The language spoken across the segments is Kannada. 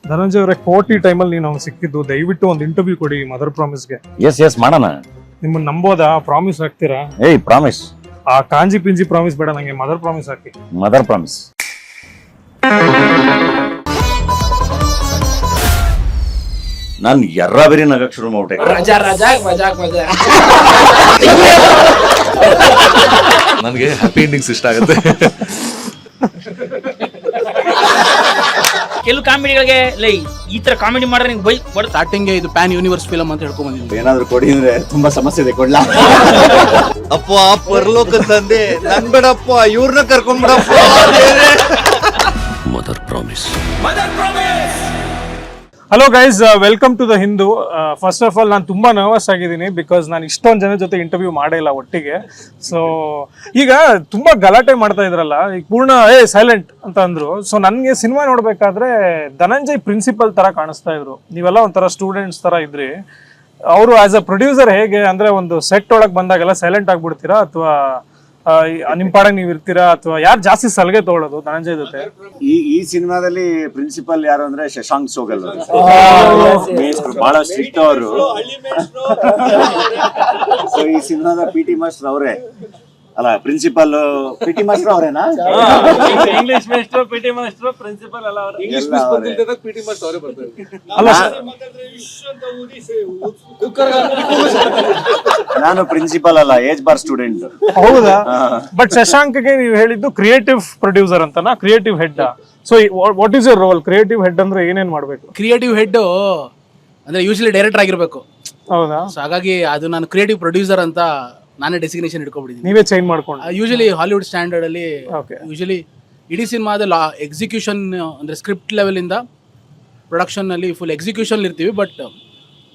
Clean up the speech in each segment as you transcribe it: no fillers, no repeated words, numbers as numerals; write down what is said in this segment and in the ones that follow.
ಧನಂಜಯ ಅವರೇ, ಕೋಟಿ ಟೈಮಲ್ಲಿ ನೀವು ನಮ್ಗೆ ಸಿಕ್ಕಿದ್ದು, ದಯವಿಟ್ಟು ಒಂದು ಇಂಟರ್ವ್ಯೂ ಕೊಡಿ ಮದರ್ ಪ್ರಾಮಿಸ್ಗೆ. ಎಸ್ ಮಾಡೋಣ. ನಿಮ್ಮನ್ನ ನಂಬೋದಾ? ಪ್ರಾಮಿಸ್ ಹಾಕ್ತೀರಾ? ಏಯ್ ಪ್ರಾಮಿಸ್. ಆ ಕಾಂಜಿ ಪಿಂಜಿ ಪ್ರಾಮಿಸ್ ಬೇಡ, ನಂಗೆ ಮದರ್ ಪ್ರಾಮಿಸ್ ಹಾಕಿ. Mother promise. ನಾನು ಎರ್ರ ಬೇರೆ ನಗಕ್ ಶುರು ಮಾಡ್ಬಿಟ್ಟೆ. ನನಗೆ ಹ್ಯಾಪಿ ಎಂಡಿಂಗ್ಸ್ ಇಷ್ಟ ಆಗುತ್ತೆ. ಕೆಲವು ಕಾಮಿಡಿಗಳಿಗೆ ಈ ತರ ಕಾಮಿಡಿ ಮಾಡಿದ್ರೆ ನಿಂಗೆ ಬೈ ಸ್ಟಾರ್ಟಿಂಗ್ ಇದು ಪ್ಯಾನ್ ಯೂನಿವರ್ಸ್ ಫಿಲಮ್ ಅಂತ ಹೇಳ್ಕೊಂಡ್ ಬಂದಿದ್ದೀನಿ. ಏನಾದ್ರು ಕೊಡಿ ಅಂದ್ರೆ ತುಂಬಾ ಸಮಸ್ಯೆ ಇದೆ, ಕೊಡ್ಲಾ? ಅಪ್ಪ ಪರಲೋಕ ತಂದೆ ನನ್ ಬೇಡಪ್ಪ, ಇವ್ರನ್ನ ಕರ್ಕೊಂಡ್ಬಿಡಪ್ಪ. Mother promise. Hello guys, welcome to the Hindu. First of all ನಾನು ತುಂಬಾ ನರ್ವಸ್ ಆಗಿದ್ದೀನಿ, ಬಿಕಾಸ್ ನಾನು ಇಷ್ಟೊಂದು ಜನ ಜೊತೆ ಇಂಟರ್ವ್ಯೂ ಮಾಡೇ ಇಲ್ಲ ಒಟ್ಟಿಗೆ. ಸೊ ಈಗ ತುಂಬಾ ಗಲಾಟೆ ಮಾಡ್ತಾ ಇದ್ರಲ್ಲ, ಈಗ ಪೂರ್ಣ ಸೈಲೆಂಟ್ ಅಂತ ಅಂದ್ರು. ಸೊ ನನಗೆ ಸಿನಿಮಾ ನೋಡ್ಬೇಕಾದ್ರೆ ಧನಂಜಯ್ ಪ್ರಿನ್ಸಿಪಲ್ ತರ ಕಾಣಿಸ್ತಾ ಇದ್ರು. ನೀವೆಲ್ಲ ಒಂಥರ ಸ್ಟೂಡೆಂಟ್ಸ್ ತರ ಇದ್ರಿ. ಅವರು ಆಸ್ ಅ ಪ್ರೊಡ್ಯೂಸರ್ ಹೇಗೆ ಅಂದ್ರೆ, ಒಂದು ಸೆಟ್ ಒಳಗೆ ಬಂದಾಗೆಲ್ಲ ಸೈಲೆಂಟ್ ಆಗ್ಬಿಡ್ತೀರಾ, ಅಥವಾ ನಿಮ್ ಪಾಡಂಗ್ ನೀವ್ ಇರ್ತೀರಾ, ಅಥವಾ ಯಾರು ಜಾಸ್ತಿ ಸಲಿಗೆ ತಗೊಳ್ಳೋದು ಧನಂಜಯ್ ಜೊತೆ? ಈ ಸಿನಿಮಾದಲ್ಲಿ ಪ್ರಿನ್ಸಿಪಲ್ ಯಾರು ಅಂದ್ರೆ ಶಶಾಂಕ್ ಸೋಗಲ್. ಬಹಳ ಸ್ಟ್ರಿಕ್ಟ್ ಅವರು. ಸೊ ಈ ಸಿನಿಮಾದ ಪಿ ಟಿ ಮಾಸ್ಟರ್ ಅವರೇ ಅಲ್ಲ, ಪ್ರಿನ್ಸಿಪಲ್ ಪಿ ಟಿ ಮಾಸ್ಟರ್ ಅವರೇನಾ? English master, PT master, principal ಎಲ್ಲ ಅವರು. ಇಂಗ್ಲಿಷ್ ಬರ್ತಿದ್ದಾಗ ಪಿಟಿ ಮಾಸ್ಟರ್ ಅವರೇ ಬರ್ತಾರೆ. ನಾನು ಪ್ರಿನ್ಸಿಪಲ್ ಅಲ್ಲ, ಏಜ್ ಬಾರ್ ಸ್ಟೂಡೆಂಟ್. ಹೌದಾ? ಬಟ್ ಶಶಾಂಕ್ಗೆ ನೀವು ಹೇಳಿದ್ದು ಕ್ರಿಯೇಟಿವ್ ಪ್ರೊಡ್ಯೂಸರ್ ಅಂತನಾ, creative head? So what is your role? Creative head ಅಂದ್ರೆ ಏನೇನ್ ಮಾಡ್ಬೇಕು? ಕ್ರಿಯೇಟಿವ್ ಹೆಡ್ ಅಂದ್ರೆ ಯೂಶಲಿ ಡೈರೆಕ್ಟರ್ ಆಗಿರ್ಬೇಕು. ಹೌದಾ? ಸೊ ಹಾಗಾಗಿ ಅದು ನಾನು ಕ್ರಿಯೇಟಿವ್ ಪ್ರೊಡ್ಯೂಸರ್ ಅಂತ ನಾನೇ ಡೆಸಿಗ್ನೇಷನ್ ಇಟ್ಕೊಂಡ್ಬಿಟ್ಟಿದ್ದೀನಿ. ನೀವೇ ಚೇಂಜ್ ಮಾಡ್ಕೊಂಡು? ಯೂಶಲಿ ಹಾಲಿವುಡ್ ಸ್ಟ್ಯಾಂಡರ್ಡ್ ಅಲ್ಲಿ Okay. ಯೂಶಲಿ ಇಡೀ ಸಿನಿಮಾದ ಎಕ್ಸಿಕ್ಯೂಷನ್ ಅಂದ್ರೆ ಸ್ಕ್ರಿಪ್ಟ್ ಲೆವೆಲ್ ಇಂದ ಪ್ರೊಡಕ್ಷನ್ ಅಲ್ಲಿ ಫುಲ್ ಎಕ್ಸಿಕ್ಯೂಷನ್ ಇರ್ತೀವಿ. But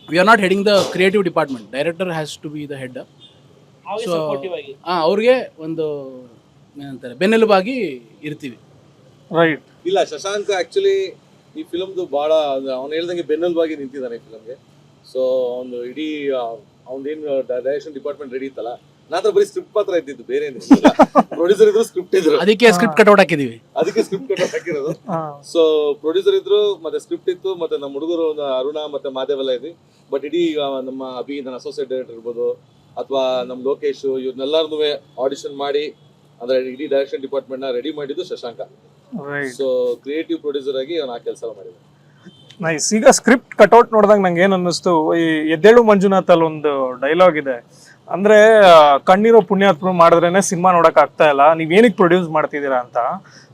we are not heading the creative department. Director has to be the head. So ಅವ್ರಿಗೆ ಒಂದು ಏನಂತಾರೆ ಬೆನ್ನೆಲುಬಾಗಿ ಇರ್ತೀವಿ. ರೈಟ್. ಇಲ್ಲ, ಶಶಾಂಕ್ ಆಕ್ಚುಲಿ ಈ ಫಿಲಮ್ದು ಬಹಳ ಅವ್ನು ಹೇಳ್ದಂಗೆ ಬೆನ್ನೆಲುಬಾಗಿ ನಿಂತಿದ್ದಾನೆ ಈ ಫಿಲಮ್ಗೆ. ಸೊ ಒಂದು ಇಡೀ ಅವ್ನದೇನು ಡೈರೆಕ್ಷನ್ ಡಿಪಾರ್ಟ್ಮೆಂಟ್ ರೆಡಿ ಇತ್ತಲ್ಲ, ನಾತ್ರ ಬರೀ ಸ್ಕ್ರಿಪ್ಟ್ ಮಾತ್ರ ಇದ್ದಿದ್ದು, ಬೇರೆ ಪ್ರೊಡ್ಯೂಸರ್ ಇದ್ರು, ಸ್ಕ್ರಿಪ್ಟ್ ಇದ್ರು. ಅದಕ್ಕೆ ಸ್ಕ್ರಿಪ್ಟ್ ಕಟ್ಔಟ್ ಹಾಕಿದೀವಿ. ಅದಕ್ಕೆ ಸ್ಕ್ರಿಪ್ಟ್ ಕಟ್ ಹಾಕಿರೋದು. ಸೊ ಪ್ರೊಡ್ಯೂಸರ್ ಇದ್ರು, ಮತ್ತೆ ಸ್ಕ್ರಿಪ್ಟ್ ಇತ್ತು, ಮತ್ತೆ ನಮ್ಮ ಹುಡುಗರು ಅರುಣ ಮತ್ತೆ ಮಾದೇವ್ ಎಲ್ಲ ಇದ್ವಿ. ಬಟ್ ಇಡೀ ನಮ್ಮ ಅಭಿ, ನನ್ನ ಅಸೋಸಿಯೇಟ್ ಡೈರೆಕ್ಟರ್ ಇರ್ಬೋದು, ಅಥವಾ ನಮ್ಮ ಲೋಕೇಶ್, ಇವ್ರನ್ನೆಲ್ಲರನ್ನೂ ಆಡಿಷನ್ ಮಾಡಿ ಅಂದ್ರೆ ಇಡೀ ಡೈರೆಕ್ಷನ್ ಡಿಪಾರ್ಟ್ಮೆಂಟ್ ನ ರೆಡಿ ಮಾಡಿದ್ದು ಶಶಾಂಕ. ಸೊ ಕ್ರಿಯೇಟಿವ್ ಪ್ರೊಡ್ಯೂಸರ್ ಆಗಿ ಅವ್ನು ಆ ಕೆಲಸ ಮಾಡಿದ. ನೈಸ್. ಈಗ ಸ್ಕ್ರಿಪ್ಟ್ ಕಟ್ಔಟ್ ನೋಡಿದಾಗ ನಂಗೆ ಏನ್ ಅನ್ನಿಸ್ತು, ಈ ಎದ್ದೇಳು ಮಂಜುನಾಥ್ ಅಲ್ಲಿ ಒಂದು ಡೈಲಾಗ್ ಇದೆ, ಅಂದ್ರೆ ಕಣ್ಣಿರೋ ಪುಣ್ಯಾತ್ಮ ಮಾಡಿದ್ರೇನೆ ಸಿನಿಮಾ ನೋಡಕ್ ಆಗ್ತಾ ಇಲ್ಲ, ನೀವೇನಿಗೆ ಪ್ರೊಡ್ಯೂಸ್ ಮಾಡ್ತಿದ್ದೀರಾ ಅಂತ.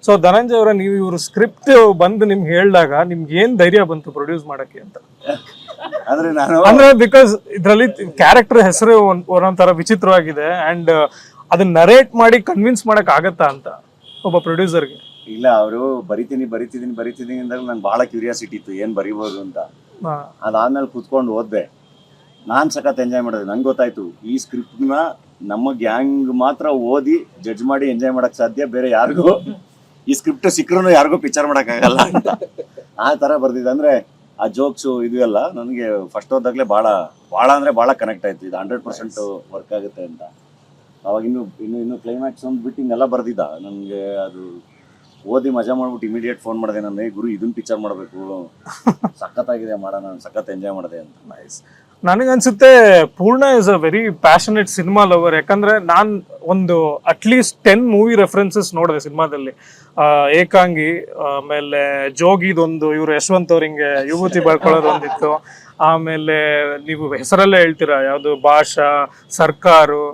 ಸೊ ಧನಂಜಯ್ ಅವರ, ನೀವು ಇವ್ರ ಸ್ಕ್ರಿಪ್ಟ್ ಬಂದು ನಿಮ್ಗೆ ಹೇಳಿದಾಗ ನಿಮ್ಗೆ ಏನ್ ಧೈರ್ಯ ಬಂತು ಪ್ರೊಡ್ಯೂಸ್ ಮಾಡಕ್ಕೆ ಅಂತ? ಅಂದ್ರೆ ಬಿಕಾಸ್ ಇದ್ರಲ್ಲಿ ಕ್ಯಾರೆಕ್ಟರ್ ಹೆಸರು ಒಂದೊಂಥರ ವಿಚಿತ್ರವಾಗಿದೆ, ಅಂಡ್ ಅದನ್ನ ನರೇಟ್ ಮಾಡಿ ಕನ್ವಿನ್ಸ್ ಮಾಡಕ್ ಆಗತ್ತಾ ಅಂತ ಒಬ್ಬ ಪ್ರೊಡ್ಯೂಸರ್ಗೆ? ಇಲ್ಲ, ಅವರು ಬರಿತೀನಿ ಅಂದಾಗ ನಂಗೆ ಬಹಳ ಕ್ಯೂರಿಯಾಸಿಟಿ ಇತ್ತು ಏನ್ ಬರಿಬೋದು ಅಂತ. ಅದಾದ್ಮೇಲೆ ಕುತ್ಕೊಂಡು ಓದ್ದೆ. ನಾನ್ ಸಖತ್ ಎಂಜಾಯ್ ಮಾಡಿದೆ. ನಂಗೆ ಗೊತ್ತಾಯ್ತು ಈ ಸ್ಕ್ರಿಪ್ಟ್ ನ ನಮ್ಮ ಗ್ಯಾಂಗ್ ಮಾತ್ರ ಓದಿ ಜಡ್ಜ್ ಮಾಡಿ ಎಂಜಾಯ್ ಮಾಡಕ್ ಸಾಧ್ಯ, ಬೇರೆ ಯಾರಿಗೂ ಈ ಸ್ಕ್ರಿಪ್ಟ್ ಸಿಕ್ಕರೂ ಯಾರಿಗೂ ಪಿಕ್ಚರ್ ಮಾಡಕ್ ಆಗಲ್ಲ ಅಂತ ಆ ತರ ಬರ್ದಿದೆ. ಅಂದ್ರೆ ಆ ಜೋಕ್ಸು ಇದು ಎಲ್ಲ ನನಗೆ ಫಸ್ಟ್ ಓದಾಗ್ಲೇ ಬಹಳ ಕನೆಕ್ಟ್ ಆಯ್ತು. ಇದು 100% ವರ್ಕ್ ಆಗುತ್ತೆ ಅಂತ. ಅವಾಗ ಇನ್ನು ಕ್ಲೈಮ್ಯಾಕ್ಸ್ ಒಂದು ಬಿಟ್ಟು ಇನ್ನೆಲ್ಲ ಬರ್ದಿದ್ದ. ನನಗೆ ಅದು ಓದಿ ಮಜಾ ಮಾಡ್ಬಿಟ್ಟು ಇಮಿಡಿಯೇಟ್ ಫೋನ್ ಮಾಡಿದೆ, ನಾನು ಗುರು ಇದನ್ನ ಪಿಕ್ಚರ್ ಮಾಡಬೇಕು, ಸಖತ್ತಾಗಿದೆ, ಮಾಡೋಣ, ನಾನು ಸಖತ್ ಎಂಜಾಯ್ ಮಾಡಿದೆ ಅಂತ. ನೈಸ್. ನನಗನ್ಸುತ್ತೆ ಪೂರ್ಣ is a very passionate cinema lover. ಯಾಕಂದ್ರೆ ನಾನು ಒಂದು ಅಟ್ಲೀಸ್ಟ್ 10 ಮೂವಿ ರೆಫರೆನ್ಸಸ್ ನೋಡಿದೆ ಸಿನಿಮಾದಲ್ಲಿ. ಏಕಾಂಗಿ, ಆಮೇಲೆ ಜೋಗಿದೊಂದು, ಇವ್ರು ಯಶವಂತ್ ಅವ್ರ ಹಿಂಗೆ ವಿಭೂತಿ ಬರ್ಕೊಳ್ಳೋದು ಒಂದಿತ್ತು, ಆಮೇಲೆ ನೀವು ಹೆಸರಲ್ಲೇ ಹೇಳ್ತೀರಾ ಯಾವುದು, ಭಾಷಾ, ಸರ್ಕಾರು,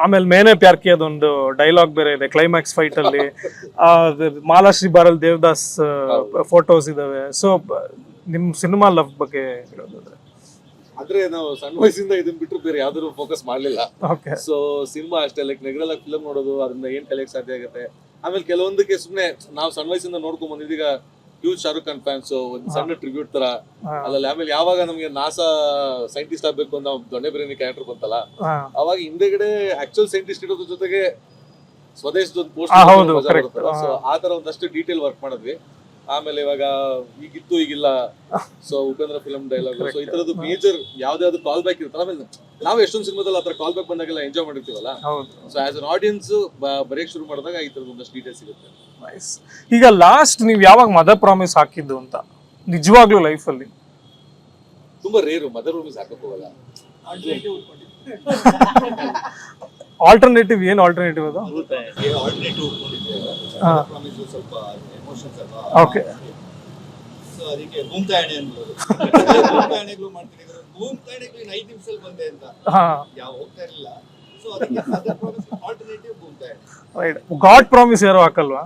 ಆಮೇಲೆ ಮೇನೆ ಪ್ಯಾರ್ಕಿ ಅದೊಂದು ಡೈಲಾಗ್ ಬೇರೆ ಇದೆ ಕ್ಲೈಮ್ಯಾಕ್ಸ್ ಫೈಟ್ ಅಲ್ಲಿ, ಮಾಲಾಶ್ರೀ ಬಾರಲ್ ದೇವದಾಸ್ ಫೋಟೋಸ್ ಇದಾವೆ. ಸೊ ನಿಮ್ ಸಿನಿಮಾ ಲವ್ ಬಗ್ಗೆ ಹೇಳೋದಾದ್ರೆ? ಅಂದ್ರೆ ನಾವು ಸಣ್ಣ ವಯಸ್ಸಿಂದ ಇದನ್ನ ಬಿಟ್ಟರು ಬೇರೆ ಯಾವ್ದಾದ್ರು ಫೋಕಸ್ ಮಾಡ್ಲಿಲ್ಲ. ಸೊ ಸಿನಿಮಾ ಅಷ್ಟೇ, ಲೈಕ್ ನೆಗರಲ್ಲ ಫಿಲಮ್ ನೋಡೋದು, ಅದನ್ನ ಏನ್ ಕಲಿಯಕ್ ಸಾಧ್ಯ ಆಗುತ್ತೆ. ಆಮೇಲೆ ಕೆಲವೊಂದಕ್ಕೆ ಸುಮ್ನೆ ನಾವು ಸಣ್ಣ ವಯಸ್ಸಿಂದ ನೋಡ್ಕೊಂಡ್ ಬಂದಿದ್ದು. ಈಗ ಹ್ಯೂಜ್ ಶಾರುಖ್ ಖಾನ್ ಫ್ಯಾನ್ಸ್, ಒಂದು ಸಣ್ಣ ಟ್ರಿಬ್ಯೂಟ್ ತರ ಅಲ್ಲಲ್ಲಿ. ಆಮೇಲೆ ಯಾವಾಗ ನಮ್ಗೆ ನಾಸಾ ಸೈಂಟಿಸ್ಟ್ ಆಗ್ಬೇಕು ಅಂತ ದೊಣ್ಣೆ ಬಿರಿಯಾನಿ ಕ್ಯಾರೆಕ್ಟರ್ ಬಂತಲ್ಲ, ಅವಾಗ ಹಿಂದೆಗಡೆ ಆಕ್ಚುಯಲ್ ಸೈಂಟಿಸ್ಟ್ ಇರೋದ್ರ ಜೊತೆಗೆ ಸ್ವದೇಶದ ಒಂದು ಪೋಸ್ಟ್, ಸೊ ಆ ತರ ಒಂದಷ್ಟು ಡೀಟೇಲ್ ವರ್ಕ್ ಮಾಡಿದ್ವಿ. ಆಮೇಲೆ ಇವಾಗ ಈಗಿತ್ತು ಈಗಿಲ್ಲ, so Upendra film dialogue, so ಈ ತರದ್ದು ಮೇಜರ್ ಯಾವ್ದಾವ್ದು ಕಾಲ್ ಬ್ಯಾಕ್ ಇರುತ್ತೆ. ಆಮೇಲೆ ನಾವು ಎಷ್ಟೊಂದು ಸಿನಿಮಾದಲ್ಲಿ ಆ ತರ ಕಾಲ್ ಬ್ಯಾಕ್ ಬಂದಾಗೆಲ್ಲ ಎಂಜಾಯ್ ಮಾಡಿರ್ತೀವಲ್ಲ, ಸೊ ಆಸ್ ಅನ್ ಆಡಿಯನ್ಸ್ ಬರೆಯಕ್ ಶುರು ಮಾಡಿದಾಗ ಈ ತರದ ಒಂದಷ್ಟು ಡೀಟೇಲ್ ಸಿಗುತ್ತೆ. ಈಗ ಲಾಸ್ಟ್ ನೀವ್ ಯಾವಾಗ ಮದರ್ ಪ್ರಾಮಿಸ್ ಹಾಕಿದ್ದು ಅಂತ? ನಿಜವಾಗ್ಲೂ ಲೈಫಲ್ಲಿ? ತುಂಬಾ ರೇರು ಮದರ್ ಮೂವೀಸ್ ಹಾಕಕ್ ಹೋಗಲ್ಲ. ಆಲ್ಟರ್ನೇಟಿವ್ ಏನು ಆಲ್ಟರ್ನೇಟಿವ್ ಅದು? ಸ್ವಲ್ಪ ಎಮೋಷನ್ಸ್ ಅಲ್ವಾ, ಓಕೆ. ಸೊ ಅದಕ್ಕೆ ಭೂಮ್ತಾಯಣೆ ಅನ್ಬೋದು. ಭೂಮ್ತಾಯಣೆಗಳು ಮಾಡ್ತೀನಿ, ಭೂಮ್ತಾಯಣೆಗಳು 5 ನಿಮಿಷದಲ್ಲಿ ಬಂದೆ ಅಂತ ಯಾವ ಹೋಗ್ತಾ ಇರಲಿಲ್ಲ. ಸೊ ಅದಕ್ಕೆ ಆಲ್ಟರ್ನೇಟಿವ್ ಭೂಮ್ತಾಯಣೆ. ರೈಟ್. ಗಾಡ್ ಪ್ರಾಮಿಸ್ ಯಾರು ಹಾಕಲ್ವಾ?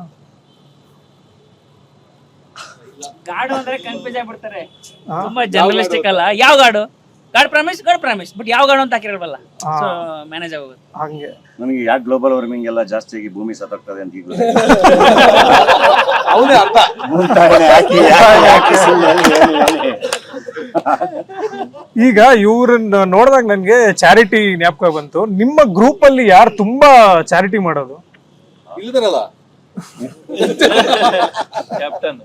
ಗಾಡು ಅಂದ್ರೆ ಕನ್ಫ್ಯೂಸ್ ಆಗ್ಬಿಡ್ತಾರೆ, ತುಂಬಾ ಜರ್ನಲಿಸ್ಟಿಕ್ ಅಲ್ಲ. ಯಾವ ಗಾಡು? ಗಾಡ್ ಪ್ರಾಮಿಸ್ ಬಟ್ ಯಾವ ಗಾಡು ಅಂತ ಹಾಕಿರಲ್ವಲ್ಲ, ಸೊ ಮ್ಯಾನೇಜ್ ಆಗೋದು ಹಂಗೆ. ನನಗೆ ಯಾಕೆ ಗ್ಲೋಬಲ್ ವಾರ್ಮಿಂಗ್ ಎಲ್ಲ ಜಾಸ್ತಿ ಆಗಿ ಭೂಮಿ ಸತ್ತೋಗ್ತದೆ ಅಂತ ಈಗ ಅವನೇ ಅರ್ಥ. ಈಗ ಇವ್ರನ್ನ ನೋಡಿದಾಗ ನನ್ಗೆ ಚಾರಿಟಿ ಜ್ಞಾಪಕ ಬಂತು. ನಿಮ್ಮ ಗ್ರೂಪ್ ಅಲ್ಲಿ ಯಾರು ತುಂಬಾ ಚಾರಿಟಿ ಮಾಡೋದು? ಇಲ್ಲಿದಾರಲ್ಲ ಕ್ಯಾಪ್ಟನ್.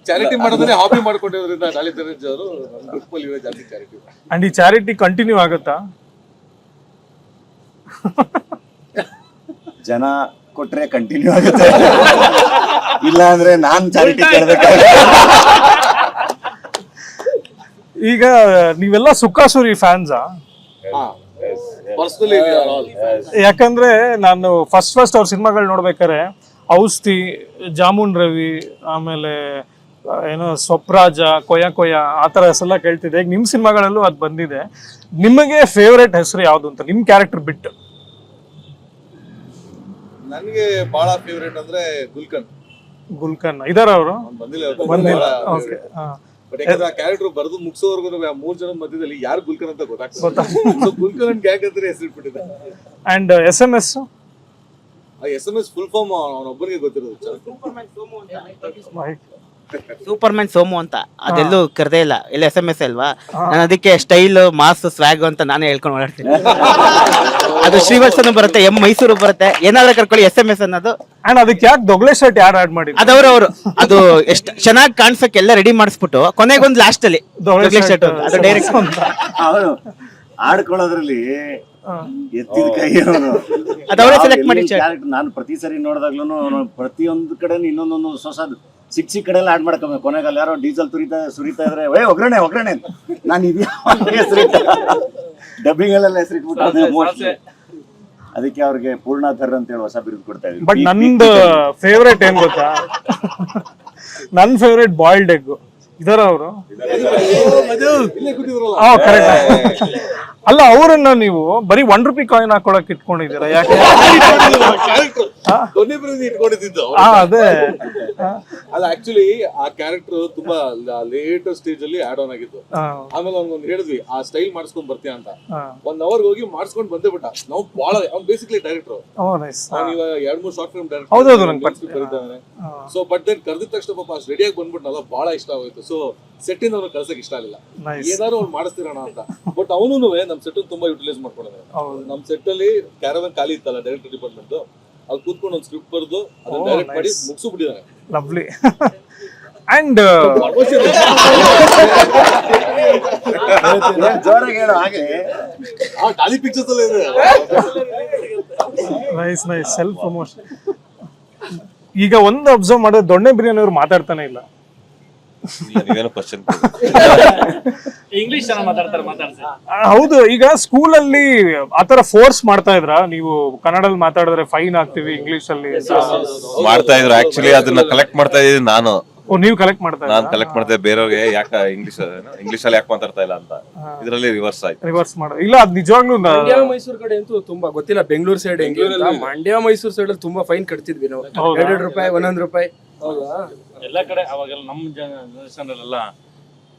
ಚಾರಿಟಿ ಮಾಡೋದನ್ನೇ ಹಾಬಿ ಮಾಡ್ಕೊಂಡಿರೋದ್ರಿಂದ ಡಾಲಿ ಧನಂಜಯ ಅವರು ನಮ್ಮ ಗ್ರೂಪ್ ಅಲ್ಲಿ ಜಾಸ್ತಿ ಚಾರಿಟಿ. ಅಂಡ್ ಈ ಚಾರಿಟಿ ಕಂಟಿನ್ಯೂ ಆಗುತ್ತಾ? ಜನ ಕೊಟ್ರೆ ಕಂಟಿನ್ಯೂ ಆಗುತ್ತೆ, ಇಲ್ಲ ಅಂದ್ರೆ ನಾನ್ ಚಾರಿಟಿ ಕೇಳ್ಬೇಕಾಗುತ್ತೆ. ಈಗ ನೀವೆಲ್ಲ ಸುಖಾಸುರಿ ಫ್ಯಾನ್ಸಾ? ಪರ್ಸನಲಿ ಯಾಕಂದ್ರೆ ನಾನು ಫಸ್ಟ್ ಅವ್ರ ಸಿನಿಮಾಗಳು ನೋಡ್ಬೇಕಾರೆ ಔಷಧಿ, ಜಾಮೂನ್ ರವಿ, ಆಮೇಲೆ ಏನೋ ಸ್ವಪ್ರಾಜ, ಕೊಯ್ಯ ಆ ಥರ ಹೆಸರೆಲ್ಲ ಕೇಳ್ತಿದ್ದೆ. ಈಗ ನಿಮ್ಮ ಸಿನಿಮಾಗಳಲ್ಲೂ ಅದು ಬಂದಿದೆ. ನಿಮಗೆ ಫೇವ್ರೇಟ್ ಹೆಸರು ಯಾವುದು ಅಂತ, ನಿಮ್ಮ ಕ್ಯಾರೆಕ್ಟರ್ ಬಿಟ್ಟು? ನನಗೆ ಬಹಳ ಫೇವರೇಟ್ ಅಂದ್ರೆ ಗುಲ್ಕನ್ ಇದಾರ ಅವರು? ಬಂದಿಲ್ಲ. ಓಕೆ. ಬಟ್ ಯಾಕಂದ್ರೆ ಆ ಕ್ಯಾರೆಕ್ಟರ್ ಬರೆದು ಮುಗಿಸೋವರೆಗೂ 3 ಜನ ಮಧ್ಯದಲ್ಲಿ ಯಾರು ಗುಲ್ಕನ್ ಅಂತ ಗೊತ್ತಾಗ್ತದೆ. ಸೊ ಗುಲ್ಕನ್ ಅಂಡ್ ಗ್ಯಾಂಗ್ ಅಂತ ಹೆಸರಿಟ್ಬಿಟ್ಟಿದೆ. And SMS? SMS full form ಅವನೊಬ್ಬರಿಗೆ ಗೊತ್ತಿರೋದು. ಸೂಪರ್ಮ್ಯಾನ್ ಸೋಮು ಅಂತ ಅದೆಲ್ಲೂ ಕರೆದೇ ಇಲ್ಲ, ಎಲ್ಲ SMS ಅಲ್ವಾ. ನಾನು ಅದಕ್ಕೆ ಸ್ಟೈಲ್, ಮಾಸ್, ಸ್ವ್ಯಾಗ್ ಅಂತ ನಾನೇ ಹೇಳ್ಕೊಂಡು ಓಡಾಡ್ತೀನಿ. ಅದು ಶ್ರೀವತ್ಸನು ಬರುತ್ತೆ, ಮೈಸೂರು ಬರುತ್ತೆ, ಏನಾದ್ರೂ ಕರ್ಕೊಳ್ಳಿ SMS ಅನ್ನೋದು. ಅಂಡ್ ಅದಕ್ಕೆ ಯಾಕೆ ದೊಗ್ಲೆ ಶರ್ಟ್ ಯಾರು ಆಡ್ ಮಾಡಿದ್ರು? ಅದವರು ಅದು ಎಷ್ಟು ಚೆನ್ನಾಗಿ ಕಾಣಿಸಕ್ಕೆ ಎಲ್ಲ ರೆಡಿ ಮಾಡಿಸ್ಬಿಟ್ಟು ಕೊನೆಗೊಂದು ಲಾಸ್ಟ್ ಅಲ್ಲಿ ದೊಗ್ಲೆ ಶರ್ಟ್ ಅದು ಡೈರೆಕ್ಟ್ ಅವನು ಆಡ್ಕೊಳ್ಳೋದ್ರಲ್ಲಿ ಎತ್ತಿದ ಕೈ ಅದವರೇ ಸೆಲೆಕ್ಟ್ ಮಾಡಿ. ನಾನು ಪ್ರತಿ ಸರಿ ನೋಡಿದಾಗ್ಲೂ ಪ್ರತಿಯೊಂದು ಕಡೆ ಇನ್ನೊಂದೊಂದು ಹೊಸದು ಸಿಕ್ ಕಡೆ ಎಲ್ಲ ಆಡ್ ಮಾಡ್ಕೊಬೇಕು. ಕೊನೆಗಲ್ಲಿ ಯಾರೋ ಡೀಸೆಲ್ ಸುರಿತಾ ಇದ್ರೆ ಒಗ್ಗರಣೆ ಅಂತ ನಾನು ಡಬ್ಬಿಂಗ್ ಅಲ್ಲೆಲ್ಲ ಹೆಸರಿಟ್ಬಿಟ್ಟು ಅದಕ್ಕೆ ಅವ್ರಿಗೆ ಪೂರ್ಣಾಧರ್ ಅಂತ ಹೇಳಿ ಹೊಸ ಬಿರುದು ಕೊಡ್ತಾ ಇದ್ವಿ. ಬಟ್ ನಂದು ಫೇವ್ರೇಟ್ ಏನ್ ಗೊತ್ತಾ? ನನ್ ಫೇವ್ರೇಟ್ ಬಾಯ್ಲ್ಡ್ ಎಗ್. ಇದರ ಅವರು? ಕರೆಕ್ಟ್. ಅಲ್ಲ, ಅವರನ್ನ ನೀವು ಬರೀ ₹1 ಕಾಯಿನ್ ಹಾಕೊಳಕ್ ಇಟ್ಕೊಂಡಿದ್ದೀರಾ? ಯಾಕೆ? ಇಟ್ಕೊಂಡಿದ್ದು ಅದೇ ಅಲ್ಲ, ಆಕ್ಚುಲಿ ಆ ಕ್ಯಾರೆಕ್ಟರ್ ತುಂಬಾ ಲೇಟರ್ ಸ್ಟೇಜ್ ಅಲ್ಲಿ ಆಡ್ ಆನ್ ಆಗಿತ್ತು. ಆಮೇಲೆ ಅವ್ನಿಗೊಂದು ಹೇಳಿದ್ವಿ, ಆ ಸ್ಟೈಲ್ ಮಾಡಿಸ್ಕೊಂಡ್ ಬರ್ತೀಯ ಅಂತ. 1 ಅವರ್ ಹೋಗಿ ಮಾಡಿಸ್ಕೊಂಡ್ ಬಂದೇ ಬಿಟ್ಟ. ನಾವು ಬಹಳ ಅವ್ನು ಬೇಸಿಕ್ಲಿ ಡೈರೆಕ್ಟರ್, ಇವಾಗ 2-3 ಶಾರ್ಟ್ ಫಿಲ್ಮ್ ಡೈರೆಕ್ಟರ್ ಬರೀತಾನೆ. ಸೊ ಬಟ್ ದೆನ್ ಕರೆದಿದ ತಕ್ಷಣ ಪಾಪ ಅಷ್ಟು ರೆಡಿಯಾಗಿ ಬಂದ್ಬಿಟ್ನಲ್ಲ, ಬಹಳ ಇಷ್ಟ ಆಗೋಯ್ತು. ಸೊ ಸೆಟ್ ಇಂದ ಅವ್ನು ಕಳ್ಸಕ್ ಇಷ್ಟ ಆಗಿಲ್ಲ, ಏನಾದ್ರು ಅವ್ನು ಮಾಡಿಸ್ತಿರೋಣ ಅಂತ. ಬಟ್ ಅವನು ನಮ್ ಸೆಟ್ ತುಂಬಾ ಯುಟಿಲೈಸ್ ಮಾಡ್ಕೊಂಡಿದ್ದಾರೆ. ನಮ್ ಸೆಟ್ ಅಲ್ಲಿ ಕ್ಯಾರವನ್ ಖಾಲಿ ಇತ್ತಲ್ಲ, ಡೈರೆಕ್ಟರ್ ಡಿಪಾರ್ಟ್ಮೆಂಟ್, ಅಲ್ಲಿ ಕೂತ್ಕೊಂಡು ಒಂದು ಸ್ಕ್ರಿಪ್ಟ್ ಬರೆದು ಅದನ್ನ ಡೈರೆಕ್ಟ್ ಮಾಡಿ ಮುಗಿಸ್ಬಿಟ್ಟಿದ್ದಾನೆ. ಲವ್ಲಿ. ಅಂಡ್ ಜೋರಾಗಿ ಹೇಳೋ ಹಾಗೆ ಡಾಲಿ ಪಿಕ್ಚರ್ಸ್ ಅಲ್ಲೇ ಇದೆ. Nice self promotion. ಈಗ ಒಂದು ಅಬ್ಸರ್ವ್ ಮಾಡಿದ್ರೆ ದೊಣ್ಣೆ ಬಿರಿಯಾನಿ ಅವ್ರು ಮಾತಾಡ್ತಾನೆ ಇಲ್ಲ. ಇಂಗ್ಲಿಷ್ ಚೆನ್ನಾಗಿ ಮಾತಾಡ್ತಾರೆ. ಹೌದು. ಈಗ ಸ್ಕೂಲಲ್ಲಿ ಆತರ ಫೋರ್ಸ್ ಮಾಡ್ತಾ ಇದ್ರ? ನೀವು ಕನ್ನಡದಲ್ಲಿ ಮಾತಾಡಿದ್ರೆ ಫೈನ್ ಹಾಕ್ತಿವಿ, ಇಂಗ್ಲಿಷ್ ಅಲ್ಲಿ ಮಾಡ್ತಾ ಇದ್ರು. ಆಕ್ಚುಲಿ ಅದನ್ನ ಕಲೆಕ್ಟ್ ಮಾಡ್ತಾ ಇದ್ದೀನಿ ನಾನು. ನೀವು ಕಲೆಕ್ಟ್ ಮಾಡ್ತಾ ನಾನು ಕಲೆಕ್ಟ್ ಮಾಡ್ತಾ ಬೇರೆಯವ್ರಿಗೆ ಯಾಕೆ ಇಂಗ್ಲಿಷ್ ಅಲ್ಲಿ ಯಾಕೆ ಮಾತಾಡ್ತಾ ಇಲ್ಲ ಅಂತ. ಇದರಲ್ಲಿ ರಿವರ್ಸ್ ಮಾಡ ಇಲ್ಲ. ಅದ್ ನಿಜವಾಗ್ಲೂ ಮಂಡ್ಯ ಮೈಸೂರು ಕಡೆ ಅಂತೂ ತುಂಬಾ ಗೊತ್ತಿಲ್ಲ. ಬೆಂಗಳೂರು ಸೈಡ್ ಹೆಂಗೆ, ಮಂಡ್ಯ ಮೈಸೂರು ಸೈಡ್ ಅಲ್ಲಿ ತುಂಬಾ ಫೈನ್ ಕಟ್ತಿದ್ವಿ ನಾವು. ₹2 ₹100. ಹೌದಾ? ಎಲ್ಲ ಕಡೆ ಅವಾಗೆಲ್ಲ ನಮ್ಮ ಜನರೇಷನ್ ಅಲ್ಲೆಲ್ಲ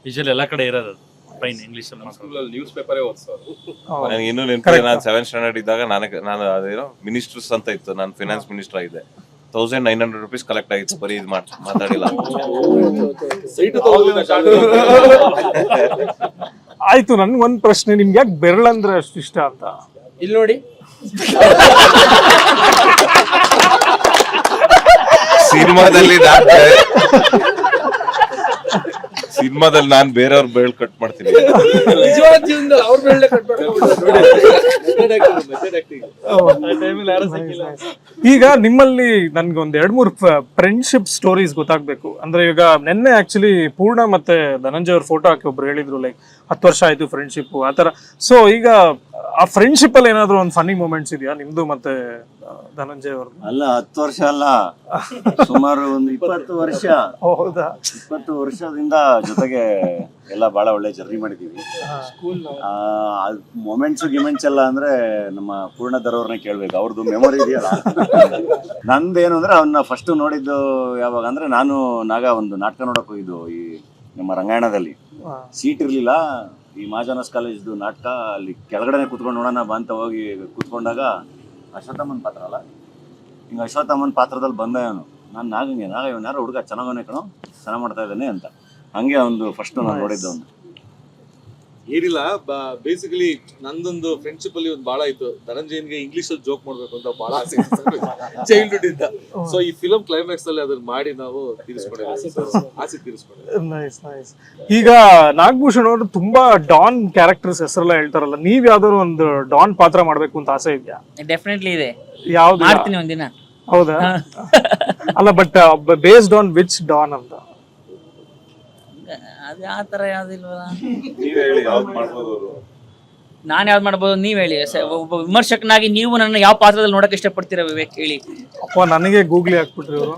ಯೂಶಲಿ ಎಲ್ಲ ಕಡೆ ಇರೋದು ಫೈನ್ ಇಂಗ್ಲಿಷ್ ಅಲ್ಲಿ. ನ್ಯೂಸ್ ಪೇಪರೇ ಓದಿಸೋದು. ನನಗೆ ಇನ್ನೂ ನೆನಪಿದೆ, ನಾನು 7th ಸ್ಟ್ಯಾಂಡರ್ಡ್ ಇದ್ದಾಗ ನಾನು ಅದೇನೋ ಮಿನಿಸ್ಟರ್ಸ್ ಅಂತ ಇತ್ತು, ನಾನು ಫಿನಾನ್ಸ್ ಮಿನಿಸ್ಟರ್ ಆಗಿದ್ದೆ. ₹1900 ಕಲೆಕ್ಟ್ ಆಗಿತ್ತು, ಬರೀ ಇದು ಮಾತಾಡಿಲ್ಲ. ಆಯ್ತು. ನನ್ಗೊಂದ್ ಪ್ರಶ್ನೆ, ನಿಮ್ಗೆ ಯಾಕೆ ಬೆರಳಂದ್ರೆ ಅಷ್ಟು ಇಷ್ಟ ಅಂತ? ಇಲ್ಲಿ ನೋಡಿ, ಸಿನಿಮಾದಲ್ಲಿ ನಾನು ಬೇರೆಯವ್ರ ಬೆರಳು ಕಟ್ ಮಾಡ್ತೀನಿ. ಮಾಡ್ತೀನಿ. ನಿಜವಾದ ಜೀವನದಲ್ಲಿ ಅವ್ರ ಮೇಲೆ ಕಟ್ ಈಗ ನಿಮ್ಮಲ್ಲಿ ನನ್ಗೆ ಒಂದ್ 2-3 ಫ್ರೆಂಡ್ಶಿಪ್ ಸ್ಟೋರೀಸ್ ಗೊತ್ತಾಗ್ಬೇಕು. ಅಂದ್ರೆ ಈಗ ನೆನ್ನೆ ಆಕ್ಚುಲಿ ಪೂರ್ಣ ಮತ್ತೆ ಧನಂಜಯ್ ಅವ್ರ ಫೋಟೋ ಹಾಕಿ ಒಬ್ರು ಹೇಳಿದ್ರು ಲೈಕ್ 10 ವರ್ಷ ಆಯ್ತು ಫ್ರೆಂಡ್ಶಿಪ್ ಆತರ. ಸೊ ಈಗ ಆ ಫ್ರೆಂಡ್ಶಿಪ್ ಅಲ್ಲಿ ಏನಾದ್ರು ಒಂದು ಫನ್ನಿ ಮೂಮೆಂಟ್ಸ್ ಇದೆಯಾ ನಿಮ್ದು ಮತ್ತೆ ಧನಂಜಯ್ ಅವ್ರದ್ದು? ಅಲ್ಲ 10 ವರ್ಷ ಅಲ್ಲ, ಸುಮಾರು ಒಂದು 20 ವರ್ಷ. ಹೌದಾ? 20 ವರ್ಷದಿಂದ ಜೊತೆಗೆ ಎಲ್ಲ ಬಹಳ ಒಳ್ಳೆ ಜರ್ನಿ ಮಾಡಿದೀವಿ. ಮೊಮೆಂಟ್ಸ್ ಗಿಮೆಂಟ್ಸ್ ಎಲ್ಲ ಅಂದ್ರೆ ನಮ್ಮ ಪೂರ್ಣಧರ್ ಅವ್ರನ್ನ ಕೇಳ್ಬೇಕು, ಅವ್ರದ್ದು ಮೆಮೊರಿ ಇದೆಯಲ್ಲ. ನಂದೇನು ಅಂದ್ರೆ ಅವನ್ನ ಫಸ್ಟ್ ನೋಡಿದ್ದು ಯಾವಾಗ ಅಂದ್ರೆ, ನಾನು ನಾಗ ಒಂದು ನಾಟಕ ನೋಡಕ್ ಹೋಗಿದ್ದು ಈ ನಮ್ಮ ರಂಗಾಯಣದಲ್ಲಿ. ಸೀಟ್ ಇರ್ಲಿಲ್ಲ, ಈ ಮಹಾಜನಸ್ ಕಾಲೇಜ್ದು ನಾಟಕ, ಅಲ್ಲಿ ಕೆಳಗಡೆನೆ ಕುತ್ಕೊಂಡು ನೋಡೋಣ ಬಾ ಅಂತ ಹೋಗಿ ಕುತ್ಕೊಂಡಾಗ ಅಶ್ವತ್ಥಮ್ಮನ ಪಾತ್ರ ಅಲ್ಲ, ಹಿಂಗ ಅಶ್ವತ್ಥಮ್ಮನ ಪಾತ್ರದಲ್ಲಿ ಬಂದ ನಾನು ನಾಗಂಗೆ ಇವನ್ ಯಾರೋ ಹುಡುಗ ಚೆನ್ನಾಗವನೇ ಕಣೋ, ಚೆನ್ನಾಗ್ ಮಾಡ್ತಾ ಇದ್ದಾನೆ ಅಂತ. ಹಂಗೆ ಒಂದು ಫಸ್ಟ್ ನಾನು ನೋಡಿದ್ದು ಅವ್ನು. ಏನಿಲ್ಲ, ಬೇಸಿಕಲಿ ನಂದೊಂದು ಫ್ರೆಂಡ್ಶಿಪ್ ಅಲ್ಲಿ ಒಂದು ಬಹಳ ಇತ್ತು. ಧನಂಜಯನ್ಗೆ ಇಂಗ್ಲಿಷ್ ಅಲ್ಲಿ ಜೋಕ್ ಮಾಡ್ಬೇಕು ಅಂತ ಬಹಳ ಆಸೆ ಚೈಲ್ಡ್ಹುಡ್ ಇಂದ. ಸೊ ಈ ಫಿಲಂ ಕ್ಲೈಮ್ಯಾಕ್ಸ್ ಅಲ್ಲಿ ಅದನ್ನ ಮಾಡಿ ನಾವು ಆಸೆ ತೀರಿಸ್ಕೊಂಡಿದ್ದೀವಿ. Nice nice. ಈಗ ನಾಗಭೂಷಣ್ ಅವರು ತುಂಬಾ ಡಾನ್ ಕ್ಯಾರೆಕ್ಟರ್ಸ್ ಹೆಸರೆಲ್ಲ ಹೇಳ್ತಾರಲ್ಲ, ನೀವ್ ಯಾವ್ದಾದ್ರು ಒಂದು ಡಾನ್ ಪಾತ್ರ ಮಾಡ್ಬೇಕು ಅಂತ ಆಸೆ ಇದೆಯಾ? ಡೆಫಿನೆಟ್ಲಿ ಇದೆ, ಯಾವ್ದು? ಮಾಡ್ತೀನಿ ಒಂದಿನ. ಹೌದಾ? ಅಲ್ಲ, but based on which Don ಅಂತ? ಅದು ಆ ತರ ಯಾವ್ದಿಲ್ವಲ್ಲ. ನೀವ್ ಹೇಳಿ ಯಾವ್ದು ಮಾಡ್ಬೋದು ಅವರು? ನಾನ್ ಯಾವ್ದು ಮಾಡ್ಬೋದು ನೀವ್ ಹೇಳಿ. ಒಬ್ಬ ವಿಮರ್ಶಕನಾಗಿ ನೀವು ನನ್ನ ಯಾವ ಪಾತ್ರದಲ್ಲಿ ನೋಡಕ್ ಇಷ್ಟಪಡ್ತೀರಾ ವಿವೇಕ್, ಹೇಳಿ. ಅಪ್ಪ ನನಗೆ ಗೂಗ್ಲಿ ಹಾಕ್ಬಿಟ್ರಿ ಇವರು.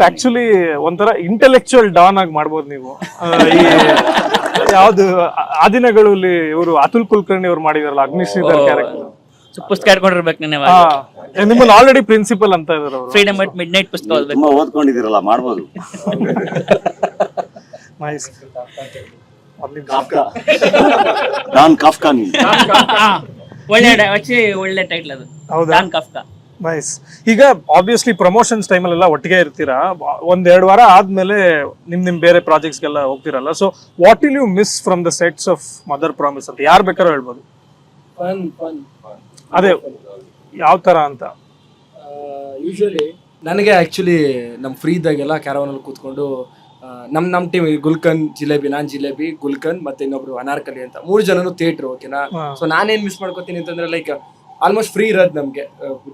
ಆಕ್ಚುಲಿ ಒಂಥರ ಇಂಟೆಲೆಕ್ಚುಯಲ್ ಡಾನ್ ಆಗಿ ಮಾಡ್ಬೋದು ನೀವು. ಈ ಯಾವ್ದು ಆದಿನಗಳಲ್ಲಿ ಇವರು ಅತುಲ್ ಕುಲಕರ್ಣಿ ಅವ್ರು ಮಾಡಿದಾರಲ್ಲ ಅಗ್ನಿಶ್ರೀಧರ್ ಕ್ಯಾರೆಕ್ಟರ್, ಪುಸ್ತಕ ಇಟ್ಕೊಂಡಿರ್ಬೇಕು ನೆನೆ. ನಿಮ್ಮನ್ನ ಆಲ್ರೆಡಿ ಪ್ರಿನ್ಸಿಪಲ್ ಅಂತ ಇದಾರೆ ಅವರು. ಫ್ರೀಡಮ್ ಅಟ್ ಮಿಡ್ ನೈಟ್ ಪುಸ್ತಕ ಓದ್ಬೇಕು. ತುಂಬಾ ಓದ್ಕೊಂಡಿದ್ದೀರಲ್ಲ, ಮಾಡ್ಬೋದು. ನೈಸ್. ಡಾನ್ ಕಾಫ್ಕಾ ನೀನು. ಒಳ್ಳೆ ಟೈಟ್ಲ್ ಅದು. ಹೌದಾ? Don Kafka. ನೈಸ್. ಈಗ ಆಬ್ವಿಯಸ್ಲಿ ಪ್ರಮೋಷನ್ಸ್ ಟೈಮಲ್ಲೆಲ್ಲ ಒಟ್ಟಿಗೆ ಇರ್ತೀರಾ, 1-2 ವಾರ ಆದ್ಮೇಲೆ ನಿಮ್ ಬೇರೆ ಪ್ರಾಜೆಕ್ಟ್ಸ್ಗೆಲ್ಲ ಹೋಗ್ತಿರಲ್ಲ. So what will you miss from the sets of Mother Promise ಅಂತ ಯಾರು ಬೇಕಾದ್ರೂ ಹೇಳ್ಬೋದು. ಅದೇ ಯಾವ ತರ ಅಂತ? ಯೂಶುವಲಿ ನನಗೆ ಆ್ಯಕ್ಚುಲಿ ನಮ್ಮ ಫ್ರೀ ಇದ್ದಾಗೆಲ್ಲ ಕ್ಯಾರವನಲ್ಲಿ ಕೂತ್ಕೊಂಡು ನಮ್ಮ ಟೀಮ್ ಗುಲ್ಕನ್ ಜಿಲೇಬಿ, ನಾನು ಜಿಲೇಬಿ, ಗುಲ್ಕನ್ ಮತ್ತೆ ಇನ್ನೊಬ್ರು ಅನಾರ್ಕಲಿ ಅಂತ 3 ಜನನು ಥಿಯೇಟ್ರ್. ಓಕೆನಾ? ಸೊ ನಾನೇನು ಮಿಸ್ ಮಾಡ್ಕೋತೀನಿ ಅಂತಂದ್ರೆ, ಲೈಕ್ ಆಲ್ಮೋಸ್ಟ್ ಫ್ರೀ ಇರೋದು ನಮಗೆ,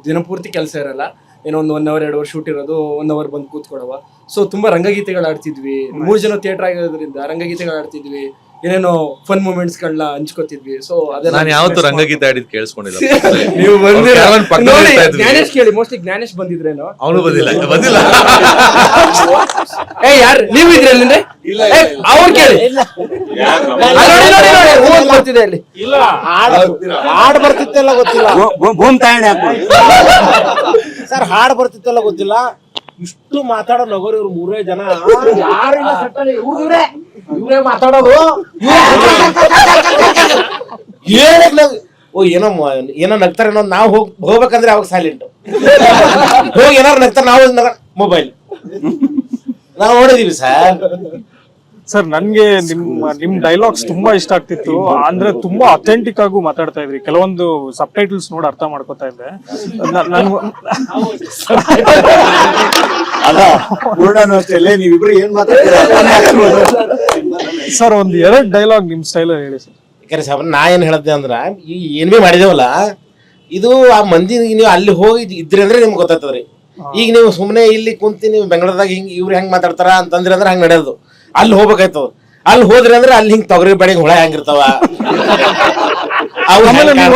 ದಿನಪೂರ್ತಿ ಕೆಲಸ ಇರಲ್ಲ. ಏನೋ ಒಂದು 1 ಅವರ್ 2 ಅವರ್ ಶೂಟ್ ಇರೋದು, 1 ಅವರ್ ಬಂದು ಕೂತ್ಕೊಡವ. ಸೊ ತುಂಬಾ ರಂಗಗೀತೆಗಳು ಆಡ್ತಿದ್ವಿ, 3 ಜನ ಥಿಯೇಟರ್ ಆಗಿರೋದ್ರಿಂದ ರಂಗಗೀತೆಗಳು ಆಡ್ತಿದ್ವಿ, ಏನೇನೋ ಫನ್ ಮೂಮೆಂಟ್ಸ್ಗಳನ್ನ ಹಂಚ್ಕೋತಿದ್ವಿ. ಸೊ ಅದನ್ನ ನಾನು ಯಾವತ್ತೂ ರಂಗಗೀತೆ ಆಡಿದ್ ಕೇಳಿಸ್ಕೊಂಡಿಲ್ಲ. ನೀವು ನೋಡಿ, ಜ್ಞಾನೇಶ್ ಕೇಳಿ, ಮೋಸ್ಟ್ಲಿ ಜ್ಞಾನೇಶ್ ಬಂದಿದ್ರೇನೋ. ಅವನು ಬಂದಿಲ್ಲ. ಯಾರು ನೀವು ಇದ್ರಿ ಅಲ್ಲಿ? ಅವ್ರು ಕೇಳಿ. ಬರ್ತಿದೆ ಅಲ್ಲಿ. ಹಾಡ್ ಬರ್ತಿತ್ತಲ್ಲ ಗೊತ್ತಿಲ್ಲ ಸರ್, ಹಾಡ್ ಬರ್ತಿತ್ತಲ್ಲ ಗೊತ್ತಿಲ್ಲ. ಇಷ್ಟು ಮಾತಾಡೋ ನಗೋರು ಇವ್ರು 3 ಜನ ಯಾರಿಲ್ಲ ಸೆಟ್ಟಲ್ಲಿ. ಇವ್ರೇ ಮಾತಾಡೋದು. ಏನೋ ನಗ್ತಾರೆ, ನಾವು ಹೋಗ್ಬೇಕಂದ್ರೆ ಅವಾಗ ಸೈಲೆಂಟ್ ಹೋಗಿ ಏನಾರು ನಗ್ತಾರೆ, ನಾವು ಮೊಬೈಲ್ ನಾವು ನೋಡಿದೀವಿ ಸರ್. ನನ್ಗೆ ನಿಮ್ ಡೈಲಾಗ್ಸ್ ತುಂಬಾ ಇಷ್ಟ ಆಗ್ತಿತ್ತು. ಅಂದ್ರೆ ತುಂಬಾ ಅಥೆಂಟಿಕ್ ಆಗು ಮಾತಾಡ್ತಾ ಇದ್ರಿ. ಕೆಲವೊಂದು ಸಬ್ ಟೈಟಲ್ಸ್ ನೋಡಿ ಅರ್ಥ ಮಾಡ್ಕೋತಾ ಇದ್ದೆ ನಾನು. ನೀವಿಬ್ರು ಏನ್ ಮಾತಾಡ್ತೀರಾ ಸರ್? 1-2 ಡೈಲಾಗ್ ನಿಮ್ ಸ್ಟೈಲ್ ಹೇಳಿ ಸರ್. ಯಾಕಂದ್ರೆ ಸಾಬ್ ನಾ ಏನ್ ಹೇಳದ್ದೆ ಅಂದ್ರ, ಏನ್ ಬಿ ಮಾಡಿದೇವಲ್ಲ ಇದು ಆ ಮಂದಿ ನೀವು ಅಲ್ಲಿ ಹೋಗಿ ಇದ್ರಿ ಅಂದ್ರೆ ನಿಮ್ಗೆ ಗೊತ್ತಾಗ್ತದ್ರಿ. ಈಗ ನೀವು ಸುಮ್ನೆ ಇಲ್ಲಿ ಕುಂತಿ ನೀವು ಬೆಂಗಳೂರದಾಗ ಹಿಂಗ್ ಇವ್ರು ಹೆಂಗ್ ಮಾತಾಡ್ತಾರ ಅಂತಂದ್ರಿ ಅಂದ್ರೆ ಹಂಗ್ ನಡೆಯೋದು. ಅಲ್ಲಿ ಹೋಗ್ಬೇಕಾಯ್ತದ, ಅಲ್ಲಿ ಹೋದ್ರಿ ಅಂದ್ರೆ ಅಲ್ಲಿ ಹಿಂಗ್ ತೊಗರಿ ಬೆಳೆಗ್ ಹುಳ ಹೆಂಗಿರ್ತಾವ.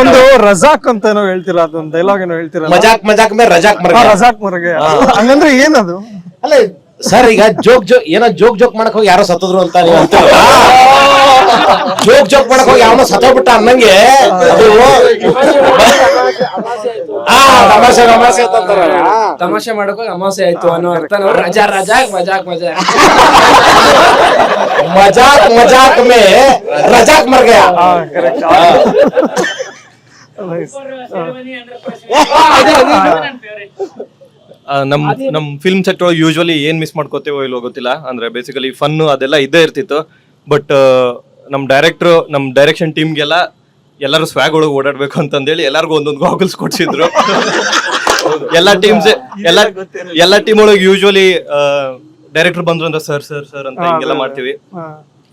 ಒಂದು ರಜಾಕ್ ಅಂತ ಏನೋ ಹೇಳ್ತೀರಾ, ಅದೊಂದು ಡೈಲಾಗ್ ಏನೋ ಹೇಳ್ತೀರಾ, ಮಜಾಕ್ ಮೇ ರಜಾಕ್ ಮರಗೆ. ಹಂಗಂದ್ರೆ ಏನದು? ಅಲ್ಲ ಸರ್, ಈಗ ಜೋಕ್ ಮಾಡಕ್ ಹೋಗಿ ಯಾರೋ ಸತ್ತದ್ರು ಅಂತ ನೀವು ಜೋಕ್ ಮಾಡಕ್ ಹೋಗಿ ಯಾವನೋ ಸತ್ತೋಗ್ಬಿಟ್ಟ ಅನ್ನಂಗೆ ಅದು ತಮಾಷೆ ಮಾಡಕ್ ಹೋಗಿ ಅಮಾವಾಸ್ಯೆ ಆಯ್ತು ಅನ್ನೋ ಅರ್ಥ. ಮಜಾಕ್ ಮೇ ರಜಾಕ್ ಮರ್ ಗಯಾ. ನಮ್ ಫಿಲ್ಮ್ ಸೆಟ್ ಒಳಗೆ ಯೂಶುವಲಿ ಏನ್ ಮಿಸ್ ಮಾಡ್ಕೋತೇವೋ ಇಲ್ವೋ ಗೊತ್ತಿಲ್ಲ. ಅಂದ್ರೆ ಬೇಸಿಕಲಿ ಫನ್ ಅದೆಲ್ಲ ಇದ್ದೇ ಇರ್ತಿತ್ತು. ಬಟ್ ನಮ್ ಡೈರೆಕ್ಷನ್ ಟೀಮ್ಗೆಲ್ಲ ಎಲ್ಲರೂ ಸ್ವ್ಯಾಗ್ ಒಳಗೆ ಓಡಾಡ್ಬೇಕು ಅಂತಂದೇಳಿ ಎಲ್ಲಾರ್ಗು ಒಂದೊಂದು ಗಾಗಲ್ಸ್ ಕೊಡ್ಸಿದ್ರು. ಎಲ್ಲ ಟೀಮ್ ಒಳಗೆ ಯೂಶುವಲಿ ಡೈರೆಕ್ಟರ್ ಬಂದ್ರು ಅಂದ್ರೆ ಸರ್ ಅಂತ ಹಿಂಗೆಲ್ಲ ಮಾಡ್ತೀವಿ.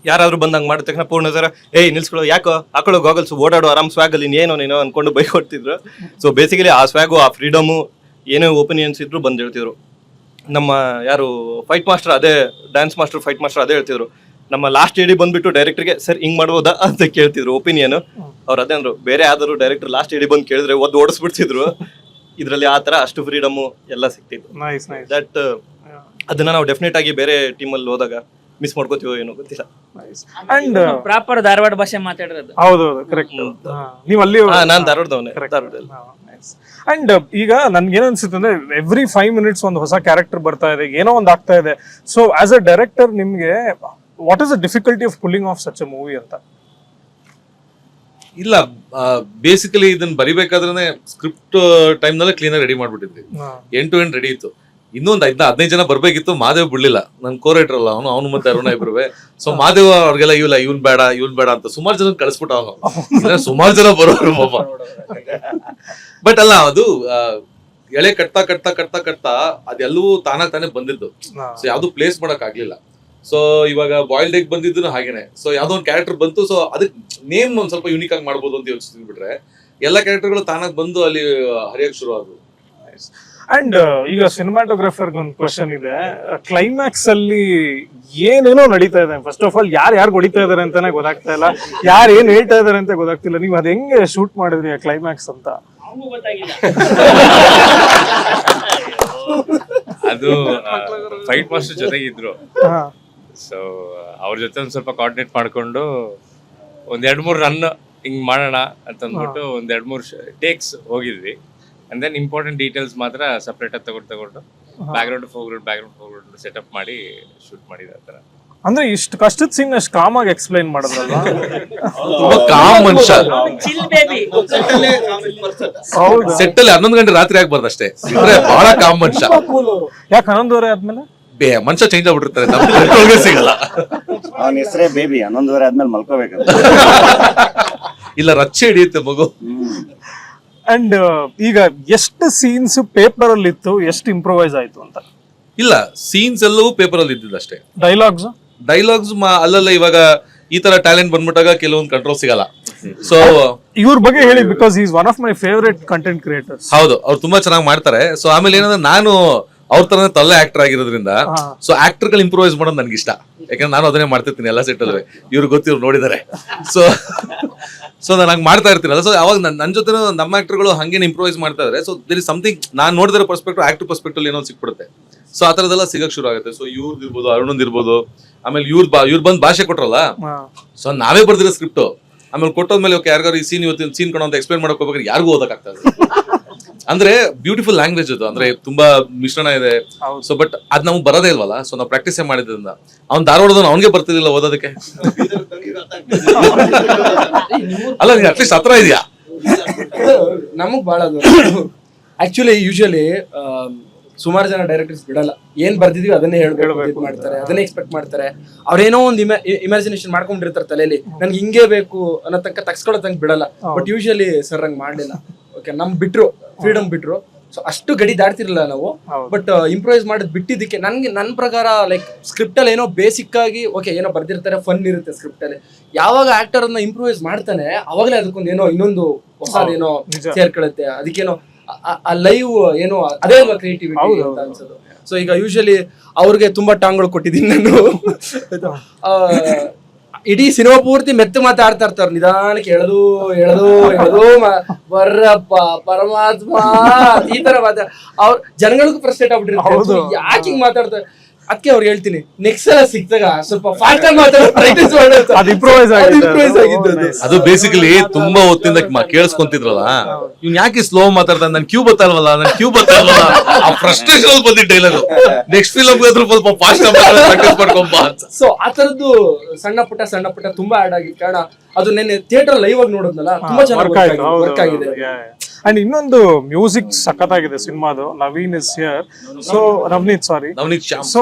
ಯಾರಾದ್ರೂ ಬಂದಂಗೆ ಮಾಡಿದ ತಕ್ಷಣ ಪೂರ್ಣ ಸರ್ ಏಯ್ ನಿಲ್ಸ್ಕೊಳ್ಳೋ ಯಾಕೋ ಹಾಕೊಳ್ಳೋ ಗಾಗಲ್ಸ್ ಓಡಾಡು ಆರಾಮ್ ಸ್ವಾಗಲ್ಲಿ ಇನ್ನೇನೋ ನೀನೋ ಅನ್ಕೊಂಡು ಬೈ ಕೊಡ್ತಿದ್ರು. ಸೊ ಬೇಸಿಕಲಿ ಆ ಸ್ವ್ಯಾಗು ಆ ಫ್ರೀಡಮು ಏನೇ ಒಪಿನಿಯನ್ಸ್ ಇದ್ರು ಬಂದು ಹೇಳ್ತಿದ್ರು. ನಮ್ಮ ಯಾರು ಫೈಟ್ ಮಾಸ್ಟರ್ ಅದೇ ಡ್ಯಾನ್ಸ್ ಮಾಸ್ಟರ್ ಫೈಟ್ ಮಾಸ್ಟರ್ ಅದೇ ಹೇಳ್ತಿದ್ರು. ನಮ್ಮ ಲಾಸ್ಟ್ ಎಡಿ ಬಂದ್ಬಿಟ್ಟು ಡೈರೆಕ್ಟರ್ಗೆ ಸರ್ ಹಿಂಗ್ ಮಾಡ್ಬೋದಾ ಅಂತ ಕೇಳ್ತಿದ್ರು ಒಪಿನಿಯನ್. ಅವ್ರು ಅದೇ ಅಂದ್ರು ಬೇರೆ ಯಾವ್ದಾದ್ರು ಡೈರೆಕ್ಟರ್ ಲಾಸ್ಟ್ ಎಡಿ ಬಂದು ಕೇಳಿದ್ರೆ ಓಡಿಸ್ಬಿಡ್ತಿದ್ರು. ಇದರಲ್ಲಿ ಆ ತರ ಅಷ್ಟು ಫ್ರೀಡಮು ಎಲ್ಲ ಸಿಕ್ತಿತ್ತು. ದಟ್ ಅದನ್ನ ನಾವು ಡೆಫಿನೆಟ್ ಆಗಿ ಬೇರೆ ಟೀಮಲ್ಲಿ ಹೋದಾಗ ಮಿಸ್ ಮಾಡ್ಕೋತೀವೋ ಏನೋ ಗೊತ್ತಿಲ್ಲ. ಅಂಡ್ ಪ್ರಾಪರ್ ಧಾರವಾಡ ಭಾಷೆ ಮಾತಾಡಿರೋದು. ಹೌದೌದು ಕರೆಕ್ಟ್. ನೀವು ಅಲ್ಲಿ ನಾನ್ ಧಾರವಾಡದವನೇ. ಧಾರವಾಡದಲ್ಲಿ ಅಂಡ್ ಈಗ ನನ್ಗೇನ್ ಅನ್ಸುತ್ತೆ ಅಂದ್ರೆ ಎವ್ರಿ 5 minutes ಒಂದು ಹೊಸ ಕ್ಯಾರೆಕ್ಟರ್ ಬರ್ತಾ ಇದೆ, ಏನೋ ಒಂದು ಆಗ್ತಾ ಇದೆ. ಸೊ ಆಸ್ ಅ ಡೈರೆಕ್ಟರ್ ನಿಮ್ಗೆ what is the difficulty of pulling of such a movie ಅಂತ? ಇಲ್ಲ, ಬೇಸಿಕಲಿ ಇದನ್ನ ಬರಿಬೇಕಾದ್ರೆ ಸ್ಕ್ರಿಪ್ಟ್ ಟೈಮ್ ನಲ್ಲೇ ಕ್ಲೀನ್ ಆಗಿ ರೆಡಿ ಮಾಡ್ಬಿಟ್ಟಿದ್ವಿ. ಎಂಡ್ ಟು ಎಂಡ್ ರೆಡಿ ಇತ್ತು. ಇನ್ನೊಂದು 15 ಜನ ಬರ್ಬೇಕಿತ್ತು, ಮಾದೇವ್ ಬಿಡ್ಲಿಲ್ಲ. ನನ್ ಕೋರೇಟರ್ ಅಲ್ಲ ಅವನು ಮತ್ತೆ ಅರುಣ ಇಬ್ರುವೆ. ಸೊ ಮಾದೇವ್ ಅವ್ರಿಗೆಲ್ಲ ಇವನ್ ಬೇಡ ಅಂತ ಸುಮಾರು ಜನ ಕಳಿಸ್ಬಿಟ್ಟ ಅವನು. ಸುಮಾರು ಜನ ಬರೋರು ಪಾಪ. ಬಟ್ ಅಲ್ಲ, ಅದು ಎಳೆ ಕಟ್ತಾ ಅದೆಲ್ಲವೂ ತಾನೇ ಬಂದಿದ್ದು. ಸೊ ಯಾವ್ದು ಪ್ಲೇಸ್ ಮಾಡಕ್ ಆಗ್ಲಿಲ್ಲ. ಸೊ ಇವಾಗ ಬಾಯ್ಲ್ಡ್ ಎಗ್ ಬಂದಿದ್ದು ಹಾಗೇನೆ. ಸೊ ಯಾವ್ದೋ ಒಂದು ಕ್ಯಾರೆಕ್ಟರ್ ಬಂತು, ಸೊ ಅದಕ್ಕೆ ನೇಮ್ ಒಂದ್ ಸ್ವಲ್ಪ ಯುನಿಕ್ ಆಗಿ ಮಾಡ್ಬೋದು ಅಂತ ಯೋಚಿಸ್ತೀನಿ ಬಿಟ್ರೆ ಎಲ್ಲ ಕ್ಯಾರೆಕ್ಟರ್ಗಳು ತಾನಾಗ್ ಬಂದು ಅಲ್ಲಿ ಹರಿಯಕ್ ಶುರು ಆದ್ವು. ಅಂಡ್ ಈಗ ಸಿನಿಮಾಟೋಗ್ರಫರ್ ಒಂದು ಕ್ವಶನ್ ಇದೆ. ಕ್ಲೈಮ್ಯಾಕ್ಸ್ ಅಲ್ಲಿ ಏನೇನೋ ನಡೀತಾ ಇದೆ. ಫಸ್ಟ್ ಆಫ್ ಆಲ್ ಯಾರು ಹೊಡಿತಾ ಇದಾರೆ ಅಂತಾನೆ ಗೊತ್ತಾಗ್ತಾ ಇಲ್ಲ, ಯಾರು ಏನ್ ಹೇಳ್ತಾ ಇದಾರೆ ಅಂತ ಗೊತ್ತಾಗ್ತಿಲ್ಲ. ನೀವು ಅದ್ ಹೆಂಗೆ ಶೂಟ್ ಮಾಡಿದ್ರಿ ಆ ಕ್ಲೈಮ್ಯಾಕ್ಸ್ ಅಂತ? ಅದು ಫೈಟ್ ಮಾಸ್ಟರ್ ಜೊತೆಗಿದ್ರು. ಸೊ ಅವ್ರ ಜೊತೆ ಒಂದ್ ಸ್ವಲ್ಪ ಕೋಆರ್ಡಿನೇಟ್ ಮಾಡ್ಕೊಂಡು 1-2-3 ರನ್ ಹಿಂಗ್ ಮಾಡೋಣ ಅಂತ ಅಂದ್ಬಿಟ್ಟು 1-2-3 ಟೇಕ್ಸ್ ಹೋಗಿದ್ವಿ. ಅಂಡ್ ದೆನ್ ಇಂಪಾರ್ಟೆಂಟ್ ಡೀಟೇಲ್ಸ್ ಮಾತ್ರ ಸಪ್ರೇಟ್ ಆಗಿ ತಗೊಂಡು ಬ್ಯಾಕ್ಗ್ರೌಂಡ್ ಫೋರ್ಗ್ರೌಂಡ್ ಸೆಟಪ್ ಮಾಡಿ ಶೂಟ್ ಮಾಡಿದ ತರ. ಅಂದ್ರೆ ಇಷ್ಟು ಕಷ್ಟದ ಸೀನ್ ಅಷ್ಟು ಕಾಮ್ ಆಗಿ ಎಕ್ಸ್ಪ್ಲೈನ್ ಮಾಡಿದ್ರಲ್ವಾ? ಕಾಮ್ ಮನುಷ್ಯ. ಹೌದು, ಸೆಟ್ ಅಲ್ಲಿ 11 ಗಂಟೆ ರಾತ್ರಿ ಆಗ್ಬಾರ್ದು ಅಷ್ಟೇ, ಬಹಳ ಕಾಮ್ ಮನುಷ್ಯ. ಯಾಕೆ 11:30 ಆದ್ಮೇಲೆ ಮನುಷ್ಯ ಚೇಂಜ್ ಆಗ್ಬಿಟ್ಟಿರ್ತಾರೆ, ಸಿಗಲ್ಲ. ಅವನ ಹೆಸರೇ ಬೇಬಿ. 11:30 ಆದ್ಮೇಲೆ ಮಲ್ಕೋಬೇಕಂತ. ಇಲ್ಲ, ರಚ್ಚೆ ಹಿಡಿಯುತ್ತೆ ಮಗು. ಅಂಡ್ ಈಗ ಎಷ್ಟು ಸೀನ್ಸ್ ಪೇಪರ್ ಅಲ್ಲಿ ಇತ್ತು, ಎಷ್ಟು ಇಂಪ್ರೂವೈಸ್ ಆಯ್ತು ಅಂತ? ಇಲ್ಲ, ಸೀನ್ಸ್ ಎಲ್ಲವೂ ಪೇಪರ್ ಅಲ್ಲಿ ಇದ್ದಿದ್ದು ಅಷ್ಟೇ. ಡೈಲಾಗ್ಸ್ ಅಲ್ಲಲ್ಲ. ಇವಾಗ ಈ ತರ ಟ್ಯಾಲೆಂಟ್ ಬಂದ್ಬಿಟ್ಟಾಗ ಕೆಲವೊಂದು ಕಂಟ್ರೋಲ್ ಸಿಗಲ್ಲ. ಸೊ ಇವ್ರ ಬಗ್ಗೆ ಹೇಳಿ, because is one of my favourite content creators. ಹೌದು, ಅವ್ರು ತುಂಬಾ ಚೆನ್ನಾಗಿ ಮಾಡ್ತಾರೆ. ಸೊ ಆಮೇಲೆ ಏನಂದ್ರೆ ನಾನು ಅವ್ರ ತರ ತಲೆ ಆಕ್ಟರ್ ಆಗಿರೋದ್ರಿಂದ ಸೊ ಆಕ್ಟರ್ ಗಳು ಇಂಪ್ರೂವೈಸ್ ಮಾಡೋದು ನನ್ಗೆ ಇಷ್ಟ. ಯಾಕಂದ್ರೆ ನಾನು ಅದನ್ನೇ ಮಾಡ್ತಿರ್ತೀನಿ ಎಲ್ಲ ಸೆಟ್ ಅಲ್ಲಿ. ಇವ್ರು ಗೊತ್ತಿವ್ರು ನೋಡಿದ್ದಾರೆ. ಸೊ ನಾನು ಹಂಗೆ ಮಾಡ್ತಾ ಇರ್ತೀನಲ್ಲ. ಸೊ ಅವಾಗ ನನ್ನ ಜೊತೆ ನಮ್ಮ ಆಕ್ಟರ್ಗಳು ಹಂಗೇನು ಇಂಪ್ರೂವೈಸ್ ಮಾಡ್ತಾ ಇದ್ರೆ, ಸೊ ದೇರ್ ಇಸ್ ಸಮಥಿಂಗ್ ನಾನು ನೋಡಿದಿರೋ ಪರ್ಸ್ಪೆಕ್ಟಿವ್ ಆಕ್ಟರ್ ಪರ್ಸ್ಪೆಕ್ಟಿವ್ ಏನೋ ಸಿಕ್ಬಿಡುತ್ತೆ. ಸೊ ಆ ತರದೆಲ್ಲ ಸಿಗಕ್ ಶುರು ಆಗುತ್ತೆ. ಸೊ ಇವ್ರದ್ದು ಇರ್ಬೋದು, ಅರುಣಂದ್ ಇರ್ಬೋದು. ಆಮೇಲೆ ಇವ್ರು ಬಂದ್ ಭಾಷೆ ಕೊಟ್ರಲ್ಲ, ಸೊ ನಾವೇ ಬರ್ದಿರೋ ಸ್ಕ್ರಿಪ್ಟ್ ಆಮೇಲೆ ಕೊಟ್ಟೋದ್ಮೇಲೆ ಓಕೆ ಯಾರಿಗಾರು ಈ ಸೀನ್ ಇವತ್ತಿನ ಸೀನ್ ಕೊಡೋ ಅಂತ ಎಕ್ಸ್ಪ್ಲೇನ್ ಮಾಡಕ್ ಹೋಗ್ಬೇಕಾದ್ರೆ ಯಾರಿಗೂ ಓದಕ್ಕಾಗ್ತಾ ಇದೆ. ಅಂದ್ರೆ ಬ್ಯೂಟಿಫುಲ್ ಲ್ಯಾಂಗ್ವೇಜ್ ಅದು, ಅಂದ್ರೆ ತುಂಬಾ ಮಿಶ್ರಣ ಇದೆ. ಸೊ ಬಟ್ ಅದ್ ನಮ್ಗೆ ಬರೋದೇ ಇಲ್ವಲ್ಲ. ಸೊ ನಾವು ಪ್ರಾಕ್ಟೀಸ್ ಮಾಡಿದ್ರಿಂದ ಅವ್ನ್ ಧಾರವಾಡದವ್ನು ಅವ್ನಿಗೆ ಬರ್ತಿರ್ಲಿಲ್ಲ ಓದೋದಕ್ಕೆ. ಅಲ್ಲ, ನೀನ್ ಅಟ್ಲೀಸ್ಟ್ ಹತ್ರ ಇದೆಯಾ? ನಮಗ್ ಬಹಳ ಆಕ್ಚುಲಿ ಯೂಶಲಿ ಸುಮಾರು ಜನ ಡೈರೆಕ್ಟರ್ಸ್ ಬಿಡಲ್ಲ. ಏನ್ ಬರ್ದಿದೀವಿ ಅದನ್ನೇ ಹೇಳ್ಬೇಕು ಮಾಡ್ತಾರೆ, ಅದನ್ನೇ ಎಕ್ಸ್ಪೆಕ್ಟ್ ಮಾಡ್ತಾರೆ. ಅವ್ರೇನೋ ಒಂದು ಇಮ್ಯಾಜಿನೇಷನ್ ಮಾಡ್ಕೊಂಡಿರ್ತಾರೆ ತಲೆಯಲ್ಲಿ, ನನ್ಗೆ ಹಿಂಗೇ ಬೇಕು ಅನ್ನೋ ತನಕ ತಗ್ಸ್ಕೊಳ್ಳೋ ತನಕ ಬಿಡಲ್ಲ. ಬಟ್ ಯೂಶಲಿ ಸರ್ ಹಂಗ್ ಮಾಡ್ಲಿಲ್ಲ. ಓಕೆ, ನಮ್ ಬಿಟ್ರು, ಫ್ರೀಡಮ್ ಬಿಟ್ರು. ಸೊ ಅಷ್ಟು ಗಡಿ ದಾಡ್ತಿರ್ಲಿಲ್ಲ ನಾವು. ಬಟ್ ಇಂಪ್ರೂವೈಸ್ ಮಾಡೋದು ಬಿಟ್ಟಿದ್ದಕ್ಕೆ ನನ್ನ ಪ್ರಕಾರ ಲೈಕ್ ಸ್ಕ್ರಿಪ್ಟ್ ಅಲ್ಲಿ ಏನೋ ಬೇಸಿಕ್ ಆಗಿ ಓಕೆ ಏನೋ ಬರ್ದಿರ್ತಾರೆ, ಫನ್ ಇರುತ್ತೆ ಸ್ಕ್ರಿಪ್ಟ್ ಅಲ್ಲಿ. ಯಾವಾಗ ಆಕ್ಟರ್ ಅನ್ನ ಇಂಪ್ರೂವೈಸ್ ಮಾಡ್ತಾನೆ ಅವಾಗಲೇ ಅದಕ್ಕೊಂದು ಏನೋ ಇನ್ನೊಂದು ಹೊಸದೇನೋ ಸೇರ್ಕೊಳ್ಳುತ್ತೆ. ಅದಕ್ಕೇನೋ ಆ ಲೈವ್ ಏನೋ ಅದೇ ಅಲ್ವಾ ಕ್ರಿಯೇಟಿವಿಟಿ ಅಂತ ಅನ್ಸೋದು. ಸೊ ಈಗ ಯೂಶಲಿ ಅವ್ರಿಗೆ ತುಂಬಾ ಟಾಂಗ್ಗಳು ಕೊಟ್ಟಿದ್ದೀನಿ ನಾನು. ಇಡೀ ಸಿನಿಮಾ ಪೂರ್ತಿ ಮೆತ್ತ ಮಾತಾಡ್ತಾ ಇರ್ತಾರೆ, ನಿಧಾನಕ್ಕೆ ಎಳೆದು ಬರ್ರಪ್ಪ ಪರಮಾತ್ಮ ಈ ತರ ಅವ್ರ ಜನಗಳಿಗೂ ಫ್ರಸ್ಟ್ರೇಟ್ ಆಗ್ಬಿಟ್ಟಿರ್ತಾರೆ, ಯಾಕೆ ಹಿಂಗ್ ಮಾತಾಡ್ತಾರೆ. ಅದಕ್ಕೆ ಅವ್ರಿಗೆ ಹೇಳ್ತೀನಿ ನೆಕ್ಸ್ಟ್ ಸಲ ಸಿಕ್ತಾಗ ಸ್ವಲ್ಪ ಫಾಸ್ಟ್ ಆಗಿ ಅದು ಬೇಸಿಕಲಿ ತುಂಬಾ ಹೊತ್ತಿಂದ ಕೇಳಿಸ್ಕೊಂತಿದ್ರಲ್ಲ, ಇವ್ನ್ ಯಾಕೆ ಸ್ಲೋ ಮಾತಾಡ್ತಾನೆ, ನನ್ ಕ್ಯೂ ಬತ್ತಲ್ವಲ್ಲ ಆ ಫ್ರಸ್ಟ್ರೇಷನ್ ಬಂದಿದ್ದ ಡೈಲಾಗ್. ನೆಕ್ಸ್ಟ್ ಫಿಲಮ್ ಸ್ವಲ್ಪ ಫಾಸ್ಟ್ ಮಾಡ್ಕೊಂಬ. ಸೊ ಆ ತರದ್ದು ಸಣ್ಣ ಪುಟ್ಟ ತುಂಬಾ ಆಡ್ ಆಗಿದ್ ಕಾರಣ ಅದು ನೆನ್ನೆ ಥಿಯೇಟರ್ ಲೈವ್ ಆಗಿ ನೋಡೋದ್ನಲ್ಲ ತುಂಬಾ ಚೆನ್ನಾಗಿ ವರ್ಕ್ ಆಗಿದೆ. ಅಂಡ್ ಇನ್ನೊಂದು ಮ್ಯೂಸಿಕ್ ಸಖತ್ತಾಗಿದೆ ಸಿನಿಮಾದು. Naveen is here. So Navneet, sorry. Navneet so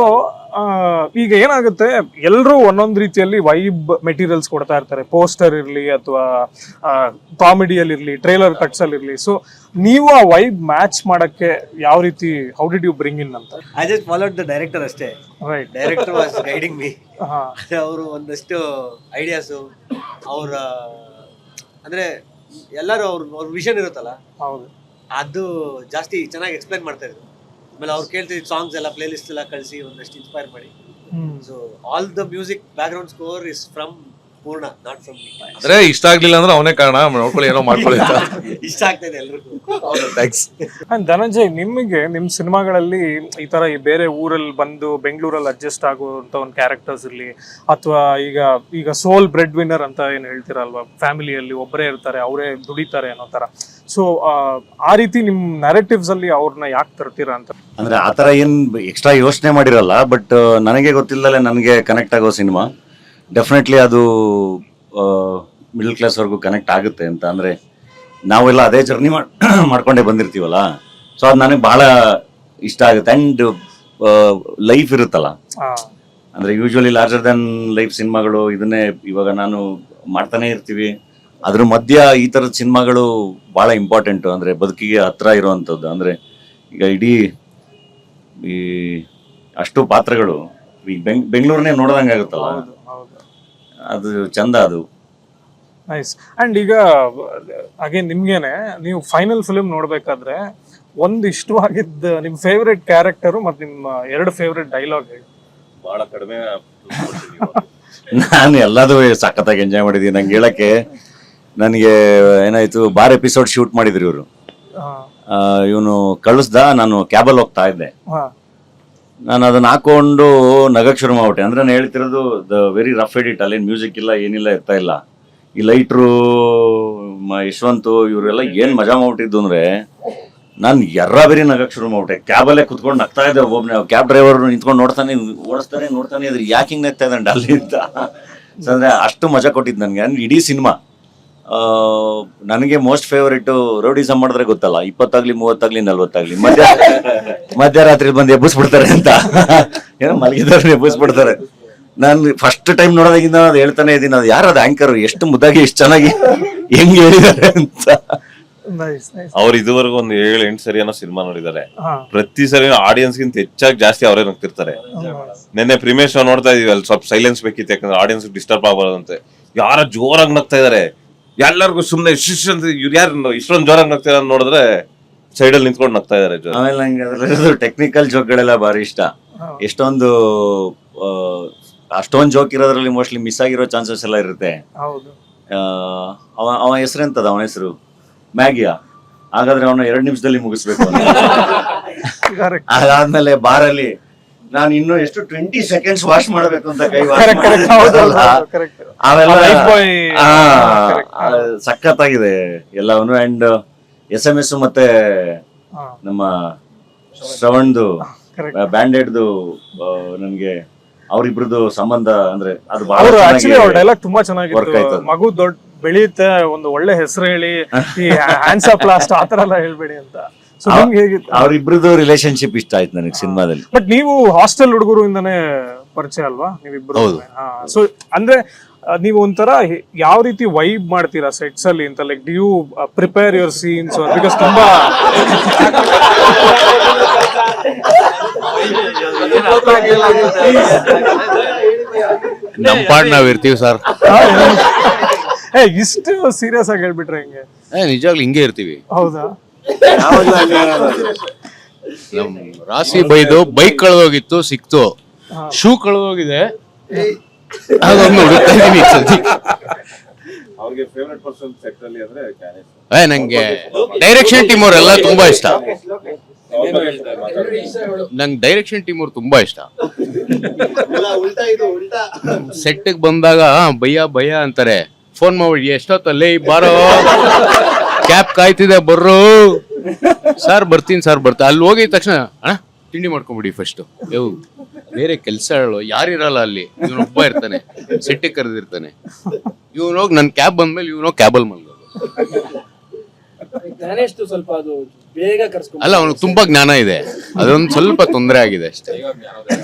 ಈಗ ಏನಾಗುತ್ತೆ, ಎಲ್ಲರೂ ಒಂದೊಂದು ರೀತಿಯಲ್ಲಿ ವೈಬ್ ಮೆಟೀರಿಯಲ್ಸ್ ಕೊಡ್ತಾ ಇರ್ತಾರೆ. ಪೋಸ್ಟರ್ ಇರಲಿ ಅಥವಾ ಕಾಮಿಡಿಯಲ್ಲಿರಲಿ, ಟ್ರೇಲರ್ ಕಟ್ಸ್ ಅಲ್ಲಿ ಇರಲಿ. ಸೊ ನೀವು ಆ ವೈಬ್ ಮ್ಯಾಚ್ ಮಾಡಕ್ಕೆ ಯಾವ ರೀತಿ, how did you bring in ಅಂತ? I just followed the director ಅಷ್ಟೇ. Right. Director was guiding me. ಅವರು ಒಂದಷ್ಟು ಐಡಿಯಾಸು, ಅವರ ಅಂದ್ರೆ ಎಲ್ಲರೂ ಅವ್ರ ವಿಷನ್ ಇರುತ್ತಲ್ಲ, ಹೌದು, ಅದು ಜಾಸ್ತಿ ಚೆನ್ನಾಗಿ ಎಕ್ಸ್ಪ್ಲೈನ್ ಮಾಡ್ತಾ ಇದ್ರು. ಆಮೇಲೆ ಅವ್ರು ಕೇಳ್ತಿದ್ದ ಸಾಂಗ್ಸ್ ಎಲ್ಲ ಪ್ಲೇ ಲಿಸ್ಟ್ ಎಲ್ಲ ಕಳಿಸಿ ಒಂದಷ್ಟು ಇನ್ಸ್ಪೈರ್ ಮಾಡಿ. So all the music back ground score is from ಪೂರ್ಣ, ನಾಟ್ ಫ್ರಮ್ ಮೀ. ಅಂದ್ರೆ ಇಷ್ಟ ಆಗ್ಲಿಲ್ಲ ಅಂದ್ರೆ ಅವನೇ ಕಾರಣ, ನೋಡ್ಕೊಳ್ಳಿ ಏನೋ ಮಾಡ್ಕೊಳ್ಳಿ ಅಂತ. ಇಷ್ಟ ಆಗ್ತದೆ ಎಲ್ರಿಗೂ. ಥ್ಯಾಂಕ್ಸ್. ಅಂಡ್ ಧನಂಜಯ್, ನಿಮಗೆ ನಿಮ್ಮ ಸಿನಿಮಾಗಳಲ್ಲಿ ಈ ತರ ಈ ಬೇರೆ ಊರಲ್ಲಿ ಬಂದು ಬೆಂಗಳೂರಲ್ಲಿ ಅಡ್ಜಸ್ಟ್ ಆಗುವಂತ ಒಂದು ಕ್ಯಾರೆಕ್ಟರ್ಸ್ ಇರಲಿ, ಅಥವಾ ಈಗ ಸೋಲ್ ಬ್ರೆಡ್ ವಿನ್ನರ್ ಅಂತ ಏನು ಹೇಳ್ತೀರಲ್ವಾ, ಫ್ಯಾಮಿಲಿಯಲ್ಲಿ ಒಬ್ಬರೇ ಇರ್ತಾರೆ, ಅವರೇ ದುಡಿತಾರೆ ಅನ್ನೋ ತರ. ಸೊ ಆ ರೀತಿ ನಿಮ್ಮ ನರೇಟಿವ್ಸ್ ಅಲ್ಲಿ ಅವ್ರನ್ನ ಯಾಕೆ ತರ್ತೀರಾ ಅಂತ? ಅಂದ್ರೆ ಆತರ ಏನ್ ಎಕ್ಸ್ಟ್ರಾ ಯೋಚನೆ ಮಾಡಿರಲ್ಲ, ಬಟ್ ನನಗೆ ಗೊತ್ತಿಲ್ಲದಲ್ಲೇ ನನಗೆ ಕನೆಕ್ಟ್ ಆಗೋ ಸಿನಿಮಾ ಡೆಫಿನೆಟ್ಲಿ ಅದು ಮಿಡಲ್ ಕ್ಲಾಸ್ ವರ್ಗೂ ಕನೆಕ್ಟ್ ಆಗುತ್ತೆ ಅಂತ. ಅಂದ್ರೆ ನಾವೆಲ್ಲ ಅದೇ ಜರ್ನಿ ಮಾಡ್ಕೊಂಡೇ ಬಂದಿರ್ತೀವಲ್ಲ, ಸೊ ಅದು ನನಗೆ ಬಹಳ ಇಷ್ಟ ಆಗುತ್ತೆ. ಅಂಡ್ ಲೈಫ್ ಇರುತ್ತಲ್ಲ, ಅಂದ್ರೆ ಯೂಶುವಲಿ ಲಾರ್ಜರ್ ದನ್ ಲೈಫ್ ಸಿನಿಮಾಗಳು, ಇದನ್ನೇ ಇವಾಗ ನಾನು ಮಾಡ್ತಾನೆ ಇರ್ತೀವಿ. ಅದ್ರ ಮಧ್ಯ ಈ ತರದ ಸಿನಿಮಾಗಳು ಬಹಳ ಇಂಪಾರ್ಟೆಂಟ್, ಅಂದ್ರೆ ಬದುಕಿಗೆ ಹತ್ರ ಇರುವಂತದ್ದು. ಅಂದ್ರೆ ಈಗ ಇಡೀ ಈ ಅಷ್ಟು ಪಾತ್ರಗಳು ಈ ಬೆಂಗಳೂರನ್ನೇ ನೋಡ್ದಂಗೆ ಆಗುತ್ತಲ್ಲ, ಅದು ಚಂದ. ಅದು ನೈಸ್. ಅಂಡ್ ಈಗ ಅಗೇನ್ ನಿಮ್ಗೇನೆ, ನೀವು ಫೈನಲ್ ಫಿಲ್ಮ್ ನೋಡ್ಬೇಕಾದ್ರೆ ಒಂದು ಇಷ್ಟವಾಗಿದ್ದ ನಿಮ್ ಫೇವ್ರೆಟ್ ಕ್ಯಾರೆಕ್ಟರು ಮತ್ತು ನಿಮ್ಮ 2 ಫೇವ್ರೆಟ್ ಡೈಲಾಗ್ ಹೇಳಿ. ಬಹಳ ಕಡಿಮೆ. ನಾನು ಎಲ್ಲದೂ ಸಖತ್ತಾಗಿ ಎಂಜಾಯ್ ಮಾಡಿದೀನಿ. ನಂಗೆ ಹೇಳಕ್ಕೆ, ನನಗೆ ಏನಾಯ್ತು, ಬಾರ್ ಎಪಿಸೋಡ್ ಶೂಟ್ ಮಾಡಿದ್ರು ಇವರು. ಇವನು ಕಳಿಸ್ದ, ನಾನು ಕ್ಯಾಬಲ್ಲಿ ಹೋಗ್ತಾ ಇದ್ದೆ. ನಾನು ಅದನ್ನ ಹಾಕೊಂಡು ನಗಕ್ ಶುರು ಮಾಡ್ಬಿಟ್ಟೆ. ಅಂದ್ರೆ ನಾನು ಹೇಳ್ತಿರೋದು ದ ವೆರಿ ರಫ್ ಎಡಿಟ್, ಅಲ್ಲೇನು ಮ್ಯೂಸಿಕ್ ಇಲ್ಲ, ಏನಿಲ್ಲ, ಇರ್ತಾ ಇಲ್ಲ. ಈ ಲೈಟ್ರು ಯಶವಂತು ಇವರೆಲ್ಲ ಏನ್ ಮಜಾ ಮಾಡ್ಬಿಟ್ಟಿದ್ದು ಅಂದ್ರೆ, ನಾನು ಬೇರೆ ನಗಕ್ ಶುರು ಮಾಡ್ಬಿಟ್ಟೆ. ಕ್ಯಾಬಲ್ಲೇ ಕುತ್ಕೊಂಡು ನಗ್ತಾ ಇದ್ದೆ. ಒಬ್ಬನೇ ಕ್ಯಾಬ್ ಡ್ರೈವರ್ ನಿಂತ್ಕೊಂಡು ನೋಡ್ತಾನೆ ಇದ್ರೆ ಯಾಕೆ ಹಿಂಗ್ ನಗ್ತಾ ಇದ್ದಾನೆ ಅಲ್ಲಿ ಅಂತ. ಅಂದ್ರೆ ಅಷ್ಟು ಮಜಾ ಕೊಟ್ಟಿದ್ದು ನನಗೆ. ಅಂದ್ರೆ ಇಡೀ ಸಿನಿಮಾ ನನಗೆ ಮೋಸ್ಟ್ ಫೇವರೇಟ್. ರೋಡಿಸಮ್ ಮಾಡಿದ್ರೆ ಗೊತ್ತಲ್ಲ, 20 ಆಗ್ಲಿ 30 ಆಗ್ಲಿ 40 ಆಗ್ಲಿ ಮಧ್ಯರಾತ್ರಿ ಬಂದು ಎಬ್ಬಿಸ್ಬಿಡ್ತಾರೆ ಅಂತ. ಏನೋ ಮಲಗಿದವ್ರನ್ನ ಎಬ್ಬಿಸ್ಬಿಡ್ತಾರೆ. ನಾನು ಫಸ್ಟ್ ಟೈಮ್ ನೋಡೋದಾಗಿಂದ ಅದು ಹೇಳ್ತಾನೆ ಇದ್ದೀನಿ, ಅದು ಯಾರು ಅದು ಆಂಕರ್, ಎಷ್ಟು ಮುದ್ದಾಗಿ ಎಷ್ಟು ಚೆನ್ನಾಗಿ ಹೆಂಗ್ ಹೇಳಿದ್ದಾರೆ ಅಂತ. ಅವ್ರು ಇದುವರೆಗೂ ಒಂದು 7-8 ಸರಿ ಏನೋ ಸಿನಿಮಾ ನೋಡಿದ್ದಾರೆ. ಪ್ರತಿ ಸರಿ ಆಡಿಯನ್ಸ್ ಗಿಂತ ಹೆಚ್ಚಾಗಿ ಜಾಸ್ತಿ ಅವರೇ ನಗ್ತಿರ್ತಾರೆ. ನಿನ್ನೆ ಪ್ರಿಮೇಶ್ ನೋಡ್ತಾ ಇದೀವಿ, ಅಲ್ಲಿ ಸ್ವಲ್ಪ ಸೈಲೆನ್ಸ್ ಬೇಕಿತ್ತು, ಯಾಕಂದ್ರೆ ಆಡಿಯನ್ಸ್ ಡಿಸ್ಟರ್ಬ್ ಆಗಬಾರ್ದಂತೆ. ಯಾರ ಜೋರಾಗಿ ನಗ್ತಾ ಇದಾರೆ, ಎಲ್ಲರಿಗೂ ಸುಮ್ನೆ ಇವ್ರು ಯಾರು ಇಷ್ಟೊಂದು ಜೋರಾಗಿ ನಗ್ತಾ ನೋಡಿದ್ರೆ ಸೈಡಲ್ಲಿ ನಿಂತ್ಕೊಂಡು ನಗ್ತಾ ಇದಾರೆ. ಆಮೇಲೆ ನಂಗೆ ಅದ್ರಲ್ಲಿ ಟೆಕ್ನಿಕಲ್ ಜೋಕ್ಗಳೆಲ್ಲ ಬಾರಿ ಇಷ್ಟ. ಎಷ್ಟೊಂದು ಅಷ್ಟೊಂದು ಜೋಕ್ ಇರೋದ್ರಲ್ಲಿ ಮೋಸ್ಟ್ಲಿ ಮಿಸ್ ಆಗಿರೋ ಚಾನ್ಸಸ್ ಎಲ್ಲ ಇರುತ್ತೆ. ಅವ ಹೆಸರೆಂತದ, ಅವನ ಹೆಸರು ಮ್ಯಾಗಿಯಾ. ಹಾಗಾದ್ರೆ ಅವನ 2 ನಿಮಿಷದಲ್ಲಿ ಮುಗಿಸ್ಬೇಕು. ಅದಾದ್ಮೇಲೆ ಬಾರಲ್ಲಿ ನಾನು ಇನ್ನು ಎಷ್ಟು 20 ಸೆಕೆಂಡ್ಸ್ ವಾಶ್ ಮಾಡಬೇಕು ಅಂತ ಕೈ ಅವೆಲ್ಲ ಸಖತ್ತಾಗಿದೆ ಎಲ್ಲವನು. ಅಂಡ್ SMS ಮತ್ತೆ ನಮ್ಮ ಶ್ರವಣ್ದು ಬ್ಯಾಂಡೆಡ್ದು ನನಗೆ ಅವರಿಬ್ರದ್ದು ಸಂಬಂಧ ಅಂದ್ರೆ ಅದು ಡೈಲಾಗ್ ತುಂಬಾ ಚೆನ್ನಾಗಿತ್ತು. ಮಗು ದೊಡ್ಡ ಬೆಳೆಯುತ್ತೆ, ಒಂದು ಒಳ್ಳೆ ಹೆಸರು ಹೇಳಿ, ಈ ಹ್ಯಾಂಡ್ಸ್ ಅಪ್ ಲಾಸ್ಟ್ ಆತರ ಎಲ್ಲ ಹೇಳ್ಬೇಡಿ ಅಂತ. ಅವರಿಬ್ರದ್ದು ರಿಲೇಶನ್ಶಿಪ್ ಇಷ್ಟ ಆಯ್ತು ನನಗೆ ಸಿನಿಮಾದಲ್ಲಿ. ಬಟ್ ನೀವು ಹಾಸ್ಟೆಲ್ ಹುಡುಗರು ಇಂದಾನೆ ಪರಿಚಯ ಅಲ್ವಾ ನೀವಿಬ್ರು? ಸೊ ಅಂದ್ರೆ ನೀವು ಒಂಥರ ಯಾವ ರೀತಿ ವೈಬ್ ಮಾಡ್ತೀರಾ ಸೆಟ್ಸ್ ಅಲ್ಲಿ ಅಂತ? Like do you prepare your scenes? Because ತುಂಬಾ ನಮ್ಮ ಪಾಡ್ ನಾವ್ ಇರ್ತೀವಿ ಸರ್. ಇಷ್ಟು ಸೀರಿಯಸ್ ಆಗಿ ಹೇಳ್ಬಿಟ್ರೆ ಹೆಂಗೆ? ನಿಜವಾಗ್ಲೂ ಹಿಂಗೆ ಇರ್ತೀವಿ. ಹೌದಾ? ನಮ್ ರಾಶಿ ಬೈದು ಬೈಕ್ ಕಳೆದೋಗಿತ್ತು, ಸಿಕ್ತು. ಶೂ ಕಳೆದೋಗಿದೆ, ಅದೊಂದು ಹುಡುಕ್ತಾ ಇದೀನಿ ಸದ್ಯಕ್ಕೆ. ಅವ್ರಿಗೆ ಫೇವರೇಟ್ ಪರ್ಸನ್ ಸೆಟ್ ಅಲ್ಲಿ ಅಂದ್ರೆ ನಂಗೆ ಡೈರೆಕ್ಷನ್ ಟೀಮ್ ಅವರೆಲ್ಲ ತುಂಬಾ ಇಷ್ಟ. ನಂಗೆ ಡೈರೆಕ್ಷನ್ ಟೀಮ್ ಅವ್ರು ತುಂಬಾ ಇಷ್ಟ. ಸೆಟ್ಗೆ ಬಂದಾಗ ಭಯ್ಯ ಅಂತಾರೆ, ಫೋನ್ ಮಾಡಿ ಎಷ್ಟೊತ್ತಲ್ಲಿ ಬಾರೋ, ಕ್ಯಾಬ್ ಕಾಯ್ತಿದೆ ಬರ್ರೋ. ಸರ್ ಬರ್ತೀನಿ ಸರ್ ಬರ್ತೀನಿ. ಅಲ್ಲಿ ಹೋಗಿದ ತಕ್ಷಣ ಅಣ್ಣ ತಿಂಡಿ ಮಾಡ್ಕೊಂಬಿಡಿ ಫಸ್ಟ್. ಬೇರೆ ಕೆಲಸ ಹೇಳು, ಯಾರಿರಲ್ಲ ಅಲ್ಲಿ, ಇವನೊಬ್ಬ ಇರ್ತಾನೆ, ಸೆಟ್ಟಿಗೆ ಕರೆದಿರ್ತಾನೆ. ಇವನೋಗಿ ನನ್ನ ಕ್ಯಾಬ್ ಬಂದ್ಮೇಲೆ ಇವನೋಗಿ ಕ್ಯಾಬಲ್ ಮಲ್ಗೋದು. ಸ್ವಲ್ಪ ಅದು ಬೇಗ ಕರ್ಸ್ಕೊಂಡು ಅಲ್ಲ, ಅವನಿಗೆ ತುಂಬಾ ಜ್ಞಾನ ಇದೆ, ಅದೊಂದು ಸ್ವಲ್ಪ ತೊಂದರೆ ಆಗಿದೆ ಅಷ್ಟೇ.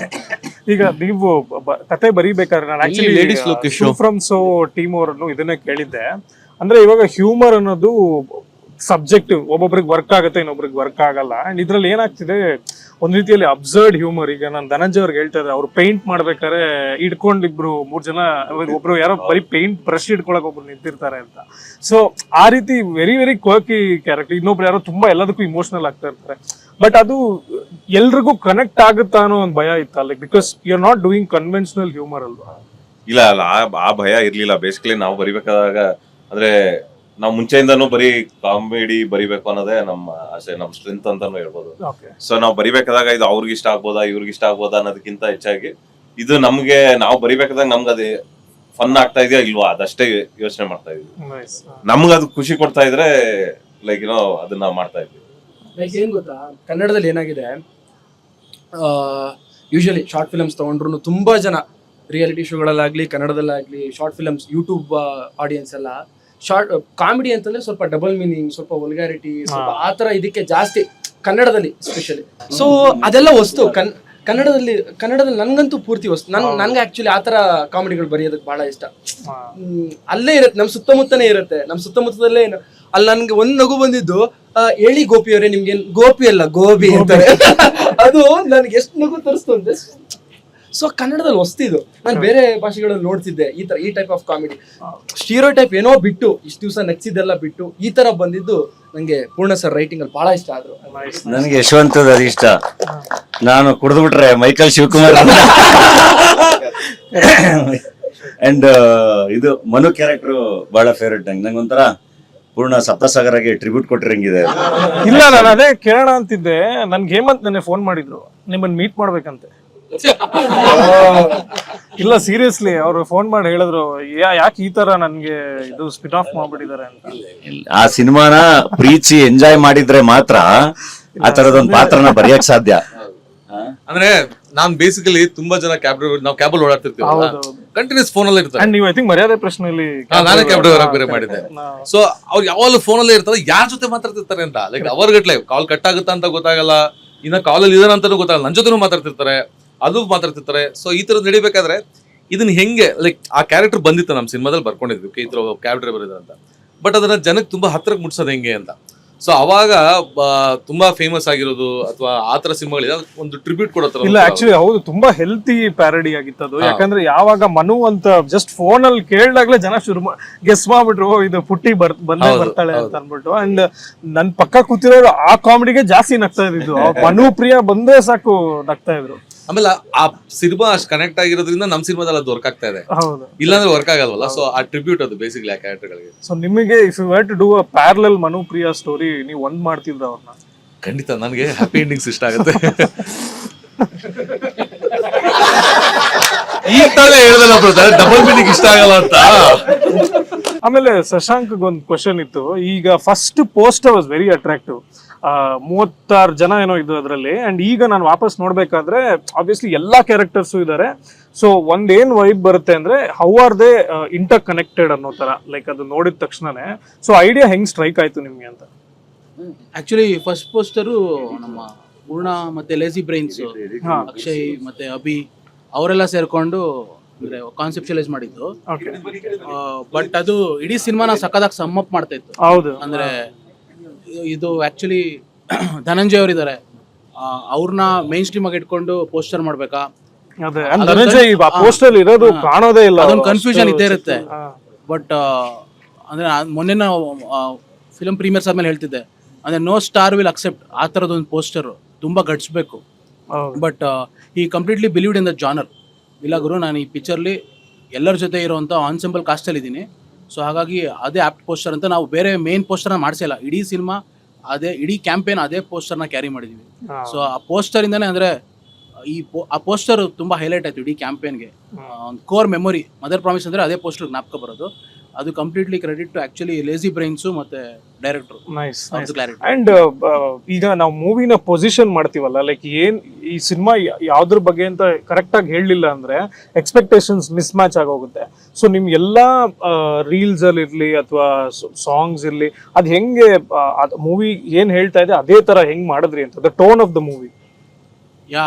ಈಗ ನೀವು ಕತೆ ಬರೀಬೇಕಾದ್ರೆ ನಾನು ಇಲ್ಲಿ ladies look actually issue. From so team ಅವರನ್ನು ಇದನ್ನೇ ಕೇಳಿದ್ದೆ. ಅಂದ್ರೆ ಇವಾಗ ಹ್ಯೂಮರ್ ಅನ್ನೋದು ಸಬ್ಜೆಕ್ಟಿವ್, ಒಬ್ಬೊಬ್ರಿಗೆ ವರ್ಕ್ ಆಗುತ್ತೆ, ಇನ್ನೊಬ್ರಿಗೆ ವರ್ಕ್ ಆಗಲ್ಲ. ಅಂಡ್ ಇದ್ರಲ್ಲಿ ಏನಾಗ್ತಿದೆ, ಒಂದ್ ರೀತಿಯಲ್ಲಿ ಅಬ್ಸರ್ಡ್ ಹ್ಯೂಮರ್. ಈಗ ನಾನು ಧನಂಜಯ್ ಅವ್ರಿಗೆ ಹೇಳ್ತಾ ಇದ್ದೆ, ಅವ್ರು ಪೇಂಟ್ ಮಾಡ್ಬೇಕಾದ್ರೆ ಇಟ್ಕೊಂಡಿಬ್ರು 3 ಜನ, ಒಬ್ರು ಯಾರೋ ಬರೀ ಪೇಂಟ್ ಬ್ರಷ್ ಇಟ್ಕೊಳಕ್ ಒಬ್ರು ನಿಂತಿರ್ತಾರೆ ಅಂತ. ಸೊ ಆ ರೀತಿ ವೆರಿ ವೆರಿ ಕ್ವರ್ಕಿ ಕ್ಯಾರೆಕ್ಟರ್. ಇನ್ನೊಬ್ರು ಯಾರೋ ತುಂಬಾ ಎಲ್ಲದಕ್ಕೂ ಇಮೋಷನಲ್ ಆಗ್ತಾ ಇರ್ತಾರೆ. ಬಟ್ ಅದು ಎಲ್ರಿಗೂ ಕನೆಕ್ಟ್ ಆಗುತ್ತಾ ಅನ್ನೋ ಒಂದು ಭಯ ಇತ್ತ, like because you are not doing conventional humour ಅಲ್ವಾ? ಇಲ್ಲ ಅಲ್ಲ, ಆ ಭಯ ಇರ್ಲಿಲ್ಲ. ಬೇಸಿಕಲಿ ನಾವು ಬರಿಬೇಕಾದಾಗ ಅಂದ್ರೆ ನಾವು ಮುಂಚೆಯಿಂದಾನು ಬರೀ ಕಾಮಿಡಿ ಬರಿಬೇಕು ಅನ್ನೋದೇ ನಮ್ಮ ಆಸೆ, ನಮ್ಮ ಸ್ಟ್ರೆಂತ್ ಅಂತಾನು ಹೇಳ್ಬೋದು. ಸೊ ನಾವು ಬರಿಬೇಕಾದಾಗ ಇದು ಅವ್ರಿಗೆ ಇಷ್ಟ ಆಗ್ಬೋದಾ ಇವ್ರಿಗೆ ಇಷ್ಟ ಆಗ್ಬೋದಾ ಅನ್ನೋದಕ್ಕಿಂತ ಹೆಚ್ಚಾಗಿ ಇದು ನಮ್ಗೆ ನಾವು ಬರಿಬೇಕಾದಾಗ ನಮ್ಗೆ ಅದೇ ಫನ್ ಆಗ್ತಾ ಇದೆಯಾ ಇಲ್ವಾ ಅದಷ್ಟೇ ಯೋಚನೆ ಮಾಡ್ತಾ ಇದ್ವಿ. ನಮ್ಗೆ ಅದು ಖುಷಿ ಕೊಡ್ತಾ ಇದ್ರೆ ಲೈಕ್ ಏನೋ ಅದನ್ನ ಮಾಡ್ತಾ ಇದ್ವಿ. ಲೈಕ್ ಏನ್ ಗೊತ್ತಾ, ಕನ್ನಡದಲ್ಲಿ ಏನಾಗಿದೆ, ಯೂಶಲಿ ಶಾರ್ಟ್ ಫಿಲಮ್ಸ್ ತಗೊಂಡ್ರು ತುಂಬಾ ಜನ ರಿಯಾಲಿಟಿ ಶೋಗಳಲ್ಲಾಗ್ಲಿ ಕನ್ನಡದಲ್ಲಾಗ್ಲಿ ಶಾರ್ಟ್ ಫಿಲಮ್ಸ್ ಯೂಟ್ಯೂಬ್ ಆಡಿಯನ್ಸ್ ಎಲ್ಲ ಶಾರ್ಟ್ ಕಾಮಿಡಿ ಅಂತಂದ್ರೆ ಸ್ವಲ್ಪ ಡಬಲ್ ಮೀನಿಂಗ್, ಸ್ವಲ್ಪ ವಲ್ಗ್ಯಾರಿಟಿ, ಸ್ವಲ್ಪ ಆ ತರ ಇದಕ್ಕೆ ಜಾಸ್ತಿ ಕನ್ನಡದಲ್ಲಿ ಎಸ್ಪೆಷಲಿ. ಸೊ ಅದೆಲ್ಲ ವಸ್ತು ಕನ್ನಡದಲ್ಲಿ ನನ್ಗಂತೂ ಪೂರ್ತಿ ವಸ್ತು. ನನ್ಗೆ ಆಕ್ಚುಲಿ ಆ ತರ ಕಾಮಿಡಿಗಳು ಬರೆಯೋದಕ್ಕೆ ಬಹಳ ಇಷ್ಟ. ಅಲ್ಲೇ ಇರುತ್ತೆ, ನಮ್ ಸುತ್ತಮುತ್ತನೇ ಇರುತ್ತೆ, ನಮ್ ಸುತ್ತಮುತ್ತದಲ್ಲೇ. ಅಲ್ಲಿ ನನ್ಗೆ ಒಂದ್ ನಗು ಬಂದಿದ್ದು, ಹೇಳಿ ಗೋಪಿ ಅವರೇ ನಿಮ್ಗೇನ್ ಗೋಪಿ ಅಲ್ಲ ಗೋಬಿ ಅಂತಾರೆ. ಅದು ನನ್ಗೆ ಎಷ್ಟು ನಗು ತರಿಸ್ತು ಅಂದ್ರೆ. ಸೊ ಕನ್ನಡದಲ್ಲಿ ಹೊಸ್ತಿದ್ದು, ನಾನು ಬೇರೆ ಭಾಷೆಗಳಲ್ಲಿ ನೋಡ್ತಿದ್ದೆ ಈ type of comedy. Stereo type ಏನೋ ಬಿಟ್ಟು ಇಷ್ಟು ದಿವಸ ನಗ್ಸಿದ್ದೆಲ್ಲ ಬಿಟ್ಟು ಈ ತರ ಬಂದಿದ್ದು ನಂಗೆ ಪೂರ್ಣ ಸರ್ ರೈಟಿಂಗ್ ಅಲ್ಲಿ ಬಹಳ ಇಷ್ಟ ಆದ್ರು. ನನಗೆ ಯಶವಂತ್ ಅದು ಇಷ್ಟ. ನಾನು ಕುಡಿದು ಬಿಟ್ರೆ ಮೈಕಲ್ ಶಿವಕುಮಾರ್ ಅಂಡ್ ಇದು ಮನು ಕ್ಯಾರೆಕ್ಟರ್ ಬಹಳ ಫೇವ್ರೆಟ್. ನಂಗೆ ಒಂಥರ ಪೂರ್ಣ ಸಪ್ತಸಾಗರಗೆ ಟ್ರಿಬ್ಯೂಟ್ ಕೊಟ್ಟಿರಂಗಿದೆ. ಇಲ್ಲ, ನಾನು ಅದೇ ಕೇಳೋಣ ಅಂತಿದ್ದೆ. ನನ್ಗೆ ಹೇಮಂತ್ ನನಗೆ ಫೋನ್ ಮಾಡಿದ್ರು, ನಿಮ್ಮನ್ನ ಮೀಟ್ ಮಾಡ್ಬೇಕಂತೆ. ಇಲ್ಲ ಸೀರಿಯಸ್ಲಿ, ಅವ್ರು ಫೋನ್ ಮಾಡಿ ಹೇಳಿದ್ರು, ಯಾಕೆ ಈ ತರ ನನ್ಗೆ ಇದು ಸ್ಪಿನ್ ಆಫ್ ಮಾಡ್ಬಿಟ್ಟಿದ್ದಾರೆ ಅಂತ. ಆ ಸಿನಿಮಾನ ಪ್ರೀತಿ ಎಂಜಾಯ್ ಮಾಡಿದ್ರೆ ಮಾತ್ರ ಆ ತರದೊಂದು ಪಾತ್ರನ ಬರೆಯಕ್ ಸಾಧ್ಯ. ಅಂದ್ರೆ ನಾನ್ ಬೇಸಿಕಲಿ ತುಂಬಾ ಜನ ನಾವು ಕ್ಯಾಬಲ್ ಓಡಾಡ್ತಿರ್ತೀವಿ, ಕಂಟಿನ್ಯೂಸ್ ಫೋನ್ ಅಲ್ಲಿ ಇರ್ತಾರೆ. ನೀವು ಐ ಥಿಂಕ್ ಮರ್ಯಾದೆ ಪ್ರಶ್ನೆಯಲ್ಲಿ ನಾನೇ ಕ್ಯಾಬ್ ಡ್ರೈವರ್ ಬೇರೆ ಮಾಡಿದ್ದೆ. ಸೊ ಅವ್ರು ಯಾವಾಗಲೂ ಫೋನ್ ಅಲ್ಲೇ ಇರ್ತಾರೆ, ಯಾರ ಜೊತೆ ಮಾತಾಡ್ತಿರ್ತಾರೆ ಅಂತ ಲೈಕ್ ಅವರ್ ಗಟ್ಲೆ ಕಾಲ್ ಕಟ್ ಆಗುತ್ತಾ ಅಂತ ಗೊತ್ತಾಗಲ್ಲ, ಇನ್ನ ಕಾಲಲ್ಲಿ ಇದಾನ ಅಂತಾನು ಗೊತ್ತಾಗಲ್ಲ, ನನ್ನ ಜೊತೆನೂ ಮಾತಾಡ್ತಿರ್ತಾರೆ, ಅದು ಮಾತಾಡ್ತಿರ್ತಾರೆ. ಸೊ ಈ ತರದ್ ನಡಿಬೇಕಾದ್ರೆ ಇದನ್ನ ಹೆಂಗೆ ಲೈಕ್ ಆ ಕ್ಯಾರೆಕ್ಟರ್ ಬಂದಿತ್ತು ನಮ್ಮ ಸಿನಿಮಾದಲ್ಲಿ ಬರ್ಕೊಂಡಿದ್ವಿ, ಈ ತರ ಕ್ಯಾಬ್ ಡ್ರೈವರ್ ಇದೆ ಅಂತ. ಬಟ್ ಅದನ್ನ ಜನಕ್ಕೆ ತುಂಬಾ ಹತ್ರಕ್ಕೆ ಮುಟ್ಸೋದು ಹೆಂಗೆ ಅಂತ. ಸೊ ಅವಾಗ ತುಂಬಾ ಫೇಮಸ್ ಆಗಿರೋದು ಅಥವಾ ಆತರ ಸಿನಿಮಾಗಳಿದೆ, ಒಂದು ಟ್ರಿಬ್ಯೂಟ್ ಕೊಡೋ. ಇಲ್ಲ ಆಕ್ಚುಲಿ ಹೌದು, ತುಂಬಾ ಹೆಲ್ತಿ ಪ್ಯಾರಡಿ ಆಗಿತ್ತದು. ಯಾಕಂದ್ರೆ ಯಾವಾಗ ಮನು ಅಂತ ಜಸ್ಟ್ ಫೋನ್ ಅಲ್ಲಿ ಕೇಳಿದಾಗ್ಲೇ ಜನ ಶುರು ಗೆಸ್ ಮಾಡ್ಬಿಟ್ರು, ಇದು ಪುಟ್ಟಿ ಬಂದೇ ಬರ್ತಾಳೆ ಅಂತ ಅನ್ಬಿಟ್ಟು. ಅಂಡ್ ನನ್ ಪಕ್ಕ ಕೂತಿರೋರು ಆ ಕಾಮಿಡಿಗೆ ಜಾಸ್ತಿ ನಗ್ತಾ ಇದ್ರು. ಮನು ಪ್ರಿಯ ಬಂದೇ ಸಾಕು ನಗ್ತಾ ಇದ್ರು. ಆಮೇಲೆ ಆ ಸಿನಿಮಾ ಅಷ್ಟು ಕನೆಕ್ಟ್ ಆಗಿರೋದ್ರಿಂದ ನಮ್ಮ ಸಿನಿಮಾದಲ್ಲಿ ಅದು ವರ್ಕ್ ಆಗ್ತಾ ಇದೆ, ಇಲ್ಲಾಂದ್ರೆ ವರ್ಕ್ ಆಗಲ್ವಲ್ಲ. ಸೊ ಆ ಟ್ರಿಬ್ಯೂಟ್ ಅದು ಬೇಸಿಕಲಿ ಆ ಕ್ಯಾರೆಕ್ಟರ್ಗಳಿಗೆ. ಸೊ ನಿಮಗೆ if you were to do a parallel Manu Priya story, ನೀವು ಒಂದ್ ಮಾಡ್ತಿದ್ರ ಅವ್ರನ್ನ? ಖಂಡಿತ ನನಗೆ ಹ್ಯಾಪಿ ಎಂಡಿಂಗ್ಸ್ ಇಷ್ಟ ಆಗುತ್ತೆ. ಈ ತರ ಹೇಳಿದಲ್ಲ ಬ್ರದರ್, ಡಬಲ್ ಮೀನಿಂಗ್ ಇಷ್ಟ ಆಗಲ್ಲ ಅಂತ. ಆಮೇಲೆ ಶಶಾಂಕ್ ಒಂದು ಕ್ವಶನ್ ಇತ್ತು. ಈಗ first poster was very attractive, 36 ಜನ ಏನೋ ಇದ್ದು ಅದರಲ್ಲಿ. ಅಂಡ್ ಈಗ ನಾನು ವಾಪಸ್ ನೋಡ್ಬೇಕಾದ್ರೆ ಆಬ್ವಿಯಸ್ಲಿ ಎಲ್ಲಾ ಕ್ಯಾರೆಕ್ಟರ್ಸ್ ಇದಾರೆ. ಸೊ ಒಂದೇನ್ ವೈಬ್ ಬರುತ್ತೆ ಅಂದ್ರೆ how are they inter connected ಅನ್ನೋ ತರ, ಲೈಕ್ ಅದು ನೋಡಿದ ತಕ್ಷಣನೇ. ಸೊ ಐಡಿಯಾ ಹೆಂಗ್ ಸ್ಟ್ರೈಕ್ ಆಯ್ತು ನಿಮ್ಗೆ ಅಂತ? ಆಕ್ಚುಲಿ ಫಸ್ಟ್ ಪೋಸ್ಟರು ನಮ್ಮ ಪೂರ್ಣ ಮತ್ತೆ ಲೇಸಿ ಬ್ರೈನ್ಸ್, ಅಕ್ಷಯ್ ಮತ್ತೆ ಅಭಿ ಅವರೆಲ್ಲ ಸೇರ್ಕೊಂಡು ಅಂದ್ರೆ ಕಾನ್ಸೆಪ್ಚುಲೈಸ್ ಮಾಡಿದ್ದು. ಬಟ್ ಅದು ಇಡೀ ಸಿನಿಮಾನ ಸಕ್ಕದಾಗಿ ಸಮ್ ಅಪ್ ಮಾಡ್ತಾ ಇತ್ತು. ಹೌದು, ಅಂದ್ರೆ ಇದು ಆಕ್ಚುಲಿ ಧನಂಜಯ್ ಅವರು ಇದ್ದಾರೆ, ಅವ್ರನ್ನ ಮೈನ್ ಸ್ಟ್ರೀಮ್ ಆಗಿ ಇಟ್ಕೊಂಡು ಪೋಸ್ಟರ್ ಮಾಡ್ಬೇಕಾ, ಪೋಸ್ಟರ್ ಇರೋದು ಕಾಣೋದೇ ಇಲ್ಲ, ಅದೊಂದು ಕನ್ಫ್ಯೂಷನ್ ಇದ್ದೇ ಇರುತ್ತೆ. ಬಟ್ ಅಂದ್ರೆ ಮೊನ್ನೆ ನಾವು ಫಿಲಮ್ ಪ್ರೀಮಿಯರ್ಸ್ ಆದ್ಮೇಲೆ ಹೇಳ್ತಿದ್ದೆ, ಅಂದ್ರೆ ನೋ ಸ್ಟಾರ್ ವಿಲ್ ಅಕ್ಸೆಪ್ಟ್ ಆ ಥರದೊಂದು ಪೋಸ್ಟರ್ ತುಂಬಾ ಗಡ್ಸ್ಬೇಕು. ಬಟ್ ಈ completely believed in the genre. ಇಲ್ಲ ಗುರು, ನಾನು ಈ ಪಿಕ್ಚರ್ಲಿ ಎಲ್ಲರ ಜೊತೆ ಇರೋವಂಥ ಆನ್ಸೆಂಬಲ್ ಕಾಸ್ಟಲ್ಲಿ ಇದ್ದೀನಿ. ಸೊ ಹಾಗಾಗಿ ಅದೇ ಆಪ್ಟ್ ಪೋಸ್ಟರ್ ಅಂತ ನಾವು ಬೇರೆ ಮೇನ್ ಪೋಸ್ಟರ್ನ ಮಾಡಿಸಿಲ್ಲ. ಇಡೀ ಸಿನಿಮಾ ಅದೇ, ಇಡೀ ಕ್ಯಾಂಪೇನ್ ಅದೇ ಪೋಸ್ಟರ್ನ ಕ್ಯಾರಿ ಮಾಡಿದ್ದೀವಿ. ಸೊ ಆ ಪೋಸ್ಟರಿಂದನೇ ಅಂದರೆ ಆ ಪೋಸ್ಟರ್ ತುಂಬ ಹೈಲೈಟ್ ಆಯಿತು ಇಡೀ ಕ್ಯಾಂಪೇನ್ಗೆ. ಒಂದು ಕೋರ್ ಮೆಮೊರಿ ಮದರ್ ಪ್ರಾಮಿಸ್ ಅಂದರೆ ಅದೇ ಪೋಸ್ಟರ್ ಜ್ಞಾಪಕ ಬರೋದು. ಅದು completely credit to actually lazy brains ಮತ್ತೆ ಡೈರೆಕ್ಟರ್. ಅಂಡ್ ಈಗ ನಾವು ಮೂವಿನ ಪೊಸಿಷನ್ ಮಾಡ್ತೀವಲ್ಲ, ಲೈಕ್ ಏನ್ ಈ ಸಿನಿಮಾ ಯಾವ್ದ್ರ ಬಗ್ಗೆ ಅಂತ ಕರೆಕ್ಟ್ ಆಗಿ ಹೇಳಲಿಲ್ಲ ಅಂದ್ರೆ ಎಕ್ಸ್ಪೆಕ್ಟೇಷನ್ಸ್ ಮಿಸ್ ಮ್ಯಾಚ್ ಆಗೋಗುತ್ತೆ. ಸೊ ನಿಮ್ ಎಲ್ಲಾ ರೀಲ್ಸ್ ಅಲ್ಲಿ ಇರ್ಲಿ ಅಥವಾ ಸಾಂಗ್ಸ್ ಇರ್ಲಿ, ಅದ್ ಹೆಂಗೆ ಮೂವಿ ಏನ್ ಹೇಳ್ತಾ ಇದೆ ಅದೇ ತರ ಹೆಂಗ್ ಮಾಡಿದ್ರಿ ಅಂತ, the tone of the movie.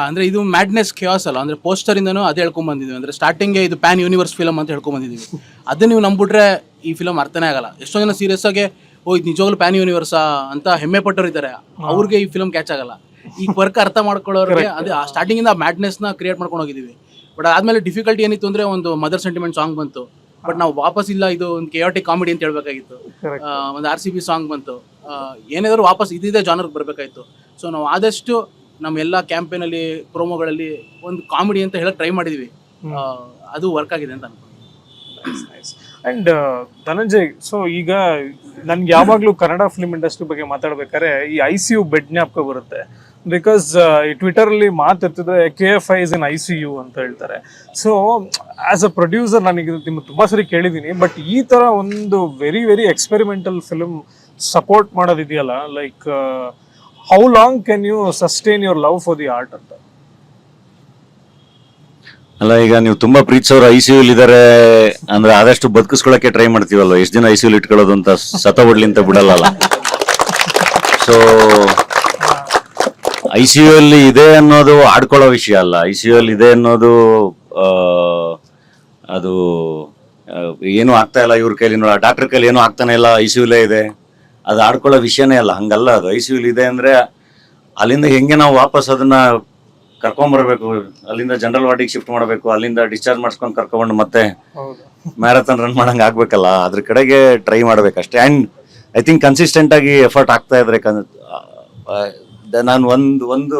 ಅಂದರೆ ಇದು ಮ್ಯಾಡ್ನೆಸ್ ಕ್ಯಾಸ್ ಅಲ್ಲ, ಅಂದರೆ ಪೋಸ್ಟರಿಂದನೂ ಅದೇ ಹೇಳ್ಕೊಂಬಂದಿದ್ದೀವಿ. ಅಂದರೆ ಸ್ಟಾರ್ಟಿಂಗ್ಗೆ ಇದು ಪ್ಯಾನ್ ಯೂನಿವರ್ಸ್ ಫಿಲಮ್ ಅಂತ ಹೇಳ್ಕೊಂಬಂದಿದ್ದೀವಿ. ಅದನ್ನ ನೀವು ನಂಬಿಟ್ರೆ ಈ ಫಿಲಮ್ ಅರ್ಥನೇ ಆಗಲ್ಲ. ಎಷ್ಟೋ ಜನ ಸೀರಿಯಸ್ ಆಗಿ ಇದು ನಿಜವಾಗ್ಲೂ ಪ್ಯಾನ್ ಯೂನಿವರ್ಸಾ ಅಂತ ಹೆಮ್ಮೆ ಪಟ್ಟೋರು ಇದ್ದಾರೆ, ಅವ್ರಿಗೆ ಈ ಫಿಲಮ್ ಕ್ಯಾಚ್ ಆಗಲ್ಲ. ಈ ವರ್ಕ್ ಅರ್ಥ ಮಾಡ್ಕೊಳ್ಳೋರಿಗೆ ಅದೇ ಸ್ಟಾರ್ಟಿಂಗಿಂದ ಮ್ಯಾಡ್ನೆಸ್ನ ಕ್ರಿಯೇಟ್ ಮಾಡ್ಕೊಂಡು ಹೋಗಿದ್ದೀವಿ. ಬಟ್ ಆದಮೇಲೆ ಡಿಫಿಕಲ್ಟಿ ಏನಿತ್ತು ಅಂದರೆ ಒಂದು ಮದರ್ ಸೆಂಟಿಮೆಂಟ್ ಸಾಂಗ್ ಬಂತು, ಬಟ್ ನಾವು ವಾಪಸ್ ಇಲ್ಲ, ಇದು ಒಂದು ಕೆಯಾಟಿಕ್ ಕಾಮಿಡಿ ಅಂತ ಹೇಳ್ಬೇಕಾಗಿತ್ತು. ಒಂದು RCB ಸಾಂಗ್ ಬಂತು, ಏನಾದರೂ ವಾಪಸ್ ಇದಿದೆ ಜಾನರ್ಗೆ ಬರಬೇಕಾಗಿತ್ತು. ಸೊ ನಾವು ಆದಷ್ಟು ನಮ್ಮ ಎಲ್ಲ ಕ್ಯಾಂಪೇನಲ್ಲಿ ಪ್ರೋಮೋಗಳಲ್ಲಿ ಒಂದು ಕಾಮಿಡಿ ಅಂತ ಹೇಳಕ್ ಟ್ರೈ ಮಾಡಿದ್ವಿ. ಅದು ವರ್ಕ್ ಆಗಿದೆ ಅಂತ ಅನ್ಕೊಂಡು. ಅಂಡ್ ಧನಂಜಯ್, ಸೊ ಈಗ ನನ್ಗೆ ಯಾವಾಗಲೂ ಕನ್ನಡ ಫಿಲ್ಮ್ ಇಂಡಸ್ಟ್ರಿ ಬಗ್ಗೆ ಮಾತಾಡ್ಬೇಕಾದ್ರೆ ಈ ICU ಬೆಡ್ ಜ್ಞಾಪಕ ಬರುತ್ತೆ. ಬಿಕಾಸ್ ಈ ಟ್ವಿಟರಲ್ಲಿ ಮಾತಿರ್ತದೆ KFI ಇಸ್ ಇನ್ ICU ಅಂತ ಹೇಳ್ತಾರೆ. ಸೊ ಆಸ್ ಅ ಪ್ರೊಡ್ಯೂಸರ್ ನನಗೆ ನಿಮ್ಗೆ ತುಂಬ ಸರಿ ಕೇಳಿದ್ದೀನಿ, ಬಟ್ ಈ ಥರ ಒಂದು very very experimental film support ಮಾಡೋದಿದೆಯಲ್ಲ, like how long can you sustain your love for the art ಅಂತ? ಅಲ್ಲ, ಈಗ ನೀವು ತುಂಬಾ ಪ್ರೀತಿಸೋರು ICU ಇದಾರೆ ಅಂದ್ರೆ ಆದಷ್ಟು ಬದುಕಿಸ್ಕೊಳಕ್ಕೆ ಟ್ರೈ ಮಾಡ್ತೀವಲ್ವ. ಎಷ್ಟು ದಿನ ICU ಇಟ್ಕೊಳ್ಳೋದು ಅಂತ, ಸತ ಬಿಡ್ಲಿ ಅಂತ ಬಿಡಲ್ಲ. ಸೊ ICU ಅಲ್ಲಿ ಇದೆ ಅನ್ನೋದು ಆಡ್ಕೊಳ್ಳೋ ವಿಷಯ ಅಲ್ಲ. ICU ಅಲ್ಲಿ ಇದೆ ಅನ್ನೋದು ಅದು ಏನು ಆಗ್ತಾ ಇಲ್ಲ ಇವ್ರ ಕೈಲಿ, ಡಾಕ್ಟರ್ ಕೈಲಿ ಏನು ಆಗ್ತಾನೆ ಇಲ್ಲ, ICUಲೇ ಇದೆ, ಅದು ಆಡ್ಕೊಳ್ಳೋ ವಿಷಯನೇ ಅಲ್ಲ. ಹಂಗಲ್ಲ, ಅದು ICU ಇದೆ ಅಂದ್ರೆ ಅಲ್ಲಿಂದ ಹೆಂಗೆ ನಾವು ವಾಪಸ್ ಅದನ್ನ ಕರ್ಕೊಂಡ್ಬರ್ಬೇಕು, ಅಲ್ಲಿಂದ ಜನರಲ್ ವಾರ್ಡಿಗೆ ಶಿಫ್ಟ್ ಮಾಡಬೇಕು, ಅಲ್ಲಿಂದ ಡಿಸ್ಚಾರ್ಜ್ ಮಾಡಿಸ್ಕೊಂಡು ಕರ್ಕೊಂಡು ಮತ್ತೆ ಮ್ಯಾರಥಾನ್ ರನ್ ಮಾಡಂಗೆ ಆಗ್ಬೇಕಲ್ಲ, ಅದ್ರ ಕಡೆಗೆ ಟ್ರೈ ಮಾಡ್ಬೇಕಷ್ಟೇ. ಆ್ಯಂಡ್ ಐ ಥಿಂಕ್ ಕನ್ಸಿಸ್ಟೆಂಟ್ ಆಗಿ ಎಫರ್ಟ್ ಆಗ್ತಾ ಇದ್ರೆ ನಾನು ಒಂದು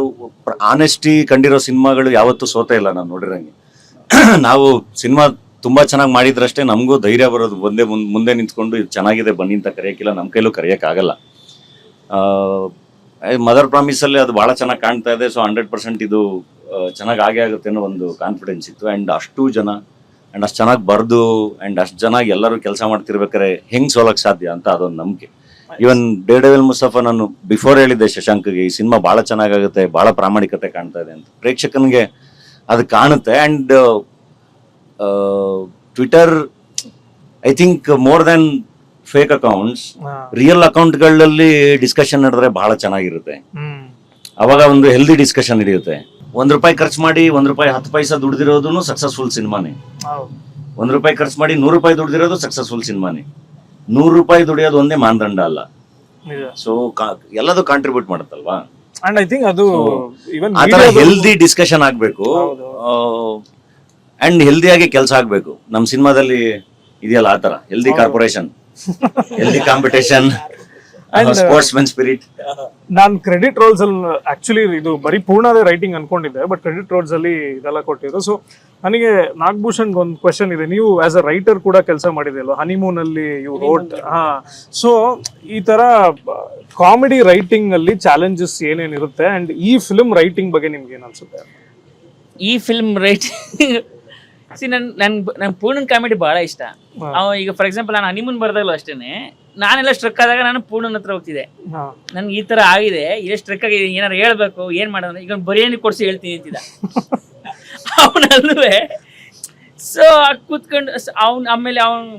ಆನೆಸ್ಟಿ ಕಂಡಿರೋ ಸಿನಿಮಾಗಳು ಯಾವತ್ತೂ ಸೋತೆ ಇಲ್ಲ ನಾನು ನೋಡಿರಂಗೆ. ನಾವು ಸಿನಿಮಾ ತುಂಬಾ ಚೆನ್ನಾಗಿ ಮಾಡಿದ್ರಷ್ಟೇ ನಮಗೂ ಧೈರ್ಯ ಬರೋದು, ಮುಂದೆ ನಿಂತ್ಕೊಂಡು ಇದು ಚೆನ್ನಾಗಿದೆ ಬನ್ನಿ ಅಂತ ಕರೆಯೋಕ್ಕಿಲ್ಲ, ನಮ್ಮ ಕೈಲೂ ಕರೆಯೋಕ್ಕಾಗಲ್ಲ. ಮದರ್ ಪ್ರಾಮಿಸ್ ಅಲ್ಲಿ ಅದು ಬಹಳ ಚೆನ್ನಾಗಿ ಕಾಣ್ತಾ ಇದೆ. ಸೊ 100% ಇದು ಚೆನ್ನಾಗಿ ಆಗೇ ಆಗುತ್ತೆ ಅನ್ನೋ ಒಂದು ಕಾನ್ಫಿಡೆನ್ಸ್ ಇತ್ತು. ಆ್ಯಂಡ್ ಅಷ್ಟು ಜನ ಆ್ಯಂಡ್ ಅಷ್ಟು ಚೆನ್ನಾಗಿ ಬರೆದು ಆ್ಯಂಡ್ ಅಷ್ಟು ಚೆನ್ನಾಗಿ ಎಲ್ಲರೂ ಕೆಲಸ ಮಾಡ್ತಿರ್ಬೇಕಾರೆ ಹೆಂಗೆ ಸೋಲಕ್ಕೆ ಸಾಧ್ಯ ಅಂತ ಅದೊಂದು ನಂಬಿಕೆ. ಈವನ್ ಡೇರ್ಡೆವಿಲ್ ಮುಸ್ತಫಾ ನಾನು ಬಿಫೋರ್ ಹೇಳಿದ್ದೆ ಶಶಾಂಕ್ಗೆ, ಈ ಸಿನಿಮಾ ಭಾಳ ಚೆನ್ನಾಗಾಗುತ್ತೆ, ಭಾಳ ಪ್ರಾಮಾಣಿಕತೆ ಕಾಣ್ತಾ ಇದೆ ಅಂತ. ಪ್ರೇಕ್ಷಕನಿಗೆ ಅದು ಕಾಣುತ್ತೆ. And Twitter I think more then fake accounts, real ಅಕೌಂಟ್ಗಳಲ್ಲಿ ಡಿಸ್ಕಷನ್ ನಡೆದ್ರೆ ಬಹಳ ಚೆನ್ನಾಗಿರುತ್ತೆ. ಅವಾಗ ಒಂದು ಹೆಲ್ದಿ ಡಿಸ್ಕಷನ್ ನಡೆಯುತ್ತೆ. ₹1 ಖರ್ಚು ಮಾಡಿ ₹1 ದುಡ್ದಿರೋದು ಸಕ್ಸಸ್ಫುಲ್ ಸಿನಿಮಾನೇ. ₹1 ಖರ್ಚು ಮಾಡಿ ₹100 ದುಡ್ದಿರೋದು ಸಕ್ಸಸ್ಫುಲ್ ಸಿನಿಮಾನೇ. ₹100 ದುಡಿಯೋದು ಒಂದೇ ಮಾನದಂಡ ಅಲ್ಲ. ಸೊ ಎಲ್ಲದೂ ಕಾಂಟ್ರಿಬ್ಯೂಟ್ ಮಾಡುತ್ತಲ್ವಾ. ಅಂಡ್ ಐ ಥಿಂಕ್ ಅದು ಇವನ್ ಆತರ ಹೆಲ್ದಿ ಡಿಸ್ಕಷನ್ ಆಗ್ಬೇಕು ಅಂಡ್ ಹೆಲ್ದಿಯಾಗಿ ಕೆಲಸ ಆಗ್ಬೇಕು. ನಮ್ಮ ಸಿನಿಮಾದಲ್ಲಿ ಇದೆಯಲ್ಲ ಆತರ healthy corporation, healthy competition, sportsman spirit. ನಾನು ಕ್ರೆಡಿಟ್ ರೋಲ್ಸ್ ಅಲ್ಲಿ ಆಕ್ಚುಲಿ ಇದು ಬರೀ ಪೂರ್ಣದೇ ರೈಟಿಂಗ್ ಅನ್ಕೊಂಡಿದ್ದೆ, ಬಟ್ ಕ್ರೆಡಿಟ್ ರೋಲ್ಸ್ ಅಲ್ಲಿ ಇದೆಲ್ಲ ಕೊಟ್ಟಿದ್ದು. ಸೊ ನನಗೆ ನಾಗಭೂಷಣ್ ಒಂದು ಕ್ವೆಶನ್ ಇದೆ. ನೀವು ಆಸ್ ಅ ರೈಟರ್ ಕೂಡ ಕೆಲಸ ಮಾಡಿದೆಯಲ್ವ, ಹನಿಮೂನ್ ಅಲ್ಲಿ ಯು ರೋಟ್. ಸೊ ಈ ತರ ಕಾಮಿಡಿ ರೈಟಿಂಗ್ ಅಲ್ಲಿ ಚಾಲೆಂಜಸ್ ಏನೇನಿರುತ್ತೆ ಅಂಡ್ ಈ ಫಿಲ್ಮ್ ರೈಟಿಂಗ್ ಬಗ್ಗೆ ನಿಮ್ಗೆ ಏನ್ ಅನ್ಸುತ್ತೆ? ಈ ಫಿಲ್ಮ್ ರೈಟಿಂಗ್ ನನ್ ಪೂರ್ಣನ್ ಕಾಮಿಡಿ ಬಹಳ ಇಷ್ಟ. ಈಗ ಫಾರ್ ಎಕ್ಸಾಂಪಲ್ ನಾನು ಹನಿಮೂನ್ ಬರ್ದಾಗಲೂ ಅಷ್ಟೇನೆ, ನಾನೆಲ್ಲ ಸ್ಟ್ರಕ್ ಆದಾಗ ನಾನು ಪೂರ್ಣನ್ ಹತ್ರ ಹೋಗ್ತಿದ್ದೆ, ನನ್ಗೆ ಈ ತರ ಆಗಿದೆ, ಇದೇ ಸ್ಟ್ರಕ್ ಆಗಿದೆ, ಏನಾರು ಹೇಳ್ಬೇಕು, ಏನ್ ಮಾಡೋದು, ಈಗ ಬರಿಯಾನಿ ಕೊಡ್ಸಿ ಹೇಳ್ತೀನಿ ಅಂತಿದ್ದ ಅವನಲ್ಲೂ. ಸೊ ಕೂತ್ಕೊಂಡು ಆಮೇಲೆ ಅವನು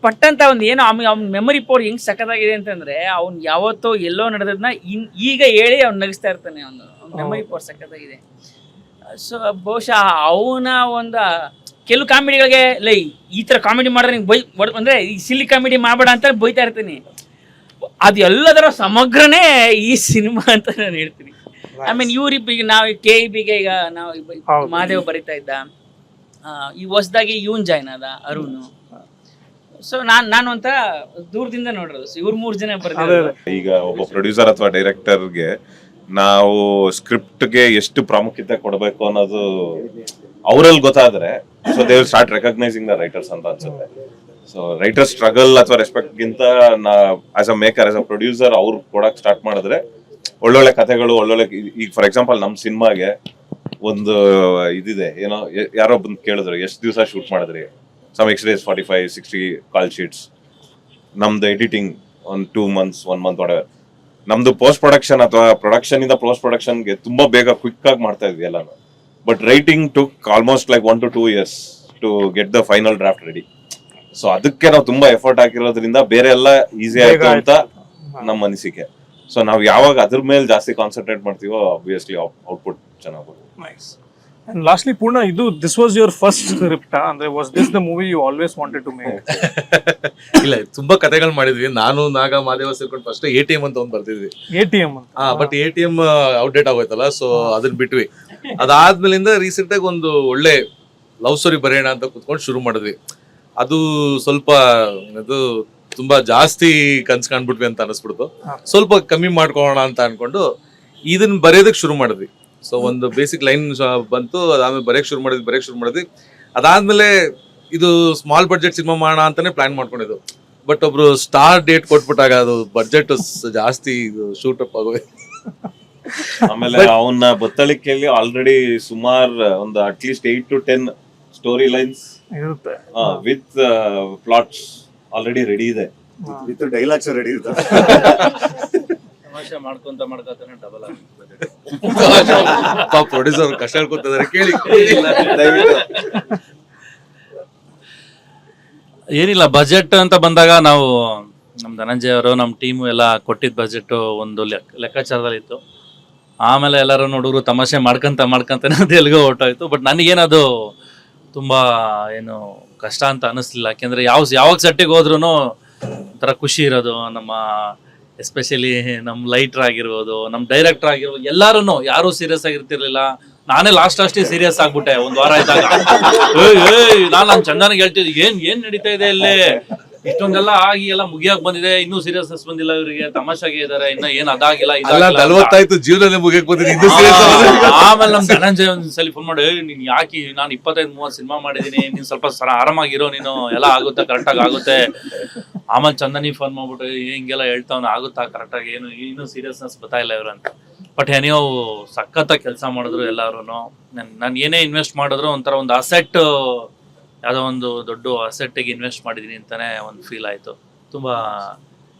ಪಟ್ಟಂತ ಒಂದು ಏನೋ ಅವ್ನ ಮೆಮೊರಿ ಪವರ್ ಹೆಂಗ್ ಸಖತ್ತಾಗಿದೆ ಅಂತಂದ್ರೆ, ಅವ್ನು ಯಾವತ್ತೋ ಎಲ್ಲೋ ನಡೆದದ್ನ ಈಗ ಹೇಳಿ ಅವ್ನು ನಗಿಸ್ತಾ ಇರ್ತಾನೆ. ಅವನು ಮೆಮೊರಿ ಪವರ್ ಸಖತ್ತಾಗಿದೆ. ಸೊ ಬಹುಶಃ ಅವನ ಒಂದು ಕೆಲವು ಕಾಮಿಡಿಗಳಿಗೆ ಈ ತರ ಕಾಮಿಡಿ ಮಾಡಿದ್ರೆ ನಿಂಗೆ ಅಂದ್ರೆ ಈ ಸಿಲ್ಲಿ ಕಾಮಿಡಿ ಮಾಡಬೇಡ ಅಂತ ಬೈತಾ ಇರ್ತೀನಿ. ಅದು ಎಲ್ಲದರ ಸಮಗ್ರನೇ ಈ ಸಿನಿಮಾ ಅಂತ ನಾನು ಹೇಳ್ತೀನಿ. ಐ ಮೀನ್ ಇವ್ರಿಬ್ಬಿಗೆ ನಾವು KIBಗೆ ಈಗ ನಾವು ಮಹಾದೇವ್ ಬರೀತಾ ಇದ್ದ, ಈ ಹೊಸದಾಗಿ ಇವನ್ ಜಾಯ್ನ್ ಆದ ಅರುಣ್. ಸೊ ನಾನು ಒಂಥರ ದೂರದಿಂದ ನೋಡಿರೋದು. ಸೊ ಇವ್ರು 3 ಜನ ಬರ್ತಾರೆ. ಈಗ ಒಬ್ಬ ಪ್ರೊಡ್ಯೂಸರ್ ಅಥವಾ ಡೈರೆಕ್ಟರ್ಗೆ ನಾವು ಸ್ಕ್ರಿಪ್ಟ್ಗೆ ಎಷ್ಟು ಪ್ರಾಮುಖ್ಯತೆ ಕೊಡಬೇಕು ಅನ್ನೋದು ಅವರಲ್ಲಿ ಗೊತ್ತಾದ್ರೆ, so they will start recognising the writers ಅಂತ ಅನ್ಸುತ್ತೆ. ಸೊ ರೈಟರ್ ಸ್ಟ್ರಗಲ್ ಅಥವಾ ರೆಸ್ಪೆಕ್ಟ್ ಗಿಂತ as a maker, as a producer ಅವ್ರು ಕೊಡಕ್ ಸ್ಟಾರ್ಟ್ ಮಾಡಿದ್ರೆ ಒಳ್ಳೊಳ್ಳೆ ಕಥೆಗಳು, ಒಳ್ಳೊಳ್ಳೆ. ಈಗ ಫಾರ್ ಎಕ್ಸಾಂಪಲ್ ನಮ್ಮ ಸಿನಿಮಾಗೆ ಒಂದು ಇದಿದೆ, ಏನೋ ಯಾರೋ ಬಂದು ಕೇಳಿದ್ರು ಎಷ್ಟು ದಿವಸ ಶೂಟ್ ಮಾಡಿದ್ರಿ, some X days 45-60 call sheets. ನಮ್ದು ಎಡಿಟಿಂಗ್ ಒಂದು 2 months 1 month whatever. ನಮ್ದು ಪೋಸ್ಟ್ ಪ್ರೊಡಕ್ಷನ್ ಅಥವಾ ಪ್ರೊಡಕ್ಷನ್ ಇಂದ ಪೋಸ್ಟ್ ಪ್ರೊಡಕ್ಷನ್ಗೆ ತುಂಬಾ ಬೇಗ ಕ್ವಿಕ್ ಆಗಿ ಮಾಡ್ತಾ ಇದ್ವಿ ಎಲ್ಲಾನು. But writing took almost like 1 to 2 years to get the final draft ready. So ಅದಕ್ಕೆ ನಾವು ತುಂಬಾ ಎಫರ್ಟ್ ಹಾಕಿರೋದ್ರಿಂದ ಬೇರೆ ಎಲ್ಲ ಈಸಿ ಆಯ್ತು ಅಂತ ನಮ್ಮ ಅನಿಸಿಕೆ. ಸೊ ನಾವ್ ಯಾವಾಗ ಅದ್ರ ಮೇಲೆ ಜಾಸ್ತಿ ಕಾನ್ಸಂಟ್ರೇಟ್ ಮಾಡ್ತೀವೋ ಆಬ್ವಿಯಸ್ಲಿ ಔಟ್ಪುಟ್ ಚೆನ್ನಾಗಿ ಬರುತ್ತೆ. Nice. And lastly Poorna, this was your first script ಅಂದ್ರೆ was this the movie you always wanted to make? ಇಲ್ಲ, ತುಂಬಾ ಕಥೆಗಳು ಮಾಡಿದ್ವಿ. ನಾನು ನಾಗ ಮಾದೇವ ಸೇರ್ಕೊಂಡು ಫಸ್ಟ್ ATM ಅಂತ ಒಂದು ಬರ್ತಿದ್ವಿ. ATM ಅಂತ? ಬಟ್ ATM ಔಟ್ಡೇಟ್ ಆಗೋಯ್ತಲ್ಲ, ಸೊ ಅದನ್ನ ಬಿಟ್ವಿ. ಅದಾದ್ಮೇಲಿಂದ ರೀಸೆಂಟ್ ಆಗಿ ಒಂದು ಒಳ್ಳೆ ಲವ್ ಸ್ಟೋರಿ ಬರೆಯೋಣ ಅಂತ ಕುತ್ಕೊಂಡು ಶುರು ಮಾಡಿದ್ವಿ. ಅದು ಸ್ವಲ್ಪ ಅದು ತುಂಬಾ ಜಾಸ್ತಿ ಕನ್ಸ್ ಕಾಣ್ಬಿಟ್ವಿ ಅಂತ ಅನಿಸ್ಬಿಡ್ತು. ಸ್ವಲ್ಪ ಕಮ್ಮಿ ಮಾಡ್ಕೊಳ್ಳೋಣ ಅಂತ ಅನ್ಕೊಂಡು ಇದನ್ನ ಬರೆಯೋದಕ್ಕೆ ಶುರು ಮಾಡಿದ್ವಿ. ಸೊ ಒಂದು ಬೇಸಿಕ್ ಲೈನ್ ಬಂತು, ಅದಾದ್ಮೇಲೆ ಬರೆಯಕ್ ಶುರು ಮಾಡಿದ್ವಿ. ಅದಾದ್ಮೇಲೆ ಇದು ಸ್ಮಾಲ್ ಬಡ್ಜೆಟ್ ಸಿನಿಮಾ ಮಾಡೋಣ ಅಂತಾನೆ ಪ್ಲಾನ್ ಮಾಡ್ಕೊಂಡಿದ್ದು. ಬಟ್ ಒಬ್ರು ಸ್ಟಾರ್ ಡೇಟ್ ಕೊಟ್ಬಿಟ್ಟಾಗ ಅದು ಬಡ್ಜೆಟ್ ಜಾಸ್ತಿ ಶೂಟ್ ಅಪ್ ಆಗೋಯ್ತು. ಆಮೇಲೆ ಅವನ ಬತ್ತಳಿಕೆಯಲ್ಲಿ ಆಲ್ರೆಡಿ ಸುಮಾರು ಒಂದು ಅಟ್ಲೀಸ್ಟ್ 8 to 10 ಸ್ಟೋರಿ ಲೈನ್ಸ್ ಇರುತ್ತೆ, ವಿತ್ ಪ್ಲಾಟ್ಸ್ ಆಲ್ರೆಡಿ ರೆಡಿ ಇದೆ, ವಿತ್ ಡೈಲಾಗ್ಸ್ ರೆಡಿ ಇರುತ್ತೆ. ತಮಾಷೆ ಮಾಡ್ಕೊಂತಾನೆ ಡಬಲ್ ಆಗಿ ಪ್ರೊಡ್ಯೂಸರ್ ಕಷ್ಟ ಹೇಳ್ಕೊತಿದ್ದಾರೆ, ಕೇಳಿ. ಏನಿಲ್ಲ, ಬಜೆಟ್ ಅಂತ ಬಂದಾಗ ನಾವು ನಮ್ಮ ಧನಂಜಯ ಅವರು ನಮ್ಮ ಟೀಮು ಎಲ್ಲ ಕೊಟ್ಟಿದ್ದ ಬಜೆಟ್ ಒಂದು ಲೆಕ್ಕಾಚಾರದಲ್ಲಿ ಇತ್ತು. ಆಮೇಲೆ ಎಲ್ಲರೂ ನೋಡಿದ್ರು ತಮಾಷೆ ಮಾಡ್ಕೊಂತಾನೆ ಅದು ಎಲ್ಲಿಗೋ ಹೊರಟೋಯ್ತು. ಬಟ್ ನನಗೇನದು ತುಂಬ ಏನು ಕಷ್ಟ ಅಂತ ಅನ್ನಿಸ್ಲಿಲ್ಲ. ಯಾಕೆಂದರೆ ಯಾವಾಗ ಸೆಟ್ಟಿಗೆ ಹೋದ್ರೂ ಒಂಥರ ಖುಷಿ ಇರೋದು. ನಮ್ಮ ಎಸ್ಪೆಷಲಿ ನಮ್ಮ ಲೈಟ್ರ್ ಆಗಿರ್ಬೋದು, ನಮ್ಮ ಡೈರೆಕ್ಟರ್ ಆಗಿರ್ಬೋದು, ಎಲ್ಲರೂ ಯಾರೂ ಸೀರಿಯಸ್ ಆಗಿರ್ತಿರ್ಲಿಲ್ಲ. ನಾನೇ ಲಾಸ್ಟ್ ಸೀರಿಯಸ್ ಆಗ್ಬಿಟ್ಟೆ ಒಂದು ವಾರ ಆಯ್ತಾಗ. ನಾನು ಚಂದನಿಗೆ ಹೇಳ್ತಿದ್ದೆ, ಏನ್ ನಡೀತಾ ಇದೆ ಇಲ್ಲಿ, ಇಷ್ಟೊಂದೆಲ್ಲ ಆಗಿ ಎಲ್ಲ ಮುಗಿಯಾಕ್ ಬಂದಿದೆ, ಇನ್ನೂ ಸೀರಿಯಸ್ನೆಸ್ ಬಂದಿಲ್ಲ ಇವರಿಗೆ, ತಮಾಷೆಗೆ ಇದಾರೆ, ಇನ್ನ ಏನ್ ಅದಾಗಿಲ್ಲ. 40 ಜೀವನ ಮುಗಿಯಕ್ ಬಂದಿದೆ. ಆಮೇಲೆ ನಮ್ ಧನಂಜಯ ಒಂದ್ಸಲಿ ಫೋನ್ ಮಾಡಿ, ನೀನ್ ಯಾಕೆ, ನಾನು 25-30 ಸಿನಿಮಾ ಮಾಡಿದೀನಿ, ನೀನ್ ಸ್ವಲ್ಪ ಆರಾಮಾಗಿರೋ, ನೀನು ಎಲ್ಲ ಆಗುತ್ತೆ, ಕರೆಕ್ಟಾಗಿ ಆಗುತ್ತೆ. ಆಮೇಲೆ ಚಂದನಿ ಫೋನ್ ಮಾಡ್ಬಿಟ್ಟು ಹಿಂಗೆಲ್ಲ ಹೇಳ್ತಾವ್, ಆಗುತ್ತಾ ಕರೆಕ್ಟಾಗಿ, ಏನು ಇನ್ನೂ ಸೀರಿಯಸ್ನೆಸ್ ಗೊತ್ತಾಯಿಲ್ಲ ಇವ್ರು ಅಂತ. ಬಟ್ ನೀವು ಸಖತ್ತಾಗಿ ಕೆಲಸ ಮಾಡಿದ್ರು ಎಲ್ಲಾರು. ನಾನು ಏನೇ ಇನ್ವೆಸ್ಟ್ ಮಾಡಿದ್ರು ಒಂಥರ ಒಂದು ಅಸೆಟ್, ಯಾವುದೋ ಒಂದು ದೊಡ್ಡ ಅಸೆಟ್ಟಿಗೆ ಇನ್ವೆಸ್ಟ್ ಮಾಡಿದೀನಿ ಅಂತಾನೆ ಒಂದು ಫೀಲ್ ಆಯ್ತು. ತುಂಬಾ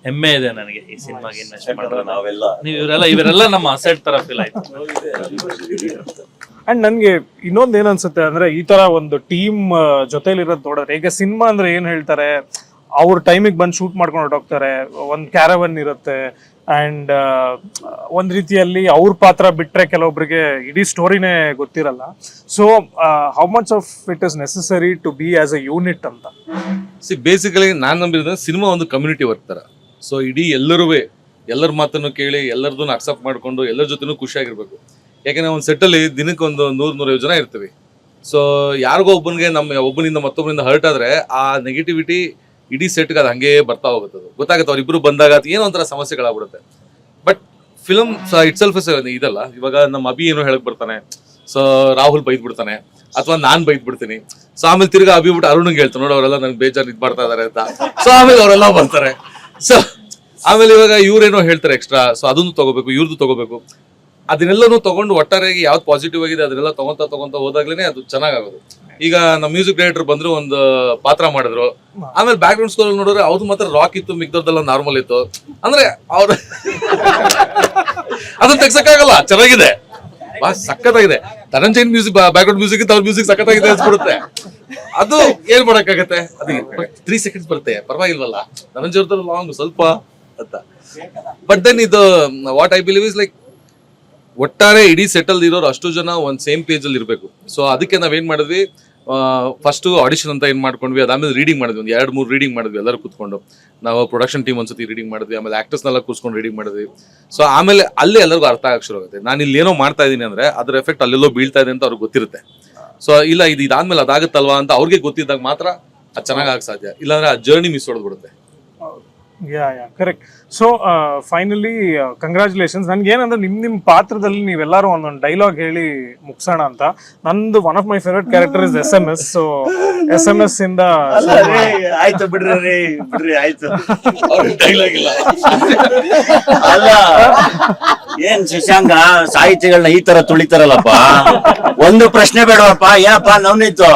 ಹೆಮ್ಮೆ ಇದೆ ನನಗೆ ಈ ಸಿನಿಮಾಗೆ ಇನ್ವೆಸ್ಟ್ ಮಾಡಿದ್ರೆ. ನೀವು ಇವರೆಲ್ಲ ನಮ್ಮ ಅಸೆಟ್ ತರ ಫೀಲ್ ಆಯ್ತು. ಅಂಡ್ ನನ್ಗೆ ಇನ್ನೊಂದು ಏನ್ ಅನ್ಸುತ್ತೆ ಅಂದ್ರೆ, ಈ ತರ ಒಂದು ಟೀಮ್ ಜೊತೆಲಿರೋದು ನೋಡಿದ್ರೆ, ಈಗ ಸಿನಿಮಾ ಅಂದ್ರೆ ಏನ್ ಹೇಳ್ತಾರೆ, ಅವ್ರ ಟೈಮಿಗೆ ಬಂದು ಶೂಟ್ ಮಾಡ್ಕೊಂಡು ಹೊರಟೋಗ್ತಾರೆ, ಒಂದು ಕ್ಯಾರವನ್ ಇರುತ್ತೆ, ಅಂಡ್ ಒಂದ್ ರೀತಿಯಲ್ಲಿ ಅವ್ರ ಪಾತ್ರ ಬಿಟ್ರೆ ಕೆಲವೊಬ್ರಿಗೆ ಇಡೀ ಸ್ಟೋರಿನೇ ಗೊತ್ತಿರಲ್ಲ. So how much of it is necessary to be as a unit ಅಂತ? ಬೇಸಿಕಲಿ ನಾನು ನಂಬಿರೋದು ಸಿನಿಮಾ ಒಂದು ಕಮ್ಯುನಿಟಿ ವರ್ಕ್ ತರ. ಸೊ ಇಡೀ ಎಲ್ಲರ ಮಾತನ್ನು ಕೇಳಿ, ಎಲ್ಲರದನ್ನು ಅಕ್ಸೆಪ್ಟ್ ಮಾಡ್ಕೊಂಡು, ಎಲ್ಲರ ಜೊತೆನೂ ಖುಷಿಯಾಗಿರ್ಬೇಕು. ಯಾಕೆಂದ್ರೆ ಒಂದು ಸೆಟ್ಟಲ್ಲಿ ದಿನಕ್ಕೆ ಒಂದು 100-150 ಜನ ಇರ್ತೀವಿ. ಸೊ ಯಾರಿಗೋ ಒಬ್ಬನಿಂದ ಮತ್ತೊಬ್ಬರಿಂದ ಹರ್ಟ್ ಆದ್ರೆ ಆ ನೆಗೆಟಿವಿಟಿ ಇಡೀ ಸೆಟ್ಗೆ ಅದು ಹಂಗೆ ಬರ್ತಾ ಹೋಗುತ್ತೆ. ಗೊತ್ತಾಗುತ್ತೆ ಅವ್ರಿಬ್ರು ಬಂದಾಗ ಅದು ಏನೋ ಒಂಥರ ಸಮಸ್ಯೆಗಳಾಗ್ಬಿಡುತ್ತೆ. ಬಟ್ ಫಿಲಮ್ ಇಟ್ ಸೆಲ್ಫ್ ಇದಲ್ಲ. ಇವಾಗ ನಮ್ಮ ಅಭಿ ಏನೋ ಹೇಳಕ್ ಬರ್ತಾನೆ, ಸೊ ರಾಹುಲ್ ಬೈದ್ ಬಿಡ್ತಾನೆ, ಅಥವಾ ನಾನ್ ಬೈದ್ ಬಿಡ್ತೀನಿ. ಸೊ ಆಮೇಲೆ ತಿರ್ಗಾ ಅಭಿ ಬಿಟ್ಟು ಅರುಣ್ಗೆ ಹೇಳ್ತಾನೆ, ನೋಡಿ ಅವರೆಲ್ಲ ನನ್ಗೆ ಬೇಜಾರು ಇದ್ ಮಾಡ್ತಾ ಇದಾರೆ ಅಂತ. ಸೊ ಆಮೇಲೆ ಅವರೆಲ್ಲ ಬರ್ತಾರೆ. ಸೊ ಆಮೇಲೆ ಇವಾಗ ಇವ್ರೇನೋ ಹೇಳ್ತಾರೆ ಎಕ್ಸ್ಟ್ರಾ, ಸೊ ಅದನ್ನು ತಗೋಬೇಕು, ಇವ್ರದ್ದು ತಗೋಬೇಕು. ಅದನ್ನೆಲ್ಲನೂ ತಗೊಂಡು ಒಟ್ಟಾರೆಯಾಗಿ ಯಾವ್ದು ಪಾಸಿಟಿವ್ ಆಗಿದೆ ಅದನ್ನೆಲ್ಲ ತಗೊಂತ ಹೋದಾಗ್ಲೇನೆ ಅದು ಚೆನ್ನಾಗಾಗೋದು. ಈಗ ನಮ್ಮ ಮ್ಯೂಸಿಕ್ ಡೈರೆಕ್ಟರ್ ಬಂದ್ರು, ಒಂದು ಪಾತ್ರ ಮಾಡಿದ್ರು, ಆಮೇಲೆ ಬ್ಯಾಕ್ ಗ್ರೌಂಡ್ ಸ್ಕೋರ್ ನೋಡಿದ್ರೆ ಅವ್ದು ಮಾತ್ರ ರಾಕ್ ಇತ್ತು, ಮಿಕ್ದವ್ರದೆಲ್ಲ ನಾರ್ಮಲ್ ಇತ್ತು. ಅಂದ್ರೆ ಅವ್ರ ಅದನ್ನ ತೆಗ್ಸಕ್ಕಾಗಲ್ಲ, ಚೆನ್ನಾಗಿದೆ, ಸಖತ್ತಾಗಿದೆ. Dhananjayan music back ground music ಅವ್ರ ಮ್ಯೂಸಿಕ್ ಸಖತ್ತಾಗಿದೆ ಅನ್ಸ್ಬಿಡುತ್ತೆ. ಅದು ಏನ್ ಮಾಡಕ್ಕಾಗತ್ತೆ, ಅದು 3 seconds ಬರುತ್ತೆ, ಪರವಾಗಿಲ್ವಲ್ಲ. ಧನಂಜಯ್ ಲಾಂಗ್ ಸ್ವಲ್ಪ ಅಂತ. ಬಟ್ ದೆನ್ ಇದು what I believe is like, ಒಟ್ಟಾರೆ ಇಡೀ ಸೆಟಲ್ ಇರೋರು ಅಷ್ಟು ಜನ ಒಂದ್ ಸೇಮ್ ಪೇಜ್ ಅಲ್ಲಿ ಇರಬೇಕು. ಸೊ ಅದಕ್ಕೆ ನಾವೇನ್ ಮಾಡಿದ್ವಿ, ಫಸ್ಟ್ ಆಡಿಷನ್ ಅಂತ ಏನ್ ಮಾಡ್ಕೊಂಡ್ವಿ, ಅದಾದ್ಮೇಲೆ ರೀಡಿಂಗ್ ಮಾಡಿದ್ವಿ, ಒಂದು 2-3 ರೀಡಿಂಗ್ ಮಾಡಿದ್ವಿ ಎಲ್ಲರೂ ಕೂತ್ಕೊಂಡು. ನಾವು ಪ್ರೊಡಕ್ಷನ್ ಟೀಮ್ ಒಂದ್ಸತಿ ರೀಡಿಂಗ್ ಮಾಡಿದ್ವಿ, ಆಮೇಲೆ ಆಕ್ಟರ್ಸ್ನೆಲ್ಲ ಕೂರ್ಸ್ಕೊಂಡು ರೀಡಿಂಗ್ ಮಾಡಿದ್ವಿ. ಸೊ ಆಮೇಲೆ ಅಲ್ಲೇ ಎಲ್ಲರಿಗೂ ಅರ್ಥ ಆಗಕ್ಕೆ ಶುರು ಆಗುತ್ತೆ, ನಾನು ಇಲ್ಲಿ ಏನೋ ಮಾಡ್ತಾ ಇದೀನಿ ಅಂದ್ರೆ ಅದ್ರ ಎಫೆಕ್ಟ್ ಅಲ್ಲೆಲ್ಲೋ ಬೀಳ್ತಾ ಇದೆ ಅಂತ ಅವ್ರಿಗೆ ಗೊತ್ತಿರುತ್ತೆ. ಸೊ ಇಲ್ಲ ಇದಾದ್ಮೇಲೆ ಅದಾಗುತ್ತಲ್ವಾ ಅಂತ ಅವ್ರಿಗೆ ಗೊತ್ತಿದ್ದಾಗ ಮಾತ್ರ ಅದು ಚೆನ್ನಾಗಿ ಆಗಕ್ಕೆ ಸಾಧ್ಯ. ಇಲ್ಲಾಂದ್ರೆ ಆ ಜರ್ನಿ ಮಿಸ್ ಹೊಡೆದ್ಬಿಡುತ್ತೆ. ಕರೆಕ್ಟ್. So finally congratulations. ನನ್ಗೆ ಏನಂದ್ರೆ ನಿಮ್ ಪಾತ್ರದಲ್ಲಿ ನೀವೆಲ್ಲರೂ ಒಂದೊಂದು ಡೈಲಾಗ್ ಹೇಳಿ ಮುಗ್ಸೋಣ ಅಂತ. ನಂದು one of my favourite character is SMS. So SMS ಇಂದ ಆಯ್ತು ಬಿಡ್ರಿ ಆಯ್ತು. ಡೈಲಾಗ್ ಇಲ್ಲ ಅಲ್ಲ, ಏನ್ ಶಶಾಂಕ ಸಾಹಿತ್ಯಗಳನ್ನ ಈ ತರ ತುಳಿತಾರಲ್ಲಪ್ಪ. ಒಂದು ಪ್ರಶ್ನೆ ಬೇಡವಪ್ಪ, ಏನಪ್ಪ ನವ್ನಿತ್ತು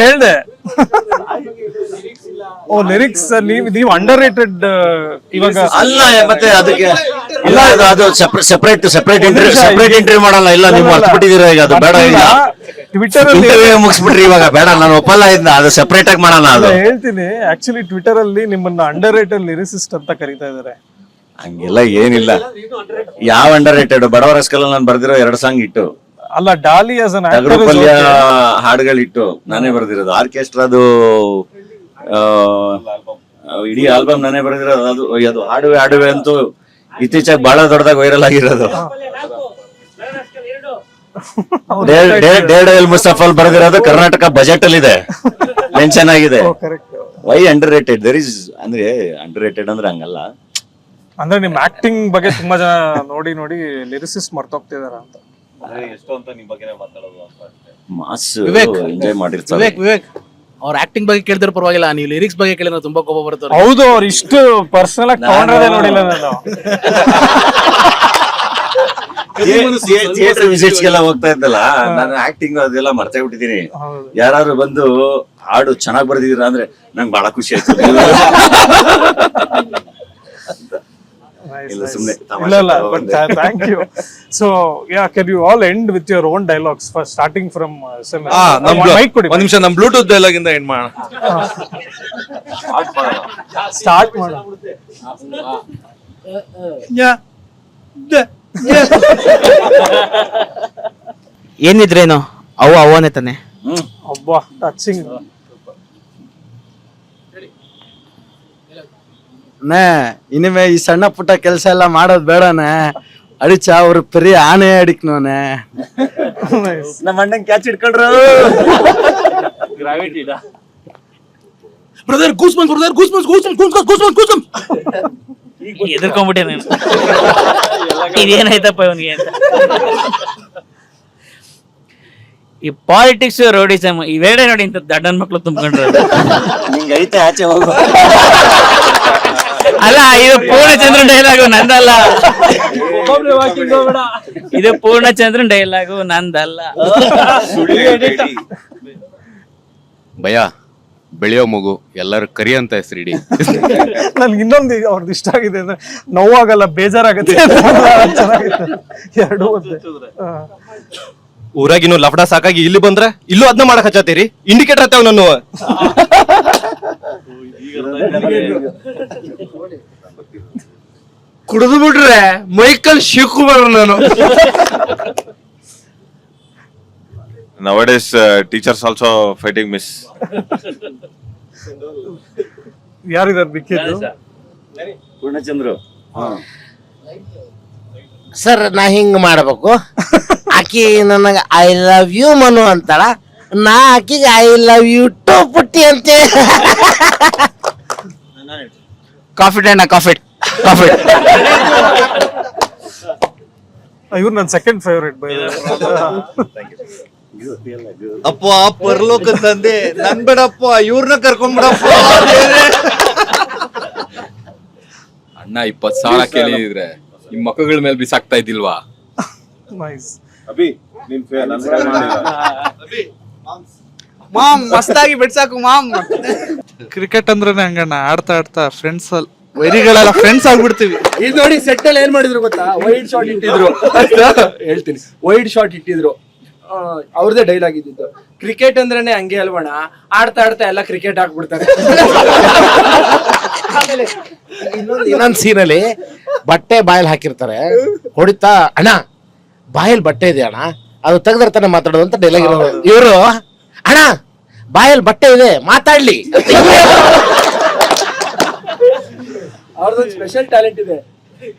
ಕೇಳ್ದೆ. ಓ ಲಿರಿಕ್ಸ್ ನೀವು ಅಂಡರ್ ರೇಟೆಡ್ ಇವಾಗ ಅಲ್ಲ, ಮತ್ತೆ ಅದಕ್ಕೆ ಇಲ್ಲ, ಅದು ಸೆಪರೇಟ್ ಇಂಟರ್ವ್ಯೂ ಮಾಡಲ್ಲ. ಇಲ್ಲ ನೀವು ಅರ್ಥ ಬಿಟ್ಟಿದ್ದೀರಾ ಈಗ, ಅದು ಬೇಡ. ಇಲ್ಲ ಟ್ವಿಟರ್ ಅಲ್ಲಿ ಮುಗಿಸ್ಬಿಟ್ರಿ ಇವಾಗ ಬೇಡ ನಾನು ಒಪ್ಪಲ್ಲ ಇದ್ನ ಅದು ಸೆಪರೇಟ್ ಆಗಿ ಮಾಡೋಣ ಅದು ಹೇಳ್ತೀನಿ. ಆಕ್ಚುಲಿ ಟ್ವಿಟರ್ ಅಲ್ಲಿ ನಿಮ್ಮನ್ನ ಅಂಡರ್ ರೇಟೆಡ್ ಲಿರಿಸಿಸ್ಟ್ ಅಂತ ಕರೀತಾ ಇದಾರೆ. ಹಂಗೆಲ್ಲ ಏನಿಲ್ಲ. ಯಾವ ಅಂಡರ್ ರೇಟೆಡ್ ಬಡವರ ಸ್ಕಲ್ ನಾನು ಬರ್ದಿರೋ 2 ಸಾಂಗ್ ಇಟ್ಟು ಅಲ್ಲ, ಡಾಲಿ ಆಸ್ ಅನ್ ಟಗರುಪಲ್ಯ ಹಾಡುಗಳಿಟ್ಟು ನಾನೇ ಬರ್ದಿರೋದು. ಆರ್ಕೆಸ್ಟ್ರಾದು ಇಡೀ ಆಲ್ಬಮ್ ನಾನೇ ಬರ್ದಿರೋದು. ಅದು ಹಾಡುವೆ ಅಂತೂ ಇತ್ತೀಚೆಗೆ ಬಹಳ ದೊಡ್ಡದಾಗಿ ವೈರಲ್ ಆಗಿರೋದು. ಡೇರ್ಡೆವಿಲ್ ಮುಸ್ತಫಲ್ ಬರ್ದಿರೋದು ಕರ್ನಾಟಕ ಬಜೆಟ್ ಅಲ್ಲಿ ಇದೆ, ಮೆನ್ಷನ್ ಆಗಿದೆ. Why underrated? There is ಅಂದ್ರೆ ಅಂಡರ್ ರೇಟೆಡ್ ಅಂದ್ರೆ ಹಂಗಲ್ಲ. ಅಂದ್ರೆ ನಿಮ್ ಆಕ್ಟಿಂಗ್ ಬಗ್ಗೆ ತುಂಬಾ ಜನ ನೋಡಿ ಲಿರಿಸಿಸ್ಟ್ ಮರ್ತೋಗ್ತಿದಾರ ಅಂತ. ಎಷ್ಟು ಅಂತ ನಿಮ್ ಬಗ್ಗೆ ಮಾತಾಡೋದು ಮಾಸ್ ವಿವೇಕ್ ಎಂಜಾಯ್ ಮಾಡಿರ್ತಾರೆ. ವಿವೇಕ್ ಅವ್ರ ಆಕ್ಟಿಂಗ್ ಬಗ್ಗೆ ಕೇಳಿದ್ರೆ ಪರವಾಗಿಲ್ಲ, ನೀವು ಲಿರಿಕ್ಸ್ ಬಗ್ಗೆ ಕೇಳಿದ್ರೆ ತುಂಬಾ ಕೋಪ ಬರುತ್ತೆ. ಹೌದು, ಅವ್ರು ಇಷ್ಟು ಪರ್ಸನಲ್ ಆಗಿ ತಗೊಂಡ್ರದೇ ನೋಡಿಲ್ಲ ನಾನು. ಥಿಯೇಟರ್ ವಿಸಿಟ್ಸ್ ಗೆಲ್ಲ ಹೋಗ್ತಾ ಇದ್ದಲ್ಲ, ನಾನು ಆಕ್ಟಿಂಗ್ ಅದೆಲ್ಲ ಮರ್ತೇ ಬಿಟ್ಟಿದ್ದೀನಿ. ಯಾರು ಬಂದು ಹಾಡು ಚೆನ್ನಾಗಿ ಬರ್ದಿದ್ದೀರಾ ಅಂದ್ರೆ ನಂಗೆ ಬಹಳ ಖುಷಿ ಆಯ್ತು. Thank you. So yeah, can you all end with your own dialogues first, starting from SMS? ಒಂದ್ ನಿಮಿಷ ನಮ್ ಬ್ಲೂಟೂತ್ ಡೈಲಾಗ್ ಇಂದ ಎಂಡ್ ಮಾಡೋಣ. ಸ್ಟಾರ್ಟ್ ಮಾಡ. ಏನಿದ್ರೇನು ಅವನೇ ತಾನೆ. ಅಬ್ಬಾ, ಟಚಿಂಗ್. ಇನಿಮೆ ಈ ಸಣ್ಣ ಪುಟ್ಟ ಕೆಲಸ ಎಲ್ಲ ಮಾಡೋದ್ ಬೇಡನೆ. ಅಡಿಚ ಅವ್ರ ಪರಿ ಆನೆ ಅಡಿಕ್ನೋನೆ. ನಮ್ಮ ಅಣ್ಣನ್ ಕ್ಯಾಚ್ ಇಟ್ಕೊಂಡ್ರು. Brother goosebumps, brother goosebumps. ಎದುರ್ಕೊಂಡ್ಬಿಟ್ಟೆ ನಾನು. ಇದೇನಾಯ್ತಪ್ಪ ಇವನಿಗೆ ಅಂತ. ಈ ಪಾಲಿಟಿಕ್ಸ್, ರೋಡಿಸಮ್ ಇವೆರಡೇ ನೋಡಿ ಇಂಥ ದಡ್ಡನ್ ಮಕ್ಳು ತುಂಬ್ಕೊಂಡ್ರು. ನಿಂಗೆ ಐತೆ ಆಚೆ ಹೋಗು. ಅಲ್ಲ, ಇದು ಪೂರ್ಣಚಂದ್ರನ್ ಡೈಲಾಗು ನಂದಲ್ಲ. ಇದು ಪೂರ್ಣಚಂದ್ರನ್ ಡೈಲಾಗು ನಂದಲ್ಲ. ಭಯ ಬೆಳೆಯೋ ಮಗು ಎಲ್ಲರೂ ಕರಿ ಅಂತ ಹೆಸರಿಡಿ. ನನ್ಗೆ ಇನ್ನೊಂದು ಅವ್ರದ್ದು ಇಷ್ಟ ಆಗಿದೆ ಅಂದ್ರೆ ನೋವಾಗಲ್ಲ, ಬೇಜಾರಾಗತ್ತೆ. ಚೆನ್ನಾಗಿತ್ತು ಎರಡೂ. ಊರಾಗಿನ್ನು ಲಫಡ ಸಾಕಾಗಿ ಇಲ್ಲಿ ಬಂದ್ರೆ ಇಲ್ಲೂ ಅದನ್ನ ಮಾಡಕ್ ಹಚ್ಚತ್ತೀರಿ. ಇಂಡಿಕೇಟರ್ ಹತ್ತವ್ ನಾನು. ಕುಡಿದು ಬಿಟ್ರೆ ಮೈಕಲ್ ಶಿವಕುಮಾರ್ ನಾನು. Nowadays, teachers also fighting miss. ಯಾರಿದಾರ ಬಿಕ್ಕಿದ್ದು? ಪೂರ್ಣಚಂದ್ರು. ಸರ್ ನಾ ಹಿಂಗ್ ಮಾಡ್ಬೇಕು, ಆಕಿ ನನಗ ಐ ಲವ್ ಯು ಮನು ಅಂತಾಳ, ನಾ ಆಕಿಗೆ ಐ ಲವ್ ಯು ಟು ಪುಟ್ಟಿ ಅಂತೆ. ಕಾಫಿ ಇವ್ರು ನನ್ನ ಸೆಕೆಂಡ್ ಫೇವರೇಟ್ ಬೈ. ಅಪ್ಪ ಪರಲೋಕ ತಂದೆ ನನ್ ಬಿಡಪ್ಪ, ಇವ್ರನ್ನ ಕರ್ಕೊಂಡ್ಬಿಡಪ್ಪ. ಅಣ್ಣ 20,000 ಕೇಳಿದ್ರೆ ನಿಮ್ ಮಕ್ಕಳ ಮೇಲೆ ಬಿಸಾಕ್ತಾ ಇದ್ದಿಲ್ವಾ? ನೈಸ್. ಅಭಿ ನಿನ್ ಮಾಮ್ ಮಸ್ತಾಗಿ ಬಿಡ್ಸಾಕು ಮಾಮ್. ಕ್ರಿಕೆಟ್ ಅಂದ್ರೆ ಹಂಗಣ್ಣ, ಆಡ್ತಾ ಫ್ರೆಂಡ್ಸ್ ವೈರಿಗಳೆಲ್ಲ ಫ್ರೆಂಡ್ಸ್ ಆಗ್ಬಿಡ್ತೀವಿ. ಇದು ನೋಡಿ ಸೆಟ್ ಅಲ್ಲಿ ಏನ್ ಮಾಡಿದ್ರು ಗೊತ್ತಾ, ವೈಡ್ ಶಾಟ್ ಇಟ್ಟಿದ್ರು. ಹೇಳ್ತೀನಿ, ವೈಡ್ ಶಾಟ್ ಇಟ್ಟಿದ್ರು. ಅವ್ರದೇ ಡೈಲಾಗ್ ಇದ್ದಿದ್ದು, ಕ್ರಿಕೆಟ್ ಅಂದ್ರೇನೆ ಹಂಗೆ ಅಲ್ವಣ, ಆಡ್ತಾ ಎಲ್ಲ ಕ್ರಿಕೆಟ್ ಹಾಕ್ಬಿಡ್ತಾರೆ. ಇನ್ನೊಂದ್ ಸೀನಲ್ಲಿ ಬಟ್ಟೆ ಬಾಯಲ್ಲಿ ಹಾಕಿರ್ತಾರೆ, ಹೊಡಿತಾ ಅಣ್ಣ ಬಾಯಲ್ಲಿ ಬಟ್ಟೆ ಇದೆ ಅಣ್ಣ, ಅದು ತೆಗೆದಿರ್ತಾನೆ ಮಾತಾಡೋದು ಅಂತ ಡೈಲಾಗ್ ಇರೋದು. ಇವರು ಅಣ್ಣ ಬಾಯಲ್ಲಿ ಬಟ್ಟೆ ಇದೆ ಮಾತಾಡ್ಲಿ. ಅವ್ರದೊಂದು ಸ್ಪೆಷಲ್ ಟ್ಯಾಲೆಂಟ್ ಇದೆ.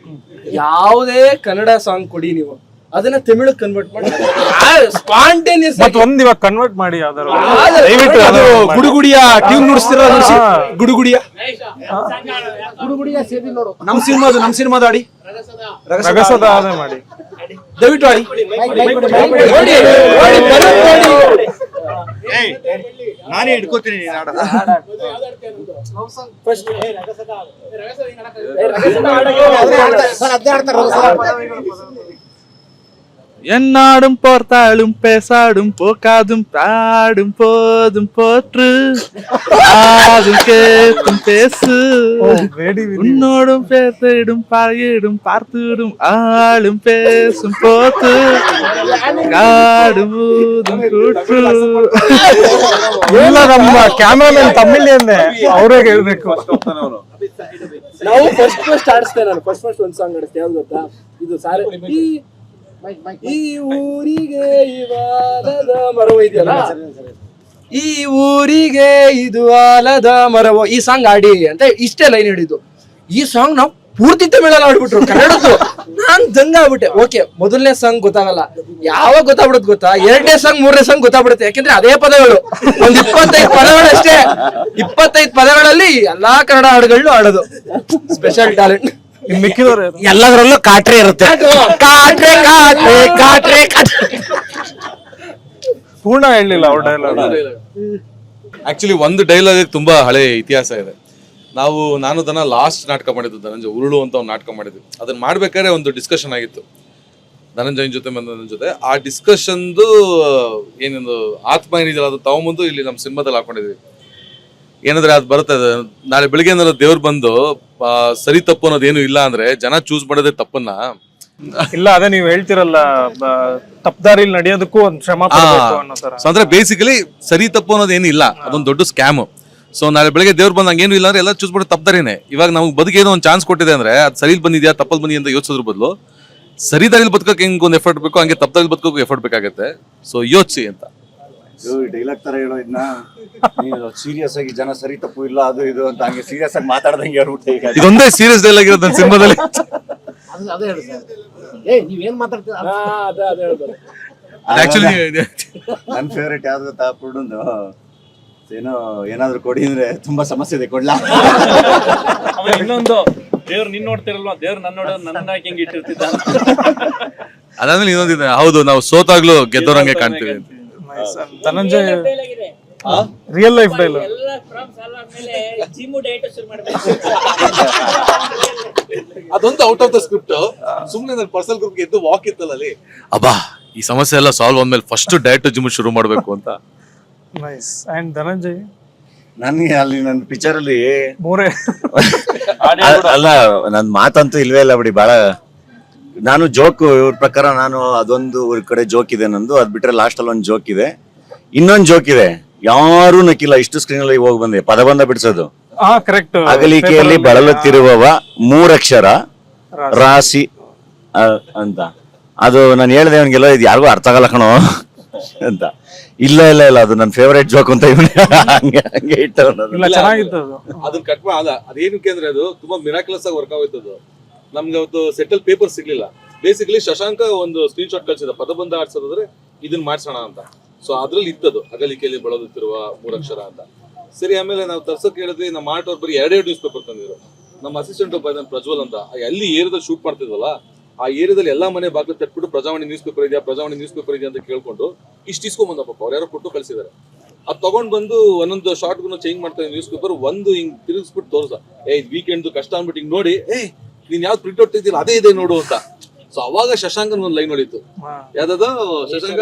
ಯಾವುದೇ ಕನ್ನಡ ಸಾಂಗ್ ಕೊಡಿ ನೀವು, ಅದನ್ನ ತಮಿಳು ಕನ್ವರ್ಟ್ ಮಾಡಿ ಸ್ಪಾಂಟೇನಿಯಸ್ ಒಂದ್ ಇವಾಗ ಕನ್ವರ್ಟ್ ಮಾಡಿ ಯಾವ್ದಾರು ಗುಡುಗುಡಿಯ ಟ್ಯೂನ್ ನುಡಿಸ್ತಿರೋ ಗುಡುಗುಡಿಯ ನೋಡು. ನಮ್ ಸಿನಿಮಾದ ಆಡಿ ರಗಸದ ಮಾಡಿ ದಯವಿಟ್ಟು ಆಡಿ. ನಾನೇ ಹಿಡ್ಕೋತೀನಿ. என்னாடும் போர்த்தாடும் பேசாடும் போக்காதும் பாடும் போதும் போற்று ஆடும் கேட்டும் பேசு உன்னோடும் பேசிடும் பழகிடும் பார்த்துடும் ஆளும் பேசும் போத்து காடும் ஊதும் கூற்று. ಇಲ್ಲ ನಮ್ಮ ಕ್ಯಾಮ್ರಾಮನ್ ತಮಿಳಿಯನ್ನೇ ಅವರೇ ಹೇಳ್ಬೇಕು. ನಾವು ಫಸ್ಟ್ ಆಡಿಸ್ತೇವೆ. ನಾನು ಫಸ್ಟ್ ಒಂದು ಸಾಂಗ್ ಆಡಿಸ್ತೇವೆ. ಯಾವ್ದು ಗೊತ್ತಾ? ಇದು ಸಾರೆ ಈ ಊರಿಗೆ ಇವಾಲದ ಮರವು ಇದೆಯಲ್ಲ, ಈ ಊರಿಗೆ ಇದು ಆಲದ ಮರವು, ಈ ಸಾಂಗ್ ಆಡಿ ಅಂತ ಇಷ್ಟೇ ಲೈನ್ ಹಿಡಿದು. ಈ ಸಾಂಗ್ ನಾವು ಪೂರ್ತಿ ತಮಿಳಲ್ಲಿ ಆಡ್ಬಿಟ್ರು, ಕನ್ನಡದ್ದು. ನಾನ್ ದಂಗ ಆಗ್ಬಿಟ್ಟೆ. ಓಕೆ, ಮೊದಲನೇ ಸಾಂಗ್ ಗೊತ್ತಾಗಲ್ಲ, ಯಾವಾಗ ಗೊತ್ತಾಗ್ಬಿಡುತ್ತೆ ಗೊತ್ತಾ? ಎರಡನೇ ಸಾಂಗ್ ಮೂರನೇ ಸಾಂಗ್ ಗೊತ್ತಾಗ್ಬಿಡುತ್ತೆ. ಯಾಕೆಂದ್ರೆ ಅದೇ ಪದಗಳು, ಒಂದ್ 25 ಪದಗಳು ಅಷ್ಟೇ. 25 ಪದಗಳಲ್ಲಿ ಎಲ್ಲಾ ಕನ್ನಡ ಹಾಡುಗಳು ಆಡೋದು. Special talent. ಎಲ್ಲದರಲ್ಲೂ ಕಾಟ್ರೆ ಇರುತ್ತೆ. ಕಾಟ್ರೆ ಕಾಟ್ರೆ ಕಾಟ್ರೆ ಕಾಟ್ರೆ. ಪೂರ್ಣ ಹೇಳಲಿಲ್ಲ ಅವ್ರ ಡೈಲಾಗ್. ಆಕ್ಚುಲಿ ಒಂದು ಡೈಲಾಗ್ ತುಂಬಾ ಹಳೆ ಇತಿಹಾಸ ಇದೆ. ನಾನು ದನ ಲಾಸ್ಟ್ ನಾಟಕ ಮಾಡಿದ್ದು ಧನಂಜಯ ಉರುಳು ಅಂತ ಒಂದು ನಾಟಕ ಮಾಡಿದ್ವಿ. ಅದನ್ನ ಮಾಡ್ಬೇಕಾದ್ರೆ ಒಂದು ಡಿಸ್ಕಷನ್ ಆಗಿತ್ತು ಧನಂಜಯನ್ ಜೊತೆ ನನ್ನ ಜೊತೆ. ಆ ಡಿಸ್ಕಷನ್ದು ಏನೊಂದು ಆತ್ಮ ಏನಿದೆಯಲ್ಲ ಅದು ತಗೊಂಬಂದು ಇಲ್ಲಿ ನಮ್ಮ ಸಿನಿಮಾದಲ್ಲಿ ಹಾಕೊಂಡಿದ್ವಿ. ಏನಂದ್ರೆ ಅದು ಬರ್ತದೆ ನಾಳೆ ಬೆಳಿಗ್ಗೆ ಏನಾದ್ರು ದೇವ್ರು ಬಂದು ಸರಿ ತಪ್ಪು ಅನ್ನೋದೇನು ಇಲ್ಲ ಅಂದ್ರೆ ಜನ ಚೂಸ್ ಮಾಡೋದೇ ತಪ್ಪನ್ನ. ಇಲ್ಲ ಅದೇ ನೀವು ಹೇಳ್ತಿರಲ್ಲ, ತಪ್ಪದಾರಿಲಿ ನಡೆಯೋದಕ್ಕೂ ಒಂದು ಶ್ರಮ ಪಡ್ಬೇಕು ಅನ್ನೋ ತರ. ಸೊ ಅಂದ್ರೆ ಬೇಸಿಕಲಿ ಸರಿ ತಪ್ಪು ಅನ್ನೋದೇನು ಇಲ್ಲ, ಅದೊಂದು ದೊಡ್ಡ ಸ್ಕ್ಯಾಮ್. ಸೊ ನಾಳೆ ಬೆಳಗ್ಗೆ ದೇವ್ರು ಬಂದಂಗೆ ಏನು ಇಲ್ಲ ಅಂದ್ರೆ ಎಲ್ಲ ಚೂಸ್ ಮಾಡೋದು ತಪ್ಪದಾರಿನೇ. ಇವಾಗ ನಮ್ಗೆ ಬದುಕೇನೋ ಒಂದು ಚಾನ್ಸ್ ಕೊಟ್ಟಿದೆ ಅಂದ್ರೆ ಅದು ಸರಿಲ್ ಬಂದಿದ್ಯಾ ತಪ್ಪಲ್ ಬಂದಿ ಅಂತ ಯೋಚಿಸೋದ್ರ ಬದಲು ಸರಿ ದಾರಿಲಿ ಬದುಕಕ್ಕೆ ಹೆಂಗ್ ಒಂದು ಎಫರ್ಟ್ ಬೇಕು, ಹಂಗೆ ತಪ್ಪದಾರಿಲಿ ಬದುಕೋಕೆ ಎಫರ್ಟ್ ಬೇಕಾಗತ್ತೆ. ಸೊ ಯೋಚಿಸಿ ಅಂತ ಡೈಲಾಗ್ ತರ ಹೇಳೋ ಇದನ್ನ ಸೀರಿಯಸ್ ಆಗಿ ಜನ ಸರಿ ತಪ್ಪು ಇಲ್ಲ ಅದು ಇದು ಅಂತ ಹಂಗೆ ಸೀರಿಯಸ್ ಆಗಿ ಮಾತಾಡ್ದಂಗೆ ಹೇಳ್ಬಿಟ್ಟೆ. ಈಗ ಇದೊಂದೇ ಸೀರಿಯಸ್ ಡೈಲಾಗ್ ಇರೋದು ನನ್ನ ಸಿನಿಮಾದಲ್ಲಿ. ನೀವೇನ್ ಮಾತಾಡ್ತೀರ? ಆಕ್ಚುಲಿ ನನ್ ಫೇವ್ರೇಟ್ ಯಾವ್ದು ಗೊತ್ತಾ? ಪುರ್ಣಂದು ಏನೋ ಏನಾದ್ರು ಕೊಡಿ ಅಂದ್ರೆ ತುಂಬಾ ಸಮಸ್ಯೆ ಇದೆ, ಕೊಡ್ಲಾ? ಇನ್ನೊಂದು ದೇವ್ರು ನಿನ್ ನೋಡ್ತಿರಲ್ವಾ, ದೇವ್ರು ನನ್ನ ನೋಡೋದು ನನ್ನ ಹೆಂಗ್ ಇಟ್ಟಿರ್ತಿದ್ದ. ಅದಾದ್ಮೇಲೆ ಇನ್ನೊಂದಿದೆ, ಹೌದು ನಾವು ಸೋತಾಗ್ಲೂ ಗೆದ್ದೋರಂಗೆ ಕಾಣ್ತೀವಿ. Dhananjay real life dialogue. ಅದೊಂದು ಔಟ್ ಆಫ್ ದ ಸ್ಕ್ರಿಪ್ಟ್. ಸುಮ್ನೆ ನನ್ನ ಪರ್ಸನಲ್ ಗ್ರೂಪ್ ಎದ್ದು ವಾಕ್ ಇತ್ತಲ್ಲ ಅಲ್ಲಿ, ಅಬ್ಬಾ ಈ ಸಮಸ್ಯೆ ಎಲ್ಲ ಸಾಲ್ವ್ ಆದ್ಮೇಲೆ ಫಸ್ಟ್ ಡೈರೆಕ್ಟ್ ಜಿಮ್ ಶುರು ಮಾಡ್ಬೇಕು ಅಂತ. ನೈಸ್. ಅಂಡ್ ಧನಂಜಯ್ ನನ್ಗೆ ಅಲ್ಲಿ ನನ್ನ ಪಿಕ್ಚರ್ ಅಲ್ಲಿ ಮೂರೇ ಅಲ್ಲ, ನನ್ ಮಾತಂತೂ ಇಲ್ವೇ ಇಲ್ಲ ಬಿಡಿ. ಬಹಳ ನಾನು ಜೋಕ್ ಇವ್ರ ಪ್ರಕಾರ ನಾನು ಅದೊಂದು ಕಡೆ ಜೋಕ್ ಇದೆ ನಂದು, ಅದ್ ಬಿಟ್ರೆ ಲಾಸ್ಟ್ ಅಲ್ಲಿ ಒಂದು ಜೋಕ್ ಇದೆ. ಇನ್ನೊಂದು ಜೋಕ್ ಇದೆ, ಯಾರು ನಕ್ಕಿಲ್ಲ, ಇಷ್ಟು ಸ್ಕ್ರೀನ್ ಅಲ್ಲಿ ಹೋಗಿ ಬಂದೆ ಪದಬಂಧ ಬಿಡಿಸೋದು. ಕರೆಕ್ಟ್. ಅಗಲಿಕೆಯಲ್ಲಿ ಬಳಲುತ್ತಿರುವವ 3 ಅಕ್ಷರ ರಾಶಿ ಅಂತ. ಅದು ನಾನು ಹೇಳ್ದೆ ಅವನಿಗೆಲ್ಲ ಇದು ಯಾರಿಗೂ ಅರ್ಥ ಆಗಲ್ಲ ಕಣೋ ಅಂತ. ಇಲ್ಲ ಇಲ್ಲ ಇಲ್ಲ ಅದು ನನ್ನ ಫೇವರೇಟ್ ಜೋಕ್ ಅಂತ ಹಂಗೆ ಹಂಗೆ ಚೆನ್ನಾಗಿತ್ತು. ಅದನ್ನ ಕಟ್ ಮಾಡ ಅದೇನಕ್ಕೆ ಅಂದ್ರೆ ಅದು ತುಂಬಾ ಮಿರಾಕ್ಯುಲಸ್ ಆಗಿ ವರ್ಕ್ ಆಗೋಯ್ತದು. ನಮ್ಗೆ ಅವತ್ತು ಸೆಟಲ್ ಪೇಪರ್ ಸಿಗ್ಲಿಲ್ಲ. ಬೇಸಿಕಲಿ ಶಶಾಂಕ ಒಂದು ಸ್ಕ್ರೀನ್ ಶಾಟ್ ಕಳ್ಸಿದ ಪದಬಂಧ ಆಡ್ಸೋದಾದ್ರೆ ಇದನ್ನ ಮಾಡ್ಸೋಣ ಅಂತ. ಸೊ ಅದ್ರಲ್ಲಿ ಇತ್ತದು ಅಗಲಿಕೆಯಲ್ಲಿ ಬಳಲುತ್ತಿರುವ 3 ಅಕ್ಷರ ಅಂತ. ಸರಿ, ಆಮೇಲೆ ನಾವು ತರ್ಸಕ್ ಹೇಳಿದ್ವಿ. ನಮ್ಮ ಆರ್ಟ್ ಅವ್ರು ಬರೀ 2 ನ್ಯೂಸ್ ಪೇಪರ್ ತಂದಿದ್ರು. ನಮ್ಮ ಅಸಿಸ್ಟೆಂಟ್ ಒಬ್ಬ ಇದ್ದಾನೆ ಪ್ರಜ್ವಲ್ ಅಂತ, ಅಲ್ಲಿ ಏರಿಯಾದಲ್ಲಿ ಶೂಟ್ ಮಾಡ್ತಿದ್ವಲ್ಲ, ಆ ಏರಿಯಾದಲ್ಲಿ ಎಲ್ಲಾ ಮನೆ ಬಾಗಿಲು ತಟ್ಬಿಟ್ಟು ಪ್ರಜಾವಾಣಿ ನ್ಯೂಸ್ ಪೇಪರ್ ಇದೆಯಾ ಪ್ರಜಾವಾಣಿ ನ್ಯೂಸ್ ಪೇಪರ್ ಇದೆಯಾ ಅಂತ ಕೇಳ್ಕೊಂಡು ಇಸ್ಕೊಂಡ್ ಬಂದಪ್ಪ. ಅವ್ರು ಯಾರೋ ಕೊಟ್ಟು ಕಳ್ಸಿದಾರೆ. ಅದ್ ತಗೊಂಡ್ ಬಂದು ಒಂದೊಂದು ಶಾರ್ಟ್ಗೂ ಚೇಂಜ್ ಮಾಡ್ತಾರೆ ನ್ಯೂಸ್ ಪೇಪರ್. ಒಂದು ಹಿಂಗ್ ತಿರುಗಿಸ್ಬಿಟ್ಟು ತೋರ್ಸ, ವೀಕೆಂಡ್ ಕಷ್ಟ ಅನ್ಬಿಟ್ಟು ಹಿಂಗ್ ನೋಡಿ, ನೀನ್ ಯಾವ್ದು ಪ್ರಿಂಟ್ ಔಟ್ ತೆಗ್ದಿಲ್ಲ ಅದೇ ಇದೆ ನೋಡು ಅಂತ. ಸೊ ಅವಾಗ ಶಶಾಂಕನ್ ಒಂದು ಲೈನ್ ಹೊಡಿತು. ಯಾವ್ದು ಶಶಾಂಕ?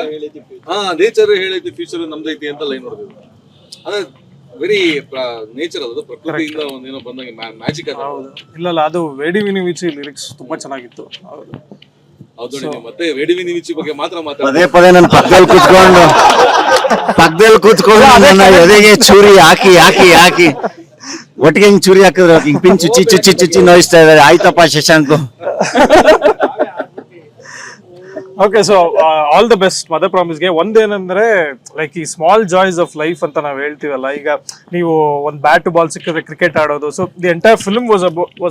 ನೇಚರ್ ಹೇಳೈತಿ ಫ್ಯೂಚರ್ ನಮ್ದೈತಿ ಅಂತ ಲೈನ್ ಹೊಡೆದಿದ್ರು. ಅದೇ ವೆರಿ ನೇಚರ್ ಅದು, ಪ್ರಕೃತಿಯಿಂದ ಒಂದೇನೋ ಬಂದಂಗೆ ಮ್ಯಾಜಿಕ್ ಅದು. ಇಲ್ಲ ಅದು ವೇಡಿ ವಿನಿ ವಿಚಿ ಲಿರಿಕ್ಸ್ ತುಂಬಾ ಚೆನ್ನಾಗಿತ್ತು. ಹೌದು, ಮತ್ತೆ ವೇಡಿ ವಿನಿ ವಿಚಿ ಬಗ್ಗೆ ಮಾತ್ರ ಪದೇ ಪದೇ ನನ್ನ ಪಕ್ಕದಲ್ಲಿ ಕೂತ್ಕೊಂಡು ನನ್ನ ಎದೆಗೆ ಚೂರಿ ಹಾಕಿ ಹಾಕಿ ಹಾಕಿ ಒಟ್ಟಿಗೆ ಹಿಂಗ್ ಚೂರಿ ಹಾಕಿದ್ರು, ಹಿಂಗ್ ಪಿನ್ ಚುಚ್ಚಿ ಚುಚ್ಚಿ ಚುಚ್ಚಿ ನೋಯಿಸ್ತಾ ಇದಾರೆ. ಆಯ್ತಪ್ಪ Shashank. Okay, so all the best Mother ಪ್ರಾಮಿಸ್ಗೆ. ಒಂದೇನಂದ್ರೆ ಲೈಕ್ ಈ ಸ್ಮಾಲ್ ಜಾಯ್ಸ್ ಆಫ್ ಲೈಫ್ ಅಂತ ನಾವ್ ಹೇಳ್ತೀವಲ್ಲ, ಈಗ ನೀವು ಒಂದು ಬ್ಯಾಟ್ ಬಾಲ್ ಸಿಕ್ಕಿದ್ರೆ ಕ್ರಿಕೆಟ್ ಆಡೋದು. So the entire film was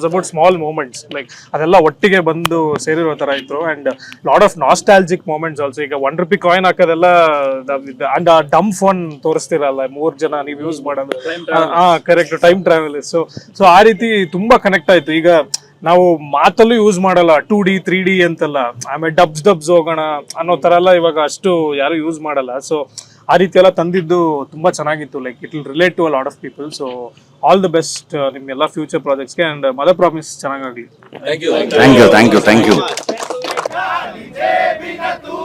about small moments. Like ಅದೆಲ್ಲ ಒಟ್ಟಿಗೆ ಬಂದು ಸೇರಿರೋ ತರ ಇತ್ತು. And lot of nostalgic moments also. ಈಗ ₹1 ಕಾಯಿನ್ ಹಾಕೋದೆಲ್ಲ ಅಂಡ್ ಆ ಡಮ್ ಫೋನ್ ತೋರಿಸ್ತಿರಲ್ಲ 3 ಜನ ನೀವು ಯೂಸ್ ಮಾಡೋದು. Correct, time travel. ಸೊ ಆ ರೀತಿ ತುಂಬಾ ಕನೆಕ್ಟ್ ಆಯ್ತು. ಈಗ ನಾವು ಮಾತಲ್ಲೂ ಯೂಸ್ ಮಾಡಲ್ಲ 2D 3D ಅಂತೆಲ್ಲ, ಆಮೇಲೆ ಡಬ್ಸ್ ಹೋಗೋಣ ಅನ್ನೋ ತರ ಎಲ್ಲ ಇವಾಗ ಅಷ್ಟು ಯಾರು ಯೂಸ್ ಮಾಡಲ್ಲ. ಸೊ ಆ ರೀತಿ ಎಲ್ಲ ತಂದಿದ್ದು ತುಂಬಾ ಚೆನ್ನಾಗಿತ್ತು. Like it will relate to a lot of people. So all the best ನಿಮ್ಗೆಲ್ಲ ಫ್ಯೂಚರ್ ಪ್ರಾಜೆಕ್ಟ್ಸ್ಗೆ. ಅಂಡ್ ಮದರ್ ಪ್ರಾಮಿಸ್ ಚೆನ್ನಾಗಾಗ್ಲಿ. Thank you. Thank you. गाली जेबी न तू